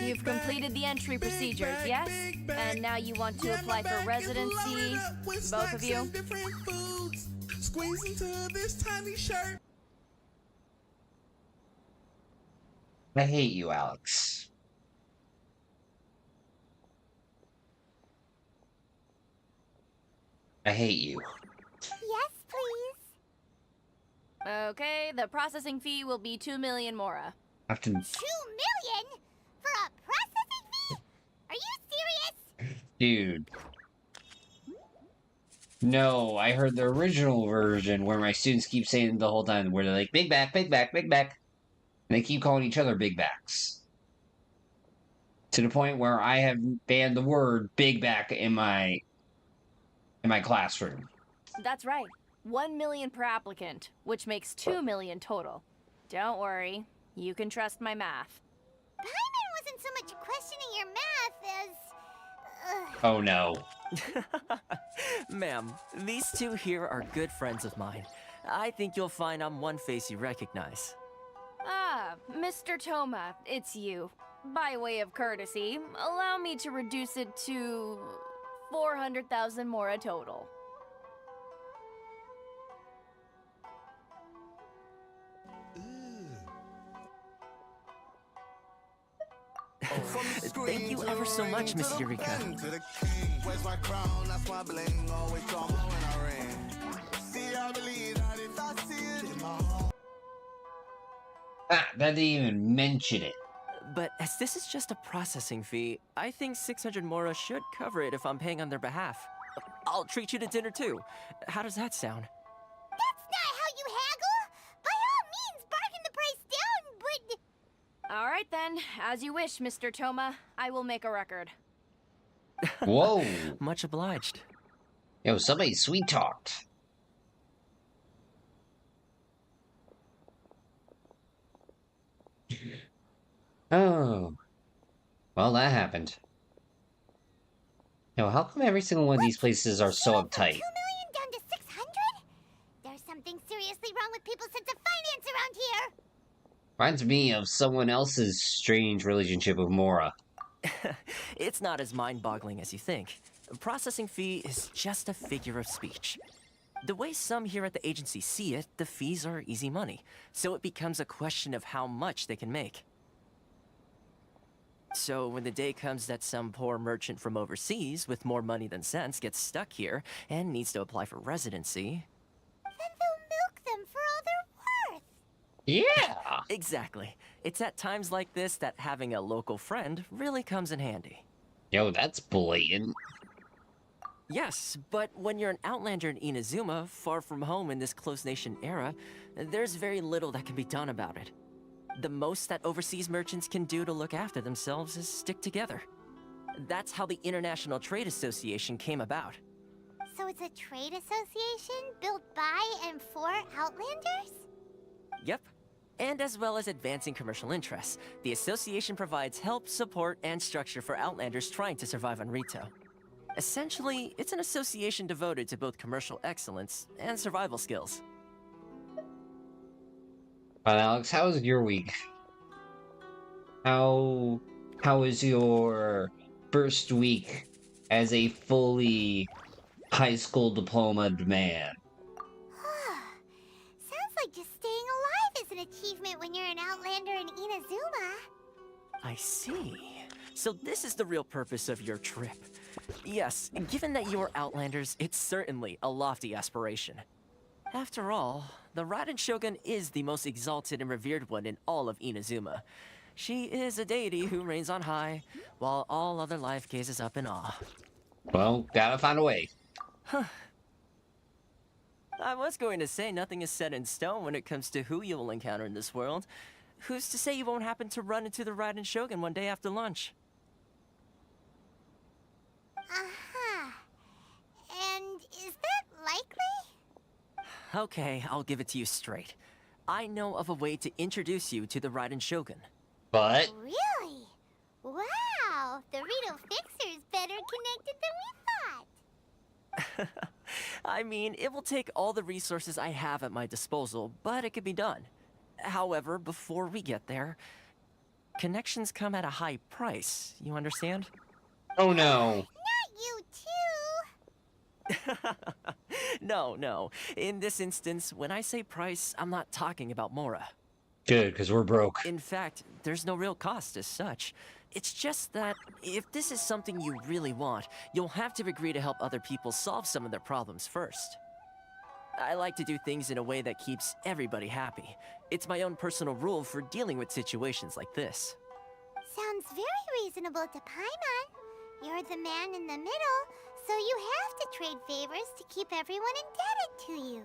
You've completed the entry procedures, yes? And now you want to apply for residency, both of you? squeeze into this tiny shirt. I hate you, Alex. I hate you. Yes, please. Okay, the processing fee will be 2 million mora. I have to... 2 million? For a processing fee? Are you serious? Dude. No, I heard the original version where my students keep saying the whole time, where they're like, big back, big back, big back. And they keep calling each other big backs. To the point where I have banned the word big back in my classroom. That's right. 1 million per applicant, which makes 2 million total. Don't worry, you can trust my math. Paimon wasn't so much questioning your math as... Oh no. Ma'am, these two here are good friends of mine. I think you'll find I'm one face you recognize. Ah, Mr. Toma, it's you. By way of courtesy, allow me to reduce it to 400,000 mora total. Thank you ever so much, Miss Eureka. Where's my crown? That's my bling. Always drama when I ring. See, I believe that if I see it in my heart. Ah, that didn't even mention it. But as this is just a processing fee, I think 600 mora should cover it if I'm paying on their behalf. I'll treat you to dinner too. How does that sound? That's not how you haggle! By all means, bargain the price down, but... All right then, as you wish, Mr. Toma. I will make a record. Whoa. Much obliged. Yo, somebody sweet talked. Oh. Well, that happened. Yo, how come every single one of these places are so uptight? 2 million down to 600? There's something seriously wrong with people's sense of finance around here. Reminds me of someone else's strange relationship with Mora. It's not as mind-boggling as you think. A processing fee is just a figure of speech. The way some here at the agency see it, the fees are easy money, so it becomes a question of how much they can make. So when the day comes that some poor merchant from overseas with more money than sense gets stuck here and needs to apply for residency... Then they'll milk them for all they're worth. Yeah! Exactly. It's at times like this that having a local friend really comes in handy. Yo, that's blatant. Yes, but when you're an outlander in Inazuma, far from home in this close nation era, there's very little that can be done about it. The most that overseas merchants can do to look after themselves is stick together. That's how the International Trade Association came about. So it's a trade association built by and for Outlanders? Yep. And as well as advancing commercial interests, the association provides help, support, and structure for Outlanders trying to survive on Rito. Essentially, it's an association devoted to both commercial excellence and survival skills. But Alex, how was your week? How was your first week as a fully high school diplomaed man? Sounds like just staying alive is an achievement when you're an Outlander in Inazuma. I see. So this is the real purpose of your trip. Yes, given that you are Outlanders, it's certainly a lofty aspiration. After all, the Raiden Shogun is the most exalted and revered one in all of Inazuma. She is a deity who reigns on high, while all other life gazes up in awe. Well, gotta find a way. Huh. I was going to say nothing is set in stone when it comes to who you'll encounter in this world. Who's to say you won't happen to run into the Raiden Shogun one day after lunch? Uh-huh. And is that likely? Okay, I'll give it to you straight. I know of a way to introduce you to the Raiden Shogun. But? Really? Wow! The Rito Fixer's better connected than we thought. I mean, it will take all the resources I have at my disposal, but it can be done. However, before we get there, connections come at a high price, you understand? Oh no. Not you too! No. In this instance, when I say price, I'm not talking about Mora. Good, because we're broke. In fact, there's no real cost as such. It's just that if this is something you really want, you'll have to agree to help other people solve some of their problems first. I like to do things in a way that keeps everybody happy. It's my own personal rule for dealing with situations like this. Sounds very reasonable to Paimon. You're the man in the middle, so you have to trade favors to keep everyone indebted to you.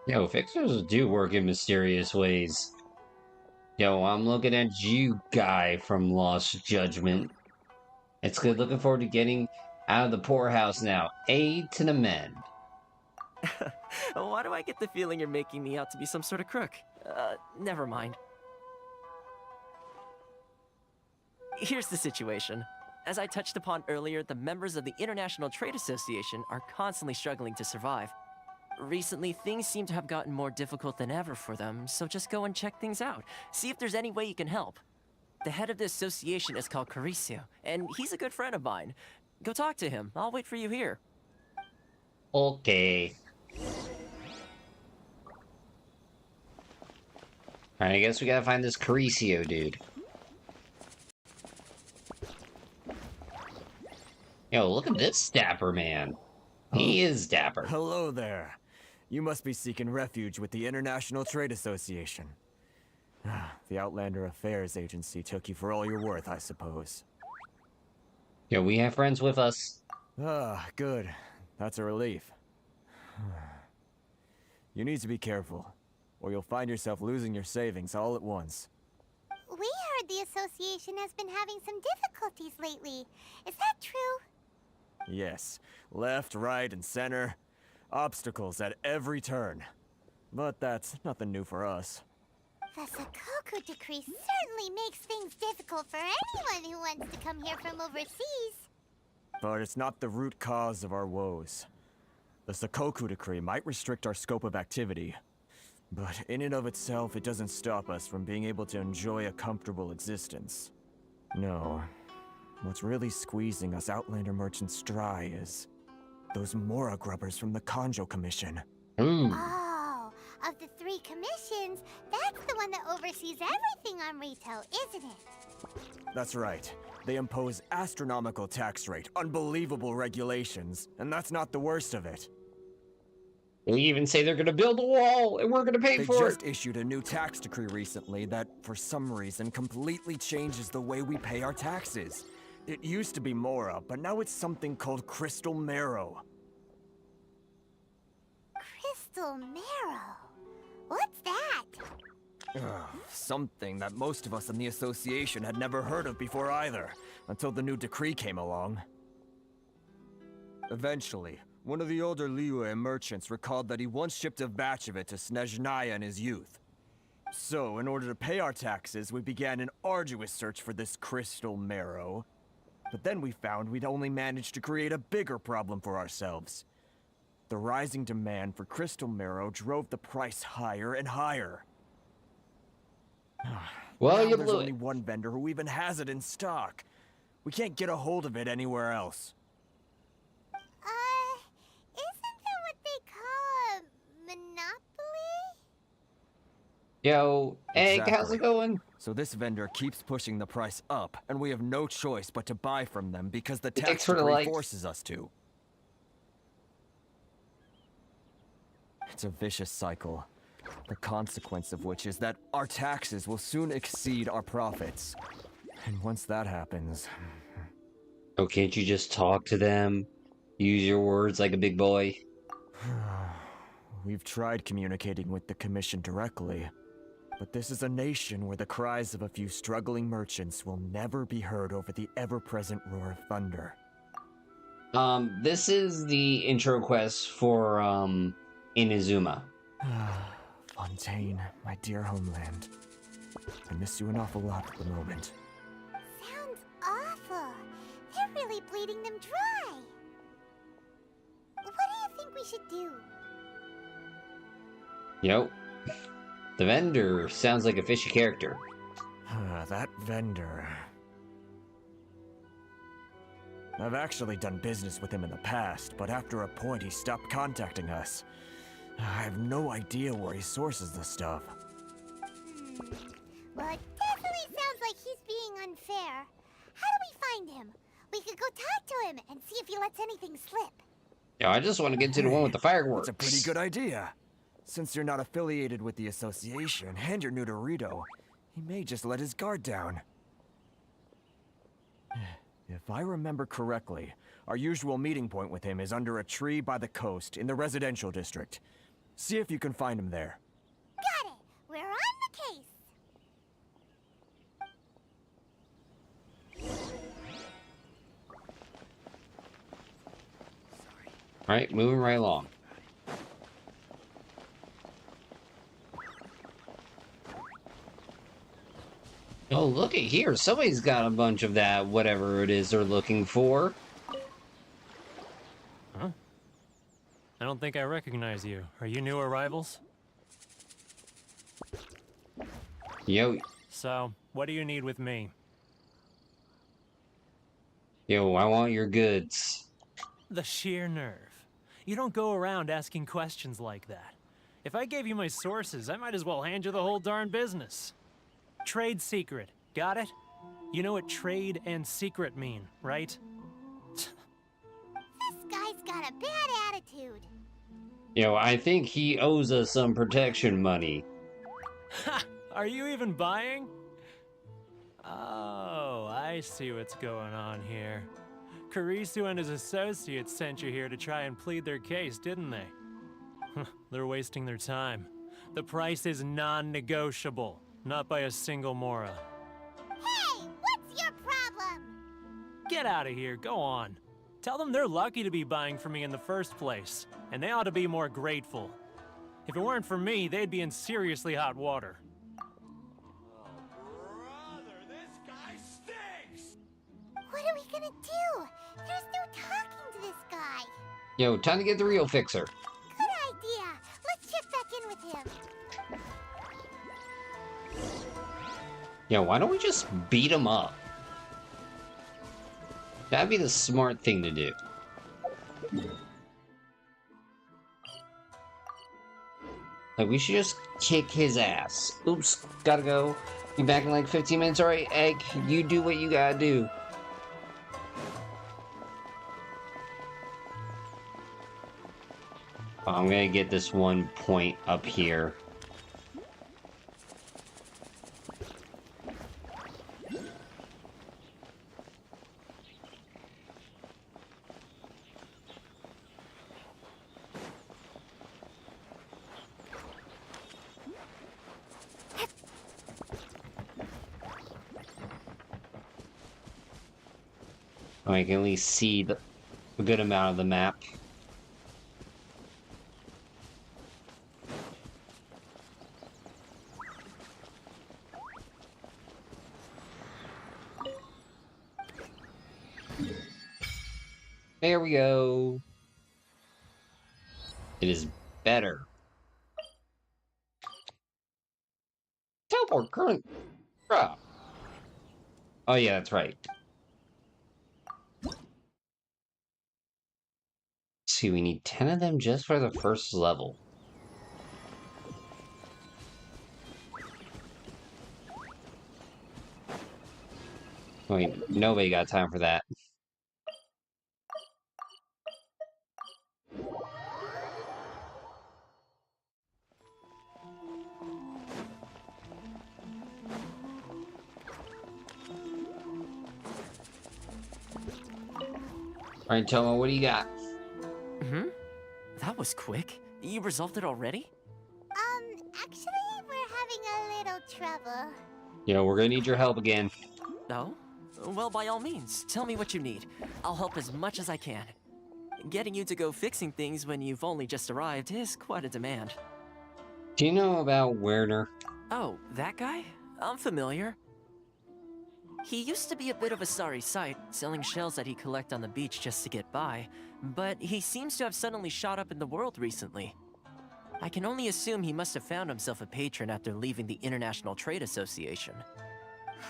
Yo, fixers do work in mysterious ways. Yo, I'm looking at you, guy from Lost Judgment. It's good. Looking forward to getting out of the poorhouse now. Aid to the men. Why do I get the feeling you're making me out to be some sort of crook? Never mind. Here's the situation. As I touched upon earlier, the members of the International Trade Association are constantly struggling to survive. Recently, things seem to have gotten more difficult than ever for them, so just go and check things out. See if there's any way you can help. The head of the association is called Caricio, and he's a good friend of mine. Go talk to him. I'll wait for you here. Okay. Alright, I guess we gotta find this Caricio dude. Yo, look at this dapper man. He is dapper. Hello there. You must be seeking refuge with the International Trade Association. The Outlander Affairs Agency took you for all you're worth, I suppose. Yo, we have friends with us. Ah, good. That's a relief. You need to be careful, or you'll find yourself losing your savings all at once. We heard the association has been having some difficulties lately. Is that true? Yes. Left, right, and center. Obstacles at every turn. But that's nothing new for us. The Sakoku decree certainly makes things difficult for anyone who wants to come here from overseas. But it's not the root cause of our woes. The Sakoku decree might restrict our scope of activity, but in and of itself, it doesn't stop us from being able to enjoy a comfortable existence. No. What's really squeezing us Outlander merchants dry is those Mora grubbers from the Kanjo Commission. Oh, of the 3 commissions, that's the one that oversees everything on retail, isn't it? That's right. They impose astronomical tax rate, unbelievable regulations, and that's not the worst of it. They even say they're gonna build a wall, and we're gonna pay for it. They just issued a new tax decree recently that, for some reason, completely changes the way we pay our taxes. It used to be Mora, but now it's something called Crystal Marrow. Crystal Marrow? What's that? Something that most of us in the association had never heard of before either, until the new decree came along. Eventually, one of the older Liyue merchants recalled that he once shipped a batch of it to Snezhnaya in his youth. So, in order to pay our taxes, we began an arduous search for this Crystal Marrow. But then we found we'd only managed to create a bigger problem for ourselves. The rising demand for Crystal Marrow drove the price higher and higher. Well, now you there's blew only it. one vendor who even has it in stock. We can't get a hold of it anywhere else. Isn't that what they call a monopoly? Yo, Egg, how's Exactly. it going? So this vendor keeps pushing the price up, and we have no choice but to buy from them because the Thanks tax for the decree likes. forces us to. It's a vicious cycle, the consequence of which is that our taxes will soon exceed our profits. And once that happens... Oh, can't you just talk to them? Use your words like a big boy? We've tried communicating with the Commission directly, but this is a nation where the cries of a few struggling merchants will never be heard over the ever-present roar of thunder. This is the intro quest for, Inazuma. Fontaine, my dear homeland. I miss you an awful lot at the moment. Sounds awful. They're really bleeding them dry. What do you think we should do? Yo. The vendor sounds like a fishy character. That vendor. I've actually done business with him in the past, but after a point he stopped contacting us. I have no idea where he sources the stuff. Well, it definitely sounds like he's being unfair. How do we find him? We could go talk to him and see if he lets anything slip. Yeah, I just want to get to the one with the fireworks. That's a pretty good idea. Since you're not affiliated with the association and you're new to Rito, he may just let his guard down. If I remember correctly, our usual meeting point with him is under a tree by the coast in the residential district. See if you can find him there. Got it! We're on the case! Alright, moving right along. Oh, look at here. Somebody's got a bunch of that, whatever it is they're looking for. Huh? I don't think I recognize you. Are you new arrivals? Yo. So, what do you need with me? Yo, I want your goods. The sheer nerve. You don't go around asking questions like that. If I gave you my sources, I might as well hand you the whole darn business. Trade secret, got it? You know what trade and secret mean, right? This guy's got a bad attitude. Yo, I think he owes us some protection money. Ha! Are you even buying? Oh, I see what's going on here. Karisu and his associates sent you here to try and plead their case, didn't they? They're wasting their time. The price is non-negotiable, not by a single Mora. Hey, what's your problem? Get out of here, go on. Tell them they're lucky to be buying from me in the first place, and they ought to be more grateful. If it weren't for me, they'd be in seriously hot water. What are we gonna do? There's no talking to this guy. Yo, time to get the real fixer. Good idea. Let's check back in with him. Yo, why don't we just beat him up? That'd be the smart thing to do. Like, we should just kick his ass. Oops, gotta go. Be back in like 15 minutes. Alright, Egg, you do what you gotta do. I'm gonna get this one point up here. I can at least see a good amount of the map. There we go. It is better. Teleport current. Bruh. Oh yeah, that's right. See, we need 10 of them just for the first level. Wait, nobody got time for that. Alright, Tomo, what do you got? That was quick. You resolved it already? Actually, we're having a little trouble. Yeah, we're gonna need your help again. No? Well, by all means, tell me what you need. I'll help as much as I can. Getting you to go fixing things when you've only just arrived is quite a demand. Do you know about Werner? Oh, that guy? I'm familiar. He used to be a bit of a sorry sight, selling shells that he collect on the beach just to get by, but he seems to have suddenly shot up in the world recently. I can only assume he must have found himself a patron after leaving the International Trade Association.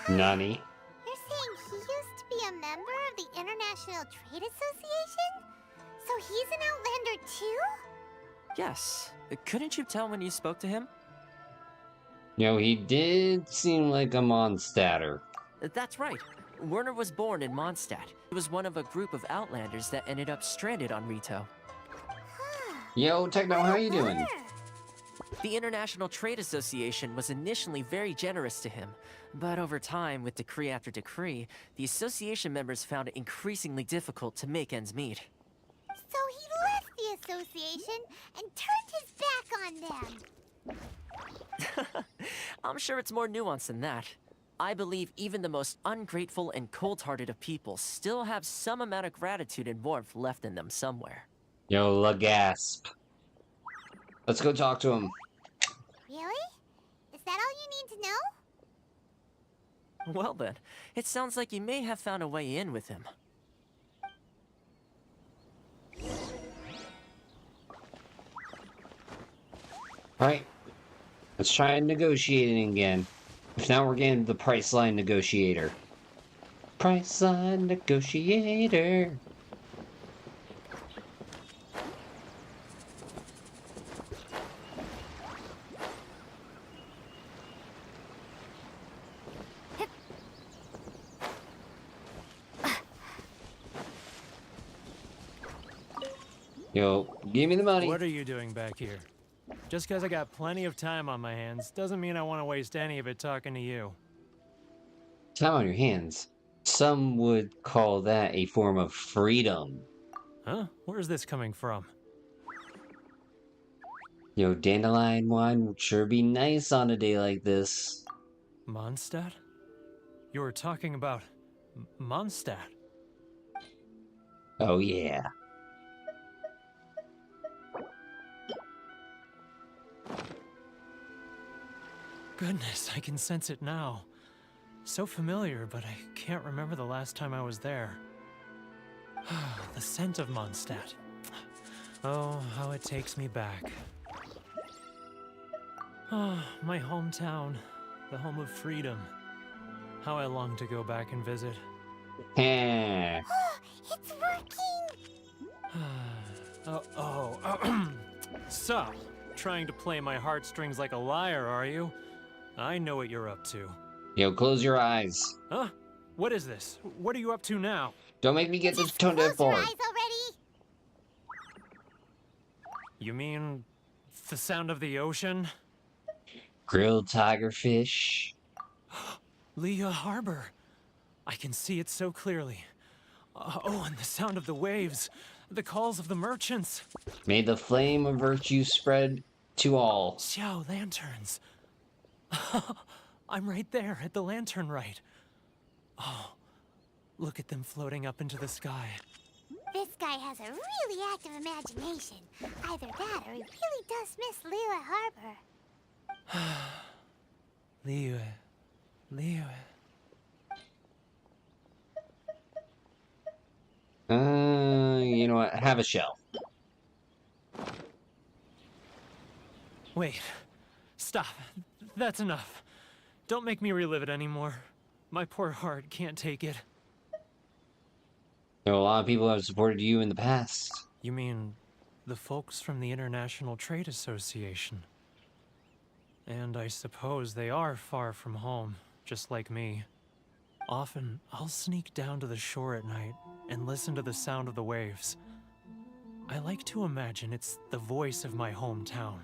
Nani? You're saying he used to be a member of the International Trade Association? So he's an Outlander too? Yes. Couldn't you tell when you spoke to him? He did seem like a Mondstadter. That's right. Werner was born in Mondstadt. He was one of a group of Outlanders that ended up stranded on Rito. Yo, Techno, how you doing? The International Trade Association was initially very generous to him, but over time, with decree after decree, the association members found it increasingly difficult to make ends meet. So he left the association and turned his back on them. I'm sure it's more nuanced than that. I believe even the most ungrateful and cold-hearted of people still have some amount of gratitude and warmth left in them somewhere. Yo, Lagasp. Let's go talk to him. Really? Is that all you need to know? Well then, it sounds like you may have found a way in with him. Alright. Let's try negotiating again. If not, we're getting the Priceline Negotiator. Priceline Negotiator. Yo, give me the money. What are you doing back here? Just because I got plenty of time on my hands doesn't mean I want to waste any of it talking to you. Time on your hands. Some would call that a form of freedom. Huh? Where's this coming from? Yo, dandelion wine would sure be nice on a day like this. Mondstadt? You were talking about Mondstadt. Oh yeah. Goodness, I can sense it now. So familiar, but I can't remember the last time I was there. The scent of Mondstadt. Oh, how it takes me back. Oh, my hometown, the home of freedom. How I long to go back and visit. Heh. It's working! So, trying to play my heartstrings like a liar, are you? I know what you're up to. Yo, close your eyes. Huh? What is this? What are you up to now? Don't make me get this tone deaf bored. Eyes already? You mean the sound of the ocean? Grilled tigerfish. Leah Harbor. I can see it so clearly. Oh, and the sound of the waves. The calls of the merchants. May the flame of virtue spread to all. Xiao lanterns. I'm right there at the lantern right. Oh, look at them floating up into the sky. This guy has a really active imagination. Either that or he really does miss Liyue Harbor. Liyue. You know what? Have a shell. Wait. Stop. That's enough. Don't make me relive it anymore. My poor heart can't take it. You know, a lot of people have supported you in the past. You mean the folks from the International Trade Association? And I suppose they are far from home, just like me. Often, I'll sneak down to the shore at night and listen to the sound of the waves. I like to imagine it's the voice of my hometown,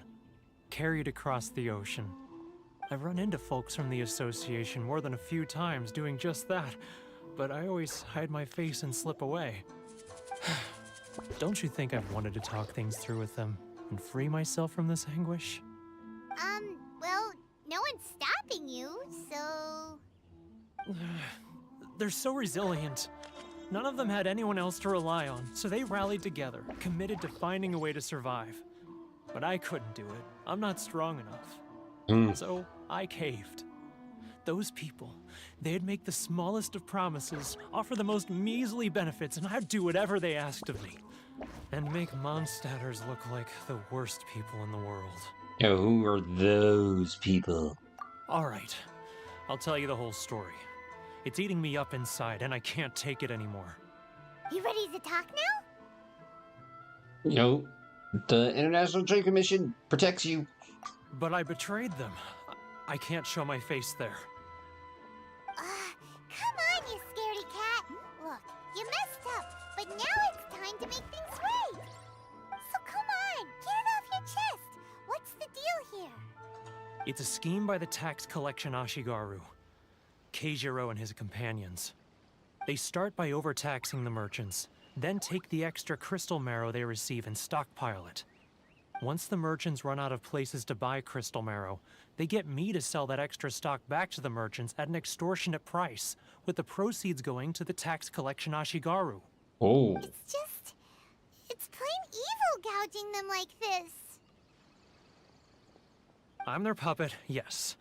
carried across the ocean. I've run into folks from the association more than a few times doing just that, but I always hide my face and slip away. Don't you think I've wanted to talk things through with them and free myself from this anguish? Well, no one's stopping you, so... They're so resilient. None of them had anyone else to rely on, so they rallied together, committed to finding a way to survive. But I couldn't do it. I'm not strong enough. So I caved. Those people, they'd make the smallest of promises, offer the most measly benefits, and I'd do whatever they asked of me. And make Mondstadters look like the worst people in the world. Yo, who are those people? Alright, I'll tell you the whole story. It's eating me up inside, and I can't take it anymore. You ready to talk now? You know, the International Trade Commission protects you. But I betrayed them. I can't show my face there. Come on, you scaredy cat. Look, you messed up, but now it's time to make things right. So come on, get it off your chest. What's the deal here? It's a scheme by the tax collection Ashigaru, Keijiro and his companions. They start by overtaxing the merchants, then take the extra crystal marrow they receive and stockpile it. Once the merchants run out of places to buy crystal marrow, they get me to sell that extra stock back to the merchants at an extortionate price, with the proceeds going to the tax collection Ashigaru. Oh. It's plain evil gouging them like this. I'm their puppet, yes.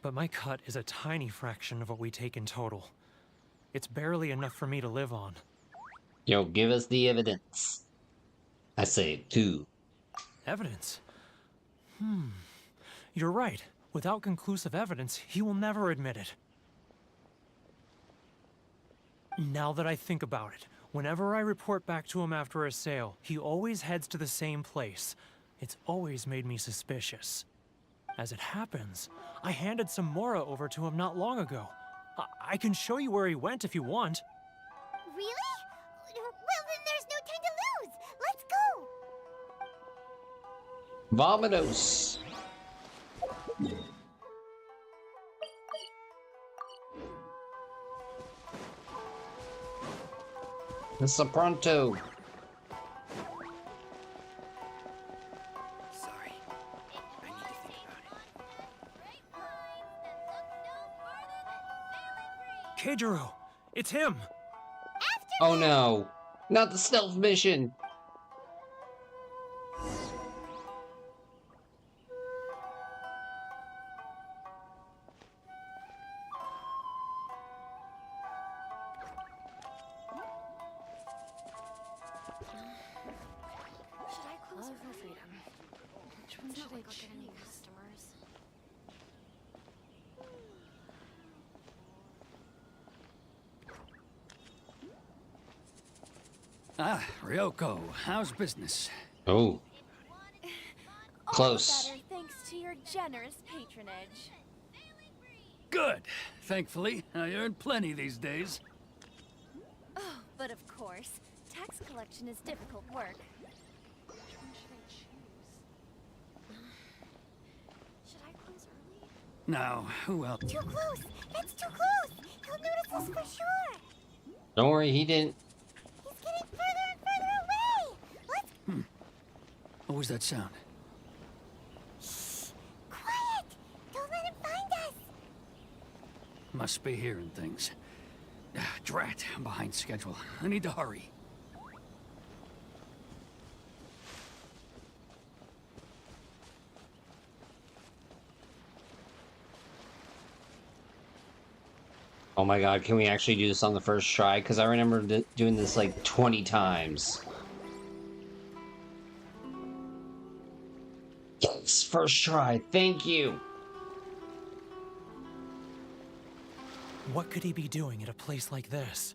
But my cut is a tiny fraction of what we take in total. It's barely enough for me to live on. Yo, give us the evidence. I say 2. Evidence? You're right. Without conclusive evidence, he will never admit it. Now that I think about it, whenever I report back to him after a sale, he always heads to the same place. It's always made me suspicious. As it happens, I handed some Mora over to him not long ago. I can show you where he went if you want. Really? Well, then there's no time to lose. Let's go. Vominos. Mr. Pronto. Sorry. I need to think about it. Keijiro! It's him! Oh no. Not the stealth mission. Should I close for freedom? Which one should I choose? Any customers? Ah, Ryoko, how's business? Oh. All Close. better thanks to your generous patronage. Good. Thankfully, I earn plenty these days. Oh, but of course, tax collection is difficult work. Which one should I choose? Should I close early? Now, who else? Too close. That's too close. He'll notice us for sure. Don't worry, he didn't. He's getting further and further away. Let's What was that sound? quiet. Don't let him find us. Must be hearing things. Ah, drat, I'm behind schedule. I need to hurry. Oh my god, can we actually do this on the first try? Because I remember doing this like 20 times. Yes, first try, thank you! What could he be doing at a place like this?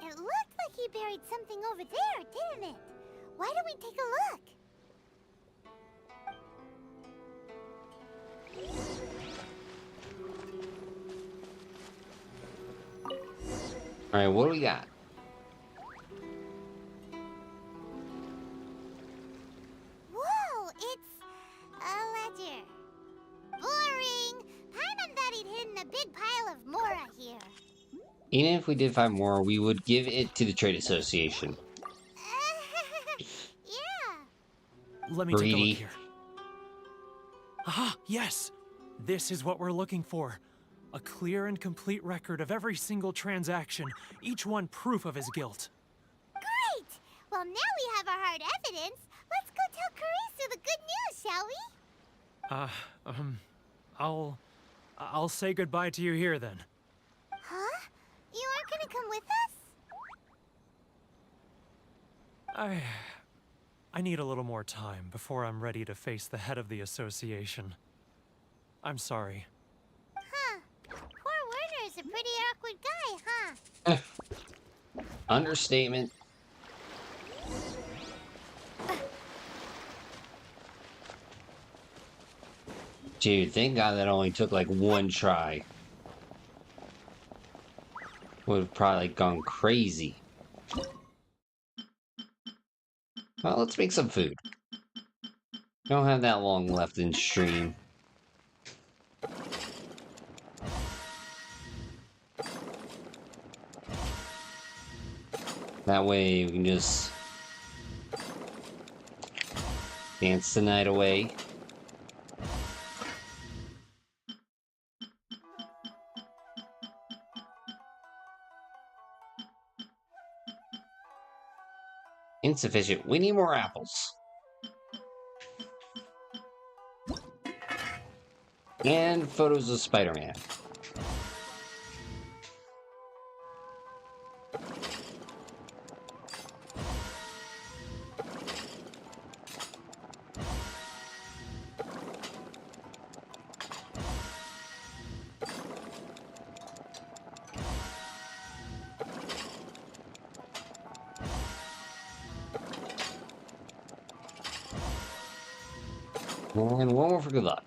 It looked like he buried something over there, didn't it? Why don't we take a look? Alright, what do we got? Whoa, it's a ledger. Boring. Paimon thought he'd hidden a big pile of Mora here. Even if we did find more, we would give it to the trade association. Yeah. Let me take a Greedy. look here. Ah, yes! This is what we're looking for. A clear and complete record of every single transaction, each one proof of his guilt. Great! Well, now we have our hard evidence. Let's go tell Karisu the good news, shall we? I'll say goodbye to you here then. Huh? You aren't gonna come with us? I need a little more time before I'm ready to face the head of the association. I'm sorry. Huh. Poor Werner's a pretty awkward guy, huh? Understatement. Dude, thank God that only took like one try. Would have probably gone crazy. Well, let's make some food. Don't have that long left in stream. That way we can just dance the night away. Insufficient. We need more apples. And photos of Spider-Man. And one more for good luck.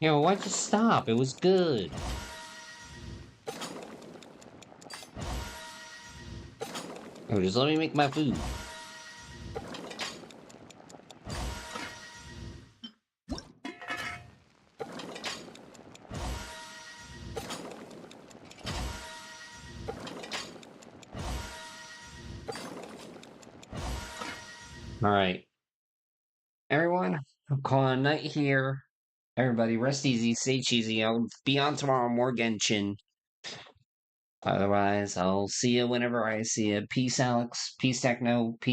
Yo, why'd you stop? It was good. Oh, just let me make my food. Alright. Everyone, I'm calling a night here. Everybody rest easy, stay cheesy. I'll be on tomorrow, more Genshin. Otherwise, I'll see you whenever I see you. Peace, Alex. Peace, Techno. Peace.